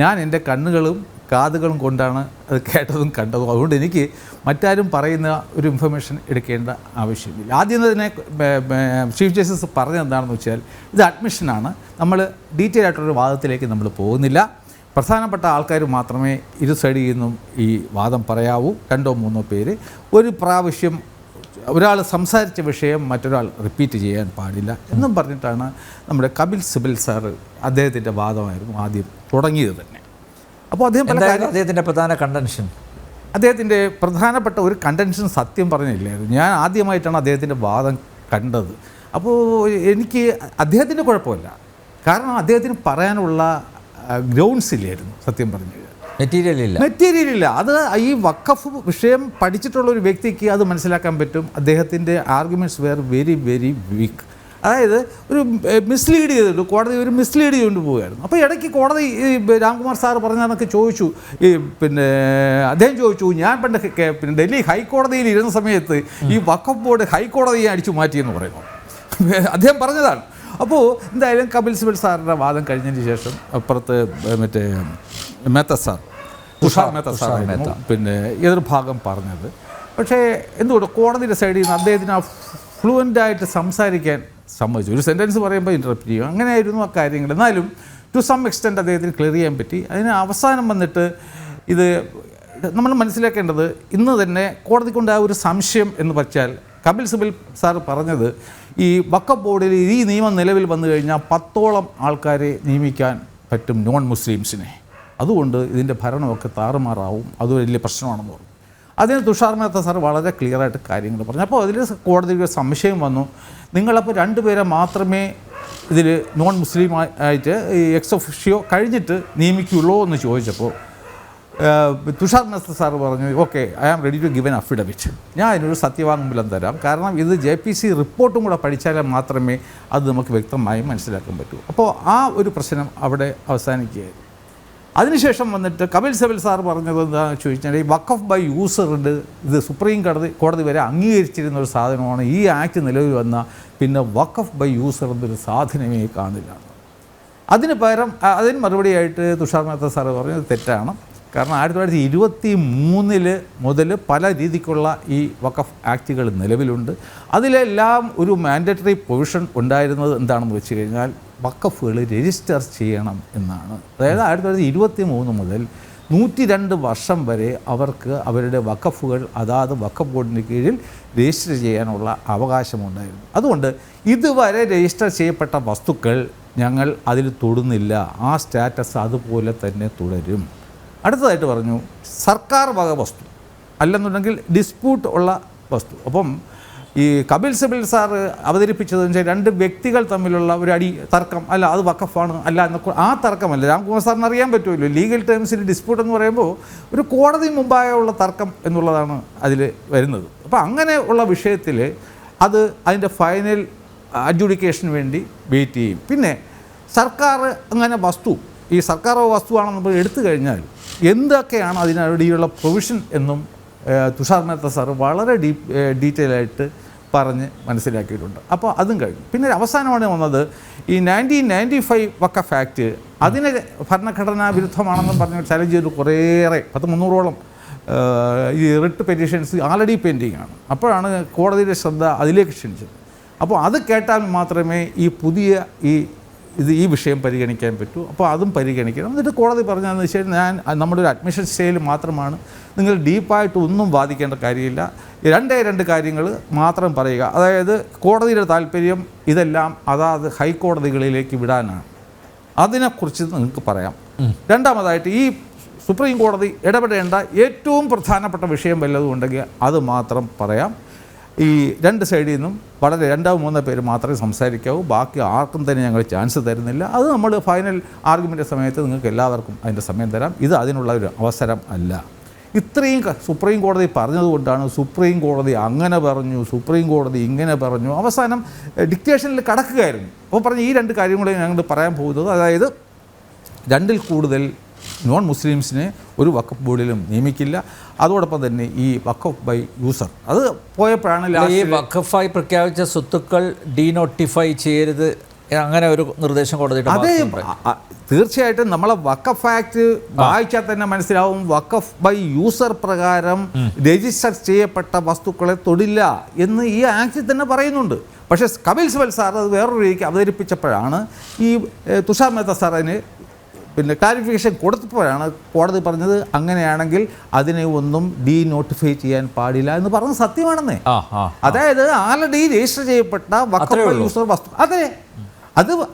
ഞാൻ. എൻ്റെ കണ്ണുകളും കാതുകളും കൊണ്ടാണ് അത് കേട്ടതും കണ്ടതും. അതുകൊണ്ട് എനിക്ക് മറ്റാരും പറയുന്ന ഒരു ഇൻഫർമേഷൻ എടുക്കേണ്ട ആവശ്യമില്ല. ആദ്യം തന്നെ ചീഫ് ജസ്റ്റിസ് പറഞ്ഞത് എന്താണെന്ന് വെച്ചാൽ, ഇത് അഡ്മിഷനാണ്. നമ്മൾ ഡീറ്റെയിൽ ആയിട്ടൊരു വാദത്തിലേക്ക് നമ്മൾ പോകുന്നില്ല. പ്രധാനപ്പെട്ട ആൾക്കാർ മാത്രമേ ഇരു സൈഡിൽ നിന്നും ഈ വാദം പറയാവൂ. 2-3 പേര് ഒരു പ്രാവശ്യം ഒരാൾ സംസാരിച്ച വിഷയം മറ്റൊരാൾ റിപ്പീറ്റ് ചെയ്യാൻ പാടില്ല എന്നും പറഞ്ഞിട്ടാണ് നമ്മുടെ കപിൽ സിബൽ സാറ് അദ്ദേഹത്തിൻ്റെ വാദമായിരുന്നു ആദ്യം തുടങ്ങിയത് തന്നെ. അപ്പോൾ അദ്ദേഹത്തിൻ്റെ പ്രധാനപ്പെട്ട ഒരു കണ്ടൻഷൻ സത്യം പറഞ്ഞില്ലായിരുന്നു. ഞാൻ ആദ്യമായിട്ടാണ് അദ്ദേഹത്തിൻ്റെ വാദം കണ്ടത്. അപ്പോൾ എനിക്ക് അദ്ദേഹത്തിൻ്റെ കുഴപ്പമില്ല, കാരണം അദ്ദേഹത്തിന് പറയാനുള്ള ഗ്രൗണ്ട്സ് ഇല്ലായിരുന്നു. സത്യം പറഞ്ഞു മെറ്റീരിയൽ ഇല്ല. അത് ഈ വഖഫ് വിഷയം പഠിച്ചിട്ടുള്ളൊരു വ്യക്തിക്ക് അത് മനസ്സിലാക്കാൻ പറ്റും. അദ്ദേഹത്തിൻ്റെ arguments wear very very weak. അതായത് ഒരു മിസ്ലീഡ് ചെയ്തിട്ട് കോടതി ഒരു മിസ്ലീഡ് ചെയ്തുകൊണ്ട് പോവുകയായിരുന്നു. അപ്പോൾ ഇടയ്ക്ക് കോടതി ഈ രാംകുമാർ സാറ് പറഞ്ഞതൊക്കെ ചോദിച്ചു. അദ്ദേഹം ചോദിച്ചു, ഞാൻ പണ്ട് ഡൽഹി ഹൈക്കോടതിയിൽ ഇരുന്ന സമയത്ത് ഈ വഖഫ് ബോർഡ് ഹൈക്കോടതിയെ അടിച്ചു മാറ്റിയെന്ന് പറയുന്നു. അദ്ദേഹം പറഞ്ഞതാണ്. അപ്പോൾ എന്തായാലും കപിൽ സിബൽ സാറിൻ്റെ വാദം കഴിഞ്ഞതിന് ശേഷം അപ്പുറത്ത് തുഷാർ മേത്ത സാറായിരുന്നു എതിർഭാഗം പറഞ്ഞത്. പക്ഷേ എന്തുകൊണ്ട് കോടതിയുടെ സൈഡിൽ നിന്ന് അദ്ദേഹത്തിന് ആ ഫ്ലുവൻ്റായിട്ട് സംസാരിക്കാൻ സമ്മതിച്ചു. ഒരു സെൻറ്റൻസ് പറയുമ്പോൾ ഇൻറ്ററപ്റ്റ് ചെയ്യും. അങ്ങനെയായിരുന്നു ആ കാര്യങ്ങൾ. എന്നാലും ടു സം എക്സ്റ്റെൻറ്റ് അദ്ദേഹത്തിന് ക്ലിയർ ചെയ്യാൻ പറ്റി. അതിന് അവസാനം വന്നിട്ട് ഇത് നമ്മൾ മനസ്സിലാക്കേണ്ടത്, ഇന്ന് തന്നെ കോടതിക്കുണ്ടായ ഒരു സംശയം എന്ന് വെച്ചാൽ, കപിൽ സിബൽ സാർ പറഞ്ഞത് ഈ വഖഫ് ബോർഡിൽ ഈ നിയമം നിലവിൽ വന്നു കഴിഞ്ഞാൽ 10ഓളം ആൾക്കാരെ നിയമിക്കാൻ പറ്റും, നോൺ മുസ്ലിംസിനെ. അതുകൊണ്ട് ഇതിൻ്റെ ഭരണമൊക്കെ താറുമാറാവും, അത് വലിയ പ്രശ്നമാണെന്ന് പറഞ്ഞു. അതിന് തുഷാർ മേത്ത സാർ വളരെ ക്ലിയറായിട്ട് കാര്യങ്ങൾ പറഞ്ഞു. അപ്പോൾ അതിൽ കോടതിയുടെ സംശയം വന്നു, നിങ്ങളപ്പോൾ 2 പേരെ മാത്രമേ ഇതിൽ നോൺ മുസ്ലിം ആയിട്ട് ഈ എക്സ് ഒഫിഷ്യോ കഴിഞ്ഞിട്ട് നിയമിക്കുള്ളൂ എന്ന് ചോദിച്ചപ്പോൾ തുഷാർ മേത്ത സാർ പറഞ്ഞു, okay, I am ready to give an affidavit. ഞാൻ അതിനൊരു സത്യവാങ്മൂലം തരാം, കാരണം ഇത് JPC റിപ്പോർട്ടും കൂടെ പഠിച്ചാൽ മാത്രമേ അത് നമുക്ക് വ്യക്തമായി മനസ്സിലാക്കാൻ പറ്റൂ. അപ്പോൾ ആ ഒരു പ്രശ്നം അവിടെ അവസാനിക്കുകയായിരുന്നു. അതിനുശേഷം വന്നിട്ട് കപിൽ സിബൽ സാർ പറഞ്ഞത് എന്താണെന്ന് ചോദിച്ചാൽ, ഈ വഖഫ് ബൈ യൂസർ ഉണ്ട്, ഇത് സുപ്രീം കോടതി വരെ അംഗീകരിച്ചിരുന്ന ഒരു സാധനമാണ്. ഈ ആക്ട് നിലവിൽ വന്ന പിന്നെ വഖഫ് ബൈ യൂസർ എന്നൊരു സാധനമേ കാണില്ല. അതിന് പകരം അതിന് മറുപടിയായിട്ട് തുഷാർ മേത്ത സാർ പറഞ്ഞത് തെറ്റാണ്. കാരണം 1923 മുതൽ പല രീതിക്കുള്ള ഈ വഖഫ് ആക്റ്റുകൾ നിലവിലുണ്ട്. അതിലെല്ലാം ഒരു മാൻഡറ്ററി പ്രൊവിഷൻ ഉണ്ടായിരുന്നത് എന്താണെന്ന് വെച്ച് കഴിഞ്ഞാൽ വഖഫുകൾ രജിസ്റ്റർ ചെയ്യണം എന്നാണ്. അതായത് 1923 മുതൽ 102 വർഷം വരെ അവർക്ക് അവരുടെ വഖഫുകൾ അതാത് വഖഫ് ബോർഡിന് കീഴിൽ രജിസ്റ്റർ ചെയ്യാനുള്ള അവകാശമുണ്ടായിരുന്നു. അതുകൊണ്ട് ഇതുവരെ രജിസ്റ്റർ ചെയ്യപ്പെട്ട വസ്തുക്കൾ ഞങ്ങൾ അതിൽ തൊടുന്നില്ല, ആ സ്റ്റാറ്റസ് അതുപോലെ തന്നെ തുടരും. അടുത്തതായിട്ട് പറഞ്ഞു സർക്കാർ വക വസ്തു അല്ലെന്നുണ്ടെങ്കിൽ ഡിസ്പ്യൂട്ട് ഉള്ള വസ്തു. അപ്പം ഈ കപിൽ സിബൽ സാറ് അവതരിപ്പിച്ചതെന്ന് വെച്ചാൽ 2 വ്യക്തികൾ തമ്മിലുള്ള ഒരു തർക്കം, അല്ല അത് വഖഫാണ് അല്ല എന്നൊക്കെ, ആ തർക്കമല്ല. രാംകുമാർ സാറിന് അറിയാൻ പറ്റുമല്ലോ, ലീഗൽ ടേംസിൽ ഡിസ്പ്യൂട്ട് എന്ന് പറയുമ്പോൾ ഒരു കോടതി മുമ്പായുള്ള തർക്കം എന്നുള്ളതാണ് അതിൽ വരുന്നത്. അപ്പോൾ അങ്ങനെ ഉള്ള വിഷയത്തിൽ അത് അതിൻ്റെ ഫൈനൽ അഡ്ജുഡിക്കേഷന് വേണ്ടി വെയിറ്റ് ചെയ്യും. പിന്നെ സർക്കാർ അങ്ങനെ ഈ സർക്കാർ വസ്തുവാണെന്ന് നമ്മൾ എടുത്തു കഴിഞ്ഞാൽ എന്തൊക്കെയാണ് അതിനടിയുള്ള പ്രൊവിഷൻ എന്നും തുഷാർ മേത്ത സാറ് വളരെ ഡീറ്റെയിൽ ആയിട്ട് പറഞ്ഞ് മനസ്സിലാക്കിയിട്ടുണ്ട്. അപ്പോൾ അതും കഴിഞ്ഞു. പിന്നെ അവസാനമാണ് വന്നത് ഈ 1995 വഖഫ് ആക്ട്, അതിന് ഭരണഘടനാ വിരുദ്ധമാണെന്നും പറഞ്ഞ് ചലഞ്ച് ചെയ്ത് കുറേയേറെ 300ഓളം ഈ റിട്ട് പെറ്റീഷൻസ് ആൾറെഡി പെൻഡിങ് ആണ്. അപ്പോഴാണ് കോടതിയുടെ ശ്രദ്ധ അതിലേക്ക് ക്ഷണിച്ചത്. അപ്പോൾ അത് കേട്ടാൽ മാത്രമേ ഈ പുതിയ ഈ വിഷയം പരിഗണിക്കാൻ പറ്റൂ. അപ്പോൾ അതും പരിഗണിക്കണം. എന്നിട്ട് കോടതി പറഞ്ഞതെന്ന് വെച്ചാൽ നമ്മുടെ ഒരു അഡ്മിഷൻ സ്റ്റേയിൽ മാത്രമാണ്, നിങ്ങൾ ഡീപ്പായിട്ട് ഒന്നും വാദിക്കേണ്ട കാര്യമില്ല, 2 കാര്യങ്ങൾ മാത്രം പറയുക. അതായത് കോടതിയുടെ താല്പര്യം ഇതെല്ലാം അതാത് ഹൈക്കോടതികളിലേക്ക് വിടാനാണ്, അതിനെക്കുറിച്ച് നിങ്ങൾക്ക് പറയാം. രണ്ടാമതായിട്ട് ഈ സുപ്രീം കോടതി ഇടപെടേണ്ട ഏറ്റവും പ്രധാനപ്പെട്ട വിഷയം വല്ലതും ഉണ്ടെങ്കിൽ അത് മാത്രം പറയാം. ഈ 2 സൈഡിൽ നിന്നും വളരെ 2-3 പേര് മാത്രമേ സംസാരിക്കാവൂ, ബാക്കി ആർക്കും തന്നെ ഞങ്ങൾ ചാൻസ് തരുന്നില്ല. അത് നമ്മൾ ഫൈനൽ ആർഗ്യുമെൻ്റ് സമയത്ത് നിങ്ങൾക്ക് എല്ലാവർക്കും അതിൻ്റെ സമയം തരാം. ഇത് അതിനുള്ള ഒരു അവസരം അല്ല. ഇത്രയും സുപ്രീം കോടതി പറഞ്ഞതുകൊണ്ടാണ് സുപ്രീം കോടതി അങ്ങനെ പറഞ്ഞു, സുപ്രീം കോടതി ഇങ്ങനെ പറഞ്ഞു, അവസാനം ഡിക്റ്റേഷനിൽ കടക്കുകയായിരുന്നു. അപ്പോൾ പറഞ്ഞ ഈ 2 കാര്യങ്ങളെ ഞങ്ങൾ പറയാൻ പോകുന്നത്, അതായത് 2-ൽ കൂടുതൽ നോൺ മുസ്ലിംസിനെ ഒരു വഖഫ് ബോർഡിലും നിയമിക്കില്ല. അതോടൊപ്പം തന്നെ ഈ വഖഫ് ബൈ യൂസർ അത് പോയപ്പോഴാണ് ഈ വഖഫായി പ്രഖ്യാപിച്ച സ്വത്തുക്കൾ ഡീനോട്ടിഫൈ ചെയ്യരുത്, അങ്ങനെ ഒരു നിർദ്ദേശം കോടതിയുടെ. അതെ, തീർച്ചയായിട്ടും നമ്മളെ വഖഫ് ആക്ട് വായിച്ചാൽ തന്നെ മനസ്സിലാവും, വഖഫ് ബൈ യൂസർ പ്രകാരം രജിസ്റ്റർ ചെയ്യപ്പെട്ട വസ്തുക്കളെ തൊടില്ല എന്ന് ഈ ആക്ടിൽ തന്നെ പറയുന്നുണ്ട്. പക്ഷേ കപിൽ സിബൽ സാർ അത് വേറൊരു രീതിക്ക് അവതരിപ്പിച്ചപ്പോഴാണ് ഈ തുഷാർ മേത്ത സാർ അതിന് ക്ലാരിഫിക്കേഷൻ കൊടുത്തപ്പോഴാണ് കോടതി പറഞ്ഞത് അങ്ങനെയാണെങ്കിൽ അതിനെ ഒന്നും ഡീനോട്ടിഫൈ ചെയ്യാൻ പാടില്ല എന്ന് പറഞ്ഞത് സത്യമാണെന്നേ. അതായത് ആൾറെഡി രജിസ്റ്റർ ചെയ്യപ്പെട്ട വഖഫ് യൂസർ വസ്തു, അതെ,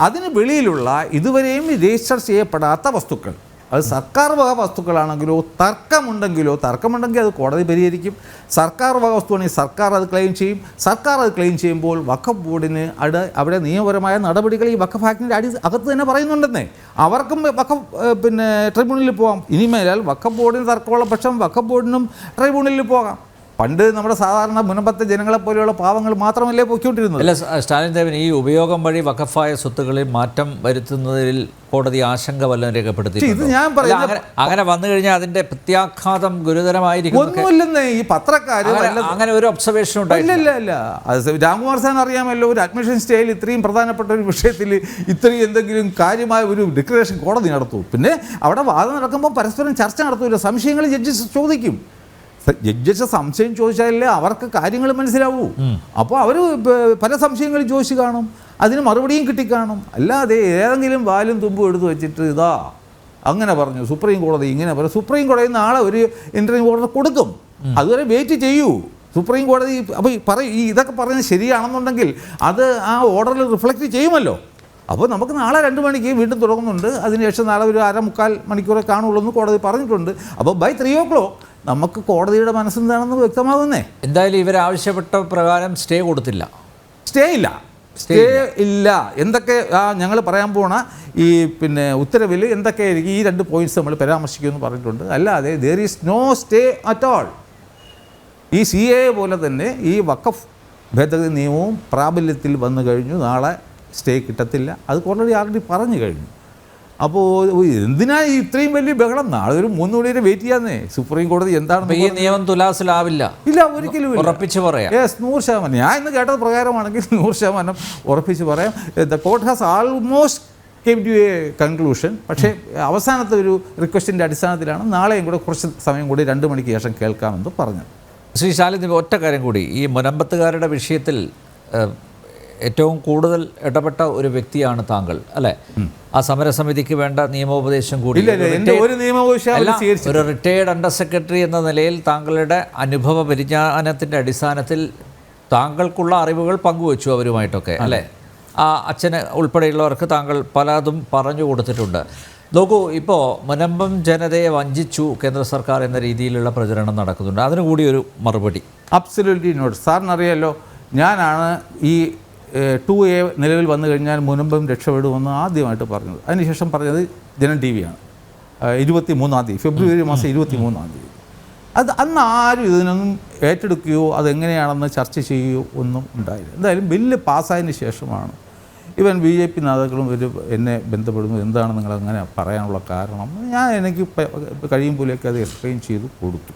അതിന് വെളിയിലുള്ള ഇതുവരെയും രജിസ്റ്റർ ചെയ്യപ്പെടാത്ത വസ്തുക്കൾ, അത് സർക്കാർ വക വസ്തുക്കളാണെങ്കിലോ തർക്കമുണ്ടെങ്കിൽ അത് കോടതി പരിഹരിക്കും. സർക്കാർ വക വസ്തുവാണെങ്കിൽ സർക്കാർ അത് ക്ലെയിം ചെയ്യും. സർക്കാർ അത് ക്ലെയിം ചെയ്യുമ്പോൾ വഖഫ് ബോർഡിന് അവിടെ നിയമപരമായ നടപടികൾ ഈ വഖഫ് ആക്ടിൻ്റെ അകത്ത് തന്നെ പറയുന്നുണ്ടെന്നേ. അവർക്കും വഖഫ് ട്രിബ്യൂണലിൽ പോകാം. ഇനിമേലാൽ വഖഫ് ബോർഡിന് തർക്കമുള്ള പക്ഷം വഖഫ് ബോർഡിനും ട്രിബ്യൂണലിൽ പോകാം. പണ്ട് നമ്മുടെ സാധാരണ മുൻപത്തെ ജനങ്ങളെപ്പോലെയുള്ള പാവങ്ങൾ മാത്രമല്ലേ പൊയ്ക്കൊണ്ടിരുന്നത്. അല്ല സ്റ്റാലിൻ ദേവൻ, ഈ ഉപയോഗം വഴി വഖഫായ സ്വത്തുക്കളിൽ മാറ്റം വരുത്തുന്നതിൽ കോടതി ആശങ്ക വല്ലതും രേഖപ്പെടുത്തി? ഇത് ഞാൻ പറയുന്നത് അങ്ങനെ വന്നു കഴിഞ്ഞാൽ അതിന്റെ പ്രത്യാഘാതം ഗുരുതരമായിരിക്കും. ഒന്നുമില്ലെന്നേ, ഈ പത്രക്കാര് അങ്ങനെ ഒരു ഒബ്സർവേഷൻ ഉണ്ടായില്ല. രാംകുമാർ സാൻ അറിയാമല്ലോ, ഒരു അഡ്മിഷൻ സ്റ്റേയിൽ ഇത്രയും പ്രധാനപ്പെട്ട ഒരു വിഷയത്തിൽ ഇത്രയും എന്തെങ്കിലും കാര്യമായ ഒരു ഡിക്ലറേഷൻ കോടതി നടത്തൂ. പിന്നെ അവിടെ വാദം നടക്കുമ്പോൾ പരസ്പരം ചർച്ച നടത്തൂല, സംശയങ്ങൾ ജഡ്ജസ് ചോദിക്കും. ജഡ്ജസ് സംശയം ചോദിച്ചാലേ അവർക്ക് കാര്യങ്ങൾ മനസ്സിലാവൂ. അപ്പോൾ അവർ പല സംശയങ്ങളും ചോദിച്ചു കാണും, അതിന് മറുപടിയും കിട്ടിക്കാണും. അല്ലാതെ ഏതെങ്കിലും വാലും തുമ്പും എടുത്ത് വെച്ചിട്ട് ഇതാ അങ്ങനെ പറഞ്ഞു, സുപ്രീം കോടതി ഇങ്ങനെ പറഞ്ഞു, സുപ്രീം കോടതി നാളെ ഒരു ഇൻ്റർവ്യൂ ഓർഡർ കൊടുക്കും, അതുവരെ വെയിറ്റ് ചെയ്യൂ. സുപ്രീം കോടതി അപ്പോൾ ഇതൊക്കെ പറയുന്നത് ശരിയാണെന്നുണ്ടെങ്കിൽ അത് ആ ഓർഡറിൽ റിഫ്ലക്റ്റ് ചെയ്യുമല്ലോ. അപ്പോൾ നമുക്ക് നാളെ 2 മണിക്ക് വീണ്ടും തുടങ്ങുന്നുണ്ട്, അതിനുശേഷം നാളെ ഒരു 1/4 മണിക്കൂറേ കാണുള്ളൂ എന്ന് കോടതി പറഞ്ഞിട്ടുണ്ട്. അപ്പോൾ ബൈ 3 o'clock നമുക്ക് കോടതിയുടെ മനസ്സെന്താണെന്ന് വ്യക്തമാകുന്നേ. എന്തായാലും ഇവരാവശ്യപ്പെട്ട പ്രകാരം സ്റ്റേ കൊടുത്തില്ല. സ്റ്റേ ഇല്ല. എന്തൊക്കെ ഞങ്ങൾ പറയാൻ പോണ ഈ ഉത്തരവിൽ എന്തൊക്കെയായിരിക്കും ഈ 2 പോയിന്റ്സ് നമ്മൾ പരാമർശിക്കുമെന്ന് പറഞ്ഞിട്ടുണ്ട്. അല്ലാതെ there is no stay at all. ഈ CAA പോലെ തന്നെ ഈ വഖഫ് ഭേദഗതി നിയമവും പ്രാബല്യത്തിൽ വന്നു കഴിഞ്ഞു. നാളെ സ്റ്റേ കിട്ടത്തില്ല, അത് കോടതി ആൾറെഡി പറഞ്ഞു കഴിഞ്ഞു. അപ്പോൾ എന്തിനാ ഇത്രയും വലിയ ബഹളം? നാളെ ഒരു 3 മണി വരെ വെയിറ്റ് ചെയ്യാന്നേ. സുപ്രീം കോടതി എന്താണ് ഈ നിയമം തുലാസിലാവില്ല? ഇല്ല, ഒരിക്കലും ഉറപ്പിച്ച് പറയാം. 100%. ഞാൻ ഇന്ന് കേട്ടത് പ്രകാരമാണെങ്കിൽ 100% ഉറപ്പിച്ച് പറയാം. The court has almost came to a conclusion. പക്ഷേ അവസാനത്തെ ഒരു റിക്വസ്റ്റിൻ്റെ അടിസ്ഥാനത്തിലാണ് നാളെയും കൂടെ കുറച്ച് സമയം കൂടി 2 മണിക്ക് ശേഷം കേൾക്കാമെന്ന് പറഞ്ഞത്. ശ്രീ ശാലിന് ഒറ്റ കാര്യം കൂടി, ഈ മുനമ്പത്തുകാരുടെ വിഷയത്തിൽ ഏറ്റവും കൂടുതൽ ഇടപെട്ട ഒരു വ്യക്തിയാണ് താങ്കൾ അല്ലേ? ആ സമരസമിതിക്ക് വേണ്ട നിയമോപദേശം കൂടി ഒരു റിട്ടയേർഡ് അണ്ടർ സെക്രട്ടറി എന്ന നിലയിൽ താങ്കളുടെ അനുഭവ പരിജ്ഞാനത്തിൻ്റെ അടിസ്ഥാനത്തിൽ താങ്കൾക്കുള്ള അറിവുകൾ പങ്കുവച്ചു അവരുമായിട്ടൊക്കെ അല്ലേ? ആ അച്ഛന് ഉൾപ്പെടെയുള്ളവർക്ക് താങ്കൾ പലതും പറഞ്ഞു കൊടുത്തിട്ടുണ്ട്. നോക്കൂ, ഇപ്പോൾ മുനമ്പം ജനതയെ വഞ്ചിച്ചു കേന്ദ്ര സർക്കാർ എന്ന രീതിയിലുള്ള പ്രചരണം നടക്കുന്നുണ്ട്. അതിനു കൂടി ഒരു മറുപടി. Absolutely not. സാറിനറിയാലോ, ഞാനാണ് ഈ 2A നിലവിൽ വന്നു കഴിഞ്ഞാൽ മുനമ്പം രക്ഷപ്പെടുമെന്ന് ആദ്യമായിട്ട് പറഞ്ഞത്. അതിനുശേഷം പറഞ്ഞത് ജനം TV ആണ്. 23-ാം തീയതി, ഫെബ്രുവരി മാസം 23-ാം തീയതി. അന്ന് ആരും ഇതിനൊന്നും ഏറ്റെടുക്കുകയോ അതെങ്ങനെയാണെന്ന് ചർച്ച ചെയ്യുകയോ ഒന്നും ഉണ്ടായില്ല. എന്തായാലും ബില്ല് പാസ്സായതിന് ശേഷമാണ് ഇവൻ BJP നേതാക്കളും എന്നെ ബന്ധപ്പെടുന്നു. എന്താണ് നിങ്ങളങ്ങനെ പറയാനുള്ള കാരണം? എനിക്ക് കഴിയും പോലെയൊക്കെ അത് എക്സ്പ്ലെയിൻ ചെയ്ത് കൊടുത്തു.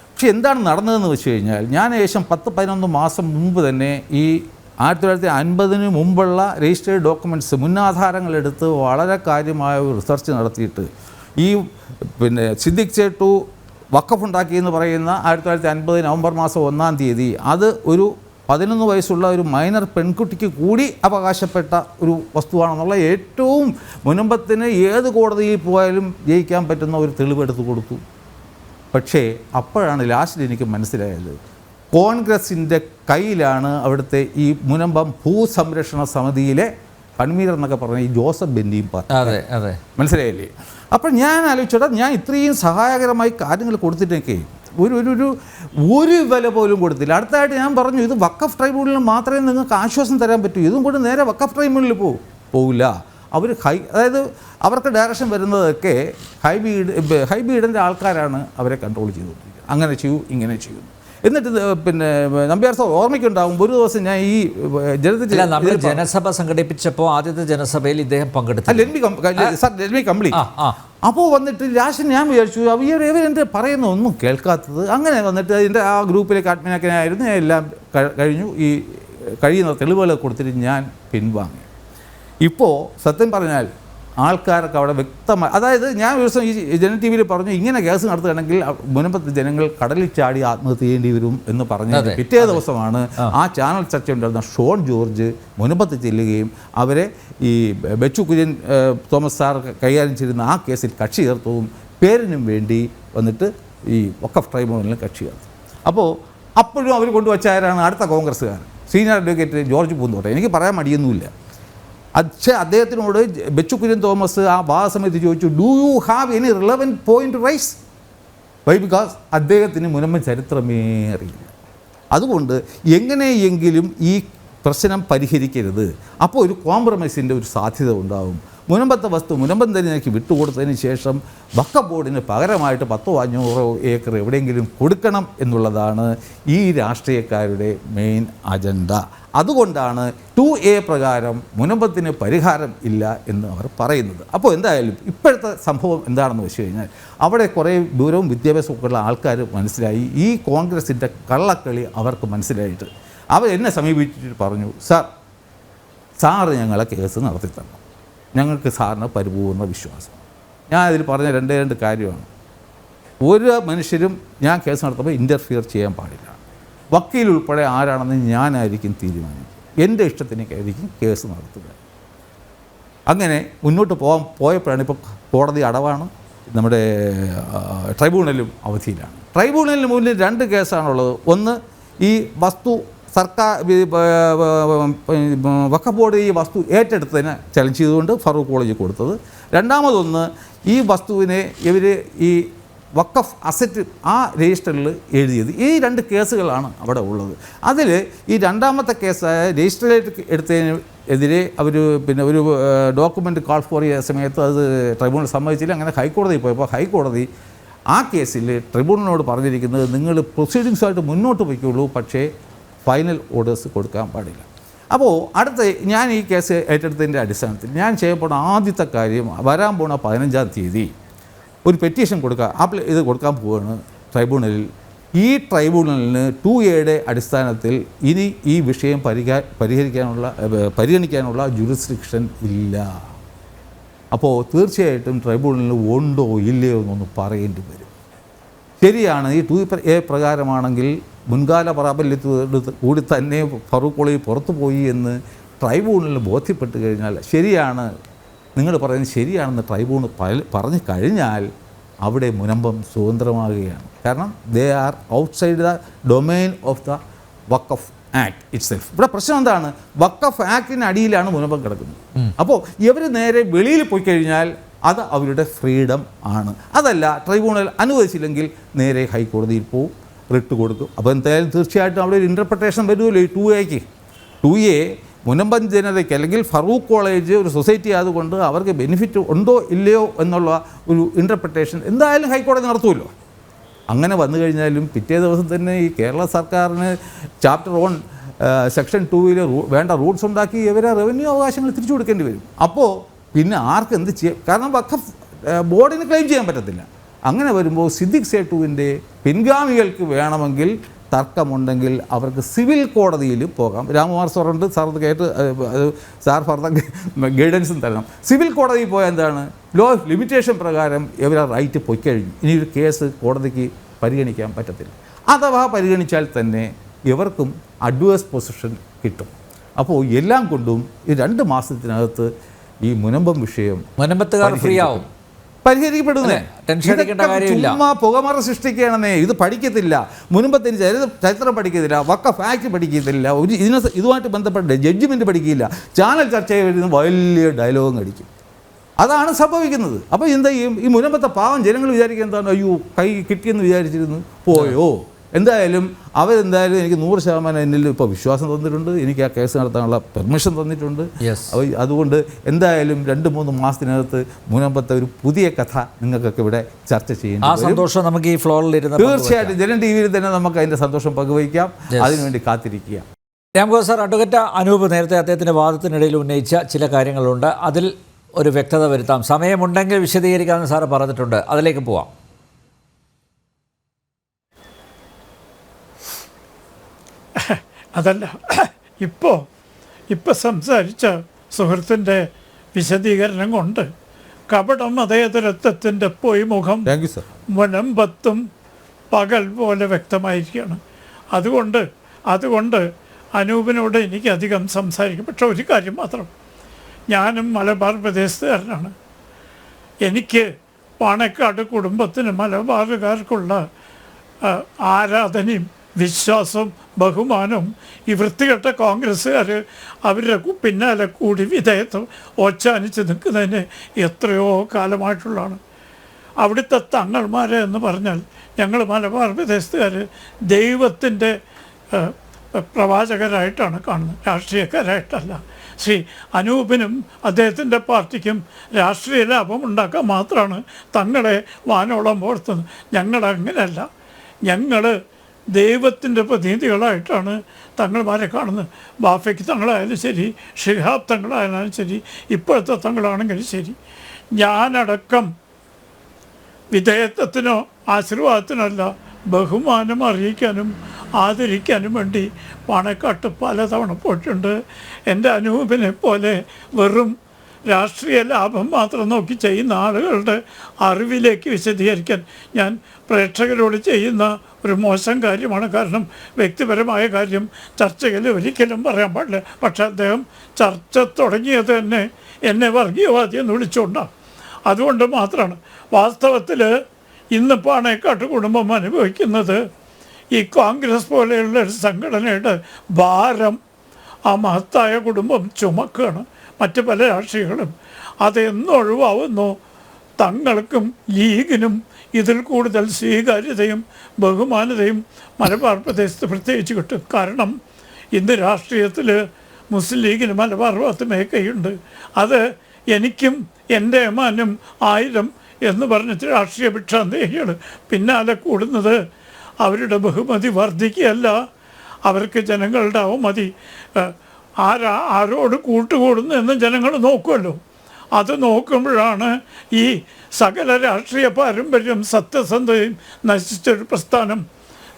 പക്ഷെ എന്താണ് നടന്നതെന്ന് വെച്ച് കഴിഞ്ഞാൽ, ഞാൻ ഏകദേശം 10-11 മാസം മുമ്പ് തന്നെ ഈ 1950 മുമ്പുള്ള രജിസ്റ്റേർഡ് ഡോക്യുമെൻറ്റ്സ് മുന്നാധാരങ്ങളെടുത്ത് വളരെ കാര്യമായ ഒരു റിസർച്ച് നടത്തിയിട്ട് ഈ സിദ്ദിഖ് ചേട്ടു വഖഫ് ഉണ്ടാക്കിയെന്ന് പറയുന്ന 1950 നവംബർ മാസം 1-ാം തീയതി അത് ഒരു 11 വയസ്സുള്ള ഒരു മൈനർ പെൺകുട്ടിക്ക് കൂടി അവകാശപ്പെട്ട ഒരു വസ്തുവാണെന്നുള്ള ഏറ്റവും മുനമ്പത്തിന് ഏത് കോടതിയിൽ പോയാലും ജയിക്കാൻ പറ്റുന്ന ഒരു തെളിവെടുത്ത് കൊടുത്തു. പക്ഷേ അപ്പോഴാണ് ലാസ്റ്റിൽ എനിക്ക് മനസ്സിലായത്, കോൺഗ്രസിൻ്റെ കയ്യിലാണ് അവിടുത്തെ ഈ മുനമ്പം ഭൂസംരക്ഷണ സമിതിയിലെ കൺവീനർ എന്നൊക്കെ പറഞ്ഞ ഈ ജോസഫ് ബെന്നിയും അതെ മനസ്സിലായില്ലേ? അപ്പോൾ ഞാൻ ആലോചിച്ചോട്ടെ, ഞാൻ ഇത്രയും സഹായകരമായി കാര്യങ്ങൾ കൊടുത്തിട്ടൊക്കെ ഒരു വില പോലും കൊടുത്തില്ല. അടുത്തായിട്ട് ഞാൻ പറഞ്ഞു, ഇത് വഖഫ് ട്രൈബ്യൂണലിന് മാത്രമേ നിങ്ങൾക്ക് ആശ്വാസം തരാൻ പറ്റൂ, ഇതും കൂടി നേരെ വഖഫ് ട്രൈബ്യൂണലിൽ പോകില്ല. അവർ അതായത് അവർക്ക് ഡയറക്ഷൻ വരുന്നതൊക്കെ ഹൈബീഡിൻ്റെ ആൾക്കാരാണ് അവരെ കൺട്രോൾ ചെയ്തുകൊണ്ടിരിക്കുന്നത്. അങ്ങനെ ചെയ്യൂ, ഇങ്ങനെ ചെയ്യൂ. എന്നിട്ട് നമ്പ്യാർ സാർ ഓർമ്മയ്ക്കുണ്ടാവും, ഒരു ദിവസം ഞാൻ ഈ ജനസഭ സംഘടിപ്പിച്ചപ്പോൾ ആദ്യത്തെ ജനസഭയിൽ ഇദ്ദേഹം പങ്കെടുത്തു. അപ്പോൾ വന്നിട്ട് ലാസ്റ്റ് ഞാൻ വിചാരിച്ചു ഇവരെൻ്റെ പറയുന്ന ഒന്നും കേൾക്കാത്തത്. അങ്ങനെ വന്നിട്ട് അതിൻ്റെ ആ ഗ്രൂപ്പിലേക്ക് അഡ്മിനാക്കിനായിരുന്നു. ഞാൻ എല്ലാം കഴിഞ്ഞു, ഈ കഴിയുന്ന തെളിവുകൾ കൊടുത്തിട്ട് ഞാൻ പിൻവാങ്ങി. ഇപ്പോൾ സത്യം പറഞ്ഞാൽ ആൾക്കാരൊക്കെ അവിടെ വ്യക്തമായി, അതായത് ഞാൻ ഒരു ദിവസം ഈ ജനം TV പറഞ്ഞു, ഇങ്ങനെ കേസ് നടത്തുകയാണെങ്കിൽ മുനമ്പത്തെ ജനങ്ങൾ കടലിൽ ചാടി ആത്മഹത്യ ചെയ്യേണ്ടി വരും എന്ന് പറഞ്ഞത് പിറ്റേ ദിവസമാണ് ആ ചാനൽ ചർച്ച ഉണ്ടായിരുന്ന ഷോൺ ജോർജ് മുനമ്പത്ത് ചെല്ലുകയും അവരെ ഈ ബെച്ചു കുര്യൻ തോമസ് സാർ കൈകാര്യം ചെയ്യുന്ന ആ കേസിൽ കക്ഷി ചേർത്തവും പേരിനും വേണ്ടി വന്നിട്ട് ഈ വഖഫ് ട്രൈബ്യൂണലിന് കക്ഷി ചേർത്തു. അപ്പോഴും അവർ കൊണ്ടുവച്ചാരാണ് അടുത്ത കോൺഗ്രസ്സുകാർ, സീനിയർ അഡ്വക്കേറ്റ് ജോർജ് പൂന്തോട്ടം. എനിക്ക് പറയാൻ മടിയൊന്നുമില്ല. പക്ഷേ അദ്ദേഹത്തിനോട് ബെച്ചു കുര്യൻ തോമസ് ആ വാദസമിതി ചോദിച്ചു, do you have any relevant point raise? Why? Because അദ്ദേഹത്തിന് മുനമ്പൻ ചരിത്രമേ അറിയില്ല. അതുകൊണ്ട് എങ്ങനെയെങ്കിലും ഈ പ്രശ്നം പരിഹരിക്കരുത്. അപ്പോൾ ഒരു കോംപ്രമൈസിൻ്റെ ഒരു സാധ്യത ഉണ്ടാകും. മുനമ്പത്തെ വസ്തു മുനമ്പം തന്നെയാക്കി വിട്ടുകൊടുത്തതിന് ശേഷം വഖഫ് ബോർഡിന് പകരമായിട്ട് 10-500 ഏക്കർ എവിടെയെങ്കിലും കൊടുക്കണം എന്നുള്ളതാണ് ഈ രാഷ്ട്രീയക്കാരുടെ മെയിൻ അജണ്ട. അതുകൊണ്ടാണ് 2A പ്രകാരം മുനമ്പത്തിന് പരിഹാരം ഇല്ല എന്ന് അവർ പറയുന്നത്. അപ്പോൾ എന്തായാലും ഇപ്പോഴത്തെ സംഭവം എന്താണെന്ന് വെച്ച് കഴിഞ്ഞാൽ, അവിടെ കുറേ ദൂരവും വിദ്യാഭ്യാസമൊക്കെയുള്ള ആൾക്കാർ മനസ്സിലായി, ഈ കോൺഗ്രസിൻ്റെ കള്ളക്കളി അവർക്ക് മനസ്സിലായിട്ട് അവർ എന്നെ സമീപിച്ചിട്ട് പറഞ്ഞു, സാറ് ഞങ്ങളെ കേസ് നടത്തി തരണം, ഞങ്ങൾക്ക് സാറിന് പരിപൂർണ്ണ വിശ്വാസം. ഞാൻ അതിൽ പറഞ്ഞ രണ്ട് കാര്യമാണ്. ഒരു മനുഷ്യരും ഞാൻ കേസ് നടത്തുമ്പോൾ ഇൻ്റർഫിയർ ചെയ്യാൻ പാടില്ല. വക്കീൽ ഉൾപ്പെടെ ആരാണെന്ന് ഞാനായിരിക്കും തീരുമാനിക്കുക. എൻ്റെ ഇഷ്ടത്തിനേക്കായിരിക്കും കേസ് നടത്തുക. അങ്ങനെ മുന്നോട്ട് പോയപ്പോഴാണ് ഇപ്പോൾ കോടതി അടവാണ്, നമ്മുടെ ട്രൈബ്യൂണലും അവധിയിലാണ്. ട്രൈബ്യൂണലിന് മുന്നിൽ 2 കേസാണുള്ളത്. ഒന്ന്, ഈ വസ്തു സർക്കാർ വഖഫ് ബോർഡ് ഈ വസ്തു ഏറ്റെടുത്തതിന് ചലഞ്ച് ചെയ്തുകൊണ്ട് ഫറൂഖ് കോളേജിൽ കൊടുത്തത്. രണ്ടാമതൊന്ന്, ഈ വസ്തുവിനെ ഇവർ ഈ വഖഫ് അസറ്റ് ആ രജിസ്റ്ററിൽ എഴുതിയത്. ഈ 2 കേസുകളാണ് അവിടെ ഉള്ളത്. അതിൽ ഈ രണ്ടാമത്തെ കേസായ രജിസ്റ്ററിലേക്ക് എടുത്തതിന് എതിരെ അവർ ഒരു ഡോക്യുമെൻ്റ് കാൾ ഫോർ ചെയ്ത സമയത്ത് അത് ട്രൈബ്യൂണൽ സമ്മതിച്ചില്ല. അങ്ങനെ ഹൈക്കോടതിയിൽ പോയപ്പോൾ ഹൈക്കോടതി ആ കേസിൽ ട്രിബ്യൂണലിനോട് പറഞ്ഞിരിക്കുന്നത്, നിങ്ങൾ പ്രൊസീഡിങ്സുമായിട്ട് മുന്നോട്ട് പോയിക്കുള്ളൂ, പക്ഷേ ഫൈനൽ ഓർഡേഴ്സ് കൊടുക്കാൻ പാടില്ല. അപ്പോൾ ഞാൻ ഈ കേസ് ഏറ്റെടുത്തതിൻ്റെ അടിസ്ഥാനത്തിൽ ഞാൻ ചെയ്യപ്പെടുന്ന ആദ്യത്തെ കാര്യം, വരാൻ പോണ 15-ാം തീയതി ഒരു പെറ്റീഷൻ ഇത് കൊടുക്കാൻ പോവുകയാണ് ട്രൈബ്യൂണലിൽ. ഈ ട്രൈബ്യൂണലിന് 2Aയുടെ അടിസ്ഥാനത്തിൽ ഇനി ഈ വിഷയം പരിഗണിക്കാനുള്ള ജുറിസ്ഡിക്ഷൻ ഇല്ല. അപ്പോൾ തീർച്ചയായിട്ടും ട്രൈബ്യൂണലിന് ഉണ്ടോ ഇല്ലയോ എന്നൊന്ന് പറയേണ്ടി വരും. ശരിയാണ്, ഈ 2A പ്രകാരമാണെങ്കിൽ മുൻകാല പ്രാബല്യത്തോട് കൂടി തന്നെ ഫറൂഖ് കോളേജ് പുറത്തു പോയി എന്ന് ട്രൈബ്യൂണലിൽ ബോധ്യപ്പെട്ട് കഴിഞ്ഞാൽ ശരിയാണ്, നിങ്ങൾ പറയുന്നത് ശരിയാണെന്ന് ട്രൈബ്യൂണൽ പറഞ്ഞു കഴിഞ്ഞാൽ അവിടെ മുനമ്പം സ്വതന്ത്രമാകുകയാണ്. കാരണം they are outside the domain of the Waqf act it self. ഇവിടെ പ്രശ്നം എന്താണ്? വഖഫ് ആക്ടിന് അടിയിലാണ് മുനമ്പം കിടക്കുന്നത്. അപ്പോൾ ഇവർ നേരെ വെളിയിൽ പോയി കഴിഞ്ഞാൽ അത് അവരുടെ ഫ്രീഡം ആണ്. അതല്ല, ട്രൈബ്യൂണൽ അനുവദിച്ചില്ലെങ്കിൽ നേരെ ഹൈക്കോടതിയിൽ പോവും, റിട്ട് കൊടുക്കും. അപ്പോൾ എന്തായാലും തീർച്ചയായിട്ടും അവിടെ ഒരു ഇൻ്റർപ്രിട്ടേഷൻ വരുമല്ലോ ഈ 2A. 2A മുനമ്പം ജനതയ്ക്ക് അല്ലെങ്കിൽ ഫറൂഖ് കോളേജ് ഒരു സൊസൈറ്റി ആയതുകൊണ്ട് അവർക്ക് ബെനിഫിറ്റ് ഉണ്ടോ ഇല്ലയോ എന്നുള്ള ഒരു ഇൻ്റർപ്രിട്ടേഷൻ എന്തായാലും ഹൈക്കോടതി നടത്തുമല്ലോ. അങ്ങനെ വന്നു കഴിഞ്ഞാലും പിറ്റേ ദിവസം തന്നെ ഈ കേരള സർക്കാരിന് ചാപ്റ്റർ 1 സെക്ഷൻ 2 വേണ്ട റൂൾസ് ഉണ്ടാക്കി ഇവരെ റവന്യൂ അവകാശങ്ങൾ തിരിച്ചു കൊടുക്കേണ്ടി വരും. അപ്പോൾ പിന്നെ ആർക്ക് എന്ത് ചെയ്യാം? കാരണം വഖഫ് ബോർഡിന് ക്ലെയിം ചെയ്യാൻ പറ്റത്തില്ല. അങ്ങനെ വരുമ്പോൾ സിദ്ദിഖ് സേട്ടുവിൻ്റെ പിൻഗാമികൾക്ക് വേണമെങ്കിൽ തർക്കമുണ്ടെങ്കിൽ അവർക്ക് സിവിൽ കോടതിയിൽ പോകാം. രാമകുമാർ സാറുണ്ട്, സാർ അത് കേട്ട് സാർ ഫർദർ ഗൈഡൻസും തരണം. സിവിൽ കോടതിയിൽ പോയാൽ എന്താണ്? ലോ ഓഫ് ലിമിറ്റേഷൻ പ്രകാരം ഇവരെ റൈറ്റ് പൊയ്ക്കഴിഞ്ഞു. ഇനി ഒരു കേസ് കോടതിക്ക് പരിഗണിക്കാൻ പറ്റത്തില്ല. അഥവാ പരിഗണിച്ചാൽ തന്നെ ഇവർക്കും അഡ്വേഴ്സ് പൊസിഷൻ കിട്ടും. അപ്പോൾ എല്ലാം കൊണ്ടും ഈ 2 മാസത്തിനകത്ത് ഈ മുനമ്പം വിഷയം മുനമ്പത്തുകാർ ഫ്രീ ആവും, പരിഹരിക്കപ്പെടുന്നേ. ചുമ്മാ പുകമറ സൃഷ്ടിക്കുകയാണെന്നേ. ഇത് പഠിക്കത്തില്ല, മുൻപത്തിന് ചരിത്രം പഠിക്കത്തില്ല, വഖഫ് ആക്ട് പഠിക്കത്തില്ല, ഇതുമായിട്ട് ബന്ധപ്പെട്ട ജഡ്ജ്മെൻറ്റ് പഠിക്കില്ല, ചാനൽ ചർച്ച ചെയ്യുന്ന വലിയ ഡയലോഗും അടിക്കും. അതാണ് സംഭവിക്കുന്നത്. അപ്പോൾ എന്താ ചെയ്യും? ഈ മുനമ്പത്തെ പാവം ജനങ്ങൾ വിചാരിക്കുക എന്താണ്? അയ്യോ കൈ കിട്ടിയെന്ന് വിചാരിച്ചിരുന്നു, പോയോ? എന്തായാലും അവരെന്തായാലും എനിക്ക് 100% എന്നിൽ ഇപ്പോൾ വിശ്വാസം തന്നിട്ടുണ്ട്, എനിക്ക് ആ കേസ് നടത്താനുള്ള പെർമിഷൻ തന്നിട്ടുണ്ട്. അപ്പോൾ അതുകൊണ്ട് എന്തായാലും 2-3 മാസത്തിനകത്ത് മുനമ്പത്തെ ഒരു പുതിയ കഥ നിങ്ങൾക്കൊക്കെ ഇവിടെ ചർച്ച ചെയ്യേണ്ടി വരും. സന്തോഷം നമുക്ക് ഈ ഫ്ലോറിൽ ഇരുന്ന് തീർച്ചയായിട്ടും ജനം TV-യിൽ തന്നെ നമുക്ക് അതിൻ്റെ സന്തോഷം പങ്കുവയ്ക്കാം. അതിനുവേണ്ടി കാത്തിരിക്കുക. രാംഗോപാൽ സാർ, അഡ്വക്കേറ്റ് അനൂപ് നേരത്തെ അദ്ദേഹത്തിൻ്റെ വാദത്തിനിടയിൽ ഉന്നയിച്ച ചില കാര്യങ്ങളുണ്ട്, അതിൽ ഒരു വ്യക്തത വരുത്താം. സമയമുണ്ടെങ്കിൽ വിശദീകരിക്കാമെന്ന് സാറ് പറഞ്ഞിട്ടുണ്ട്, അതിലേക്ക് പോവാം. അതല്ല, ഇപ്പോൾ സംസാരിച്ച സുഹൃത്തിൻ്റെ വിശദീകരണം കൊണ്ട് കപടം മതേതരത്വത്തിൻ്റെ പൊയ്മുഖം മുനമ്പത്തും പകൽ പോലെ വ്യക്തമായിരിക്കുകയാണ്. അതുകൊണ്ട് അനൂപിനോട് എനിക്കധികം സംസാരിക്കും. പക്ഷെ ഒരു കാര്യം മാത്രം, ഞാനും മലബാർ പ്രദേശത്തുകാരനാണ്. എനിക്ക് പാണക്കാട് കുടുംബത്തിന് മലബാറുകാർക്കുള്ള ആരാധനയും വിശ്വാസവും ബഹുമാനവും ഈ വൃത്തികെട്ട കോൺഗ്രസ്സുകാർ അവരുടെ പിന്നാലെ കൂടി വിധേയത്വം ഓച്ചാനിച്ച് നിൽക്കുന്നതിന് എത്രയോ കാലമായിട്ടുള്ളതാണ്. അവിടുത്തെ തങ്ങൾമാരെ എന്ന് പറഞ്ഞാൽ ഞങ്ങൾ മലബാർ പ്രദേശത്തുകാർ ദൈവത്തിൻ്റെ പ്രവാചകരായിട്ടാണ് കാണുന്നത്, രാഷ്ട്രീയക്കാരായിട്ടല്ല. ശ്രീ അനൂപിനും അദ്ദേഹത്തിൻ്റെ പാർട്ടിക്കും രാഷ്ട്രീയ ലാഭം ഉണ്ടാക്കാൻ മാത്രമാണ് തങ്ങളെ വാനോളം പുറത്തുന്നത്. ഞങ്ങളങ്ങനെയല്ല, ഞങ്ങൾ ദൈവത്തിൻ്റെ പ്രതിനിധികളായിട്ടാണ് തങ്ങൾമാരെ കാണുന്നത്. ബാഫയ്ക്ക് തങ്ങളായാലും ശരി, ഷിഹാബ് തങ്ങളായാലും ശരി, ഇപ്പോഴത്തെ തങ്ങളാണെങ്കിലും ശരി, ഞാനടക്കം വിധേയത്വത്തിനോ ആശീർവാദത്തിനോ അല്ല, ബഹുമാനം അറിയിക്കാനും ആദരിക്കാനും വേണ്ടി പാണക്കാട്ട് പലതവണ പോയിട്ടുണ്ട്. എൻ്റെ അനൂപിനെ പോലെ വെറും രാഷ്ട്രീയ ലാഭം മാത്രം നോക്കി ചെയ്യുന്ന ആളുകളുടെ അറിവിലേക്ക് വിശദീകരിക്കാൻ ഞാൻ പ്രേക്ഷകരോട് ചെയ്യുന്ന ഒരു മോശം കാര്യമാണ്. കാരണം വ്യക്തിപരമായ കാര്യം ചർച്ചയിൽ ഒരിക്കലും പറയാൻ പാടില്ല. പക്ഷെ അദ്ദേഹം ചർച്ച തുടങ്ങിയത് തന്നെ എന്നെ വർഗീയവാദി എന്ന് വിളിച്ചുകൊണ്ടാണ്. അതുകൊണ്ട് മാത്രമാണ്. വാസ്തവത്തിൽ ഇന്ന് പാണക്കാട്ട് കുടുംബം അനുഭവിക്കുന്നത് ഈ കോൺഗ്രസ് പോലെയുള്ള ഒരു സംഘടനയുടെ ഭാരം ആ മഹത്തായ കുടുംബം ചുമക്കുകയാണ്. മറ്റ് പല രാഷ്ട്രീയങ്ങളും അതെന്നൊഴിവാവുന്നു തങ്ങൾക്കും ലീഗിനും ഇതിൽ കൂടുതൽ സ്വീകാര്യതയും ബഹുമാനതയും മലബാർ പ്രദേശത്ത് പ്രത്യേകിച്ച് കിട്ടും. കാരണം ഇന്ന് രാഷ്ട്രീയത്തിൽ മുസ്ലിം ലീഗിന് മലബാർ ഭാഗത്ത് മേഖലയുണ്ട്. അത് എനിക്കും എൻ്റെ ഏമാനും 1000 എന്ന് പറഞ്ഞിട്ട് രാഷ്ട്രീയ ഭിക്ഷാന്തേഹികൾ പിന്നാലെ കൂടുന്നത് അവരുടെ ബഹുമതി വർദ്ധിക്കുകയല്ല, അവർക്ക് ജനങ്ങളുടെ അവമതി ആരോട് കൂട്ടുകൂടുന്നു എന്ന് ജനങ്ങൾ നോക്കുമല്ലോ. അത് നോക്കുമ്പോഴാണ് ഈ സകല രാഷ്ട്രീയ പാരമ്പര്യം സത്യസന്ധതയും നശിച്ചൊരു പ്രസ്ഥാനം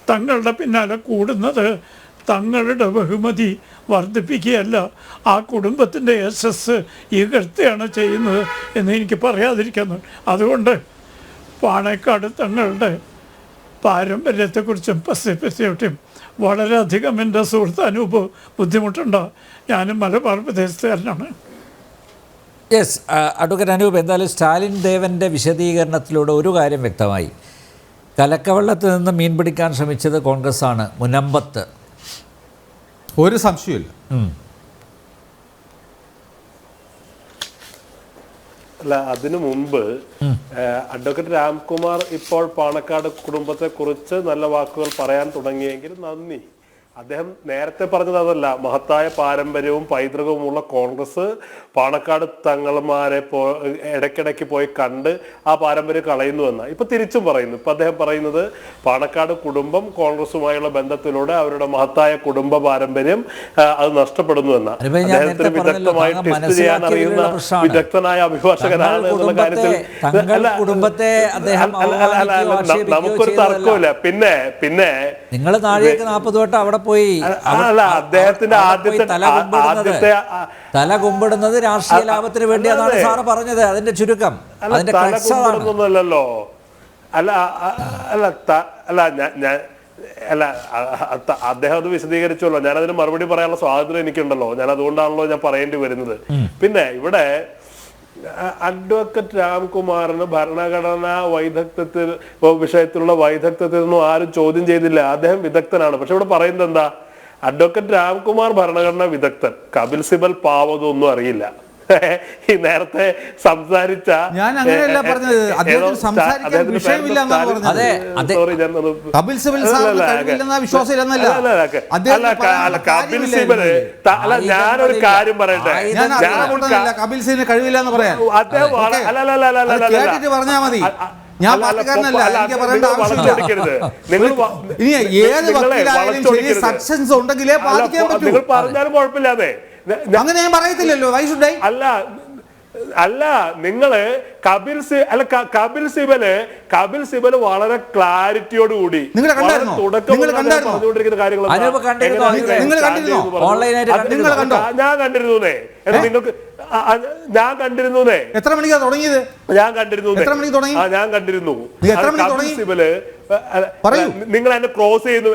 തങ്ങളുടെ പിന്നാലെ കൂടുന്നത്. തങ്ങളുടെ ബഹുമതി വർദ്ധിപ്പിക്കുകയല്ല, ആ കുടുംബത്തിൻ്റെ യശസ് ഇകഴ്ത്തുകയാണ് ചെയ്യുന്നത് എന്ന് എനിക്ക് പറയാതിരിക്കുന്നു. അതുകൊണ്ട് പാണക്കാട് തങ്ങളുടെ പാരമ്പര്യത്തെക്കുറിച്ചും പറ്റിയും വളരെയധികം എൻ്റെ സുഹൃത്ത് അനൂപ് ബുദ്ധിമുട്ടുണ്ട്. ഞാനും മലബാർ പ്രദേശത്തുകാരനാണ്. യെസ്, അഡ്വക്കേറ്റ് അനൂപ്, എന്തായാലും സ്റ്റാലിൻ ദേവൻ്റെ വിശദീകരണത്തിലൂടെ ഒരു കാര്യം വ്യക്തമായി. കലക്കവെള്ളത്തിൽ നിന്ന് മീൻ പിടിക്കാൻ ശ്രമിച്ചത് കോൺഗ്രസ്സാണ്, മുനമ്പത്ത്. ഒരു സംശയമില്ല. അല്ല, അതിനു മുമ്പ് അഡ്വക്കേറ്റ് രാംകുമാർ ഇപ്പോൾ പാണക്കാട് കുടുംബത്തെ കുറിച്ച് നല്ല വാക്കുകൾ പറയാൻ തുടങ്ങിയെങ്കിൽ നന്ദി. അദ്ദേഹം നേരത്തെ പറഞ്ഞത് അതല്ല, മഹത്തായ പാരമ്പര്യവും പൈതൃകവുമുള്ള കോൺഗ്രസ് പാണക്കാട് തങ്ങൾമാരെ ഇടയ്ക്കിടയ്ക്ക് പോയി കണ്ട് ആ പാരമ്പര്യം കളയുന്നുവെന്ന ഇപ്പൊ തിരിച്ചും പറയുന്നു. ഇപ്പൊ അദ്ദേഹം പറയുന്നത് പാണക്കാട് കുടുംബം കോൺഗ്രസുമായുള്ള ബന്ധത്തിലൂടെ അവരുടെ മഹത്തായ കുടുംബ പാരമ്പര്യം അത് നഷ്ടപ്പെടുന്നുവെന്ന. അദ്ദേഹത്തിന് വിദഗ്ധമായി ടെസ്റ്റ് ചെയ്യാൻ അറിയുന്ന വിദഗ്ധനായ അഭിഭാഷകനാണ് എന്നുള്ള കാര്യത്തിൽ നമുക്കൊരു തർക്കമില്ല. പിന്നെ നിങ്ങൾ നാഴികക്ക് 40 വട്ടം അവിടെ പോയി അദ്ദേഹത്തിന്റെ ആദ്യത്തെ തല കുമ്പിടുന്നത് രാഷ്ട്രീയ ലാഭത്തിന് വേണ്ടിയാണെന്നാണ് സാറ് പറഞ്ഞത്. അതിന്റെ ചുരുക്കം തലകുമ്പിടുന്നല്ലോ. അല്ല അദ്ദേഹം അത് വിശദീകരിച്ചല്ലോ. ഞാനതിന് മറുപടി പറയാനുള്ള സ്വാതന്ത്ര്യം എനിക്കുണ്ടല്ലോ. ഞാൻ അതുകൊണ്ടാണല്ലോ ഞാൻ പറയേണ്ടി വരുന്നത്. പിന്നെ ഇവിടെ അഡ്വക്കേറ്റ് രാംകുമാറിന് ഭരണഘടനാ വൈദഗ്ധ്യത്തിൽ വിഷയത്തിലുള്ള വൈദഗ്ധ്യത്തിനൊന്നും ആരും ചോദ്യം ചെയ്തില്ല. അദ്ദേഹം വിദഗ്ധനാണ്. പക്ഷെ ഇവിടെ പറയുന്നത് എന്താ? അഡ്വക്കേറ്റ് രാംകുമാർ ഭരണഘടനാ വിദഗ്ധൻ, കപിൽ സിബൽ പാവതൊന്നും അറിയില്ല. ഈ നേരത്തെ സംസാരിച്ച കപിൽ സിബല് ഞാനൊരു കാര്യം പറയട്ടെ. കപിൽ സിബിന് കഴിവില്ലെന്ന് പറയാം. പറഞ്ഞാൽ മതി. ഞാൻ പാർട്ടിക്കാരനല്ല, എനിക്ക് പറയേണ്ട ആവശ്യമില്ല. ഏത് വക്കീലായാലും സക്സസ് ഉണ്ടെങ്കിലേ ബാധിക്കാൻ പറ്റൂ. നിങ്ങൾ പറഞ്ഞാലും കുഴപ്പമില്ലാതെ അങ്ങനെ ഞാൻ പറയത്തില്ലല്ലോ. അല്ല നിങ്ങള് കപിൽ സിബല് വളരെ ക്ലാരിറ്റിയോടുകൂടി പറഞ്ഞുകൊണ്ടിരിക്കുന്ന കാര്യങ്ങൾ ഞാൻ കണ്ടിരുന്നേ. നിങ്ങൾക്ക് ഞാൻ കണ്ടിരുന്നു. എത്ര മണിക്കാ തുടങ്ങിയത്? ഞാൻ കണ്ടിരുന്നു. ഞാൻ കണ്ടിരുന്നു. കപിൽ സിബല് നിങ്ങൾ എന്നെ ക്രോസ് ചെയ്യുന്നു.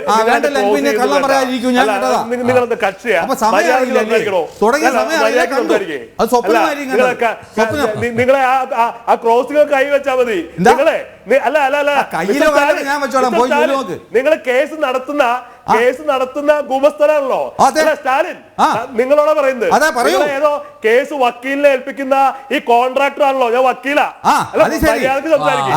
നിങ്ങളെന്താ കക്ഷിയാ? നിങ്ങളെ ആ ക്രോസുകൾ കൈവച്ചാ മതി. നിങ്ങളെ നിങ്ങള് കേസ് നടത്തുന്ന ഗുമസ്തനാണല്ലോ സ്റ്റാലിൻ. നിങ്ങളോടാ പറയുന്നത്. ഏതോ കേസ് വക്കീലിനെ ഏൽപ്പിക്കുന്ന ഈ കോൺട്രാക്ടർ ആണല്ലോ. ഞാൻ വക്കീലാ. മര്യാദക്ക് സംസാരിക്കും.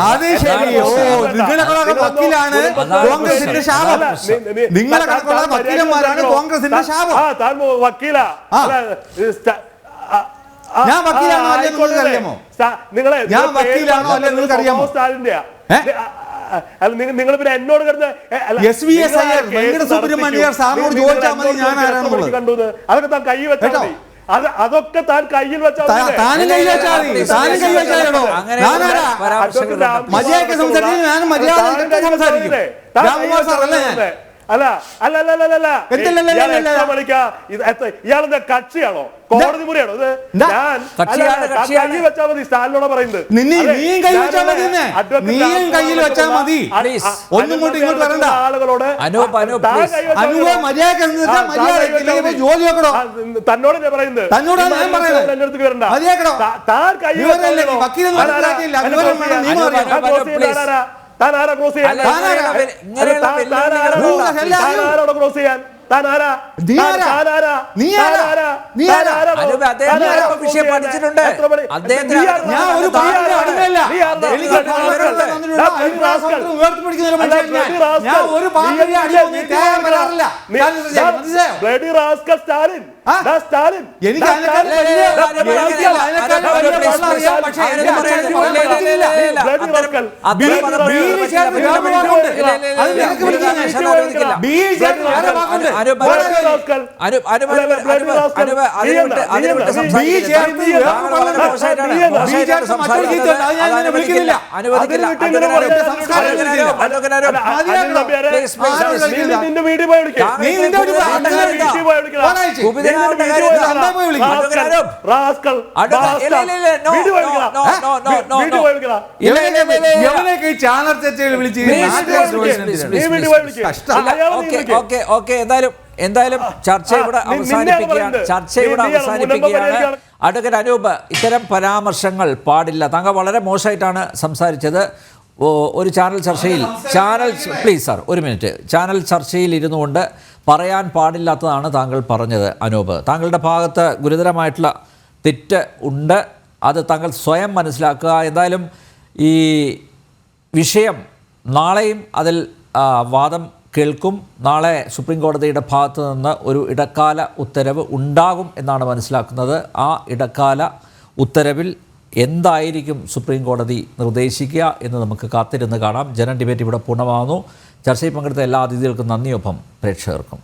താൻ വക്കീലാ. സ്റ്റാലിന്റെ നിങ്ങൾ പിന്നെ എന്നോട് അതൊക്കെ താൻ കൈ വെച്ചാൽ മതി. അതൊക്കെ താൻ കയ്യിൽ വെച്ചാൽ ഇയാളെന്താ കക്ഷിയാണോ? കോടതി മുറിയാണോ? ഞാൻ കൈ വെച്ചാൽ മതി. സ്റ്റാലിനോട് പറയുന്നത് ആളുകളോട് തന്നോട് ഞാൻ പറയുന്നത് എന്റെ അടുത്ത് വരണ്ട. താൻ കൈ താൻ ആരാ ക്രോസ് ചെയ്യാൻ? ക്രോസ് ചെയ്യാൻ അനുവദിക്കില്ല. Advocate Anoop, please, please, please. നിന്റെ വീട്ടിൽ പോയി വിളിക്കാം. നീ നിന്റെ വീട്ടിൽ പോയി നിന്റെ വിളിക്കാം. വീട്ടിൽ പോയി വിളിക്കാം. കുപിതനാവേണ്ട കാര്യം എന്താ? അഡ്വക്കേറ്റ് അനൂപ്, റാസ്കൽ, അഡ്വക്കേറ്റ് ഇല്ല, ഇല്ല, ഇല്ല, no, വീട്ടിൽ പോയി വിളിക്കാം. no, no, no, no, വീട്ടിൽ no. പോയി വിളിക്കാം. ഇല്ല, ഇല്ല, ഇല്ല, ഇല്ല, ഇല്ല. എവനെയൊക്കെ ഈ ചാനൽ ചർച്ചയിൽ വിളിച്ച് Please, നാട്ടിലെ please, സൊല്യൂഷൻ please, എന്തിനാണ്? നീ വീട്ടിൽ പോയി വിളിക്കാം. അയാളെ നീ വിളിക്ക്. ഓക്കെ എന്തായാലും ചർച്ച ഇവിടെ അവസാനിപ്പിക്കുകയാണ്. ചർച്ച ഇവിടെ അവസാനിപ്പിക്കുകയാണ്. അഡ്വക്കേറ്റ് അനൂപ്, ഇത്തരം പരാമർശങ്ങൾ പാടില്ല. താങ്കൾ വളരെ മോശമായിട്ടാണ് സംസാരിച്ചത്. ഒരു ചാനൽ ചർച്ചയിൽ പ്ലീസ് സാർ ഒരു മിനിറ്റ്, ചാനൽ ചർച്ചയിൽ ഇരുന്നു കൊണ്ട് പറയാൻ പാടില്ലാത്തതാണ് താങ്കൾ പറഞ്ഞത്. അനൂപ്, താങ്കളുടെ ഭാഗത്ത് ഗുരുതരമായിട്ടുള്ള തെറ്റ് ഉണ്ട്, അത് താങ്കൾ സ്വയം മനസ്സിലാക്കുക. എന്തായാലും ഈ വിഷയം നാളെയും അതിൽ വാദം കേൾക്കും. നാളെ സുപ്രീം കോടതിയുടെ ഭാഗത്തു നിന്ന് ഒരു ഇടക്കാല ഉത്തരവ് ഉണ്ടാകും എന്നാണ് മനസ്സിലാക്കുന്നത്. ആ ഇടക്കാല ഉത്തരവിൽ എന്തായിരിക്കും സുപ്രീം കോടതി നിർദ്ദേശിക്കുക എന്ന് നമുക്ക് കാത്തിരുന്ന് കാണാം. ജനം ഡിബേറ്റ് ഇവിടെ പൂർണ്ണമാകുന്നു. ചർച്ചയിൽ പങ്കെടുത്ത എല്ലാ അതിഥികൾക്കും നന്ദിയൊപ്പം പ്രേക്ഷകർക്കും.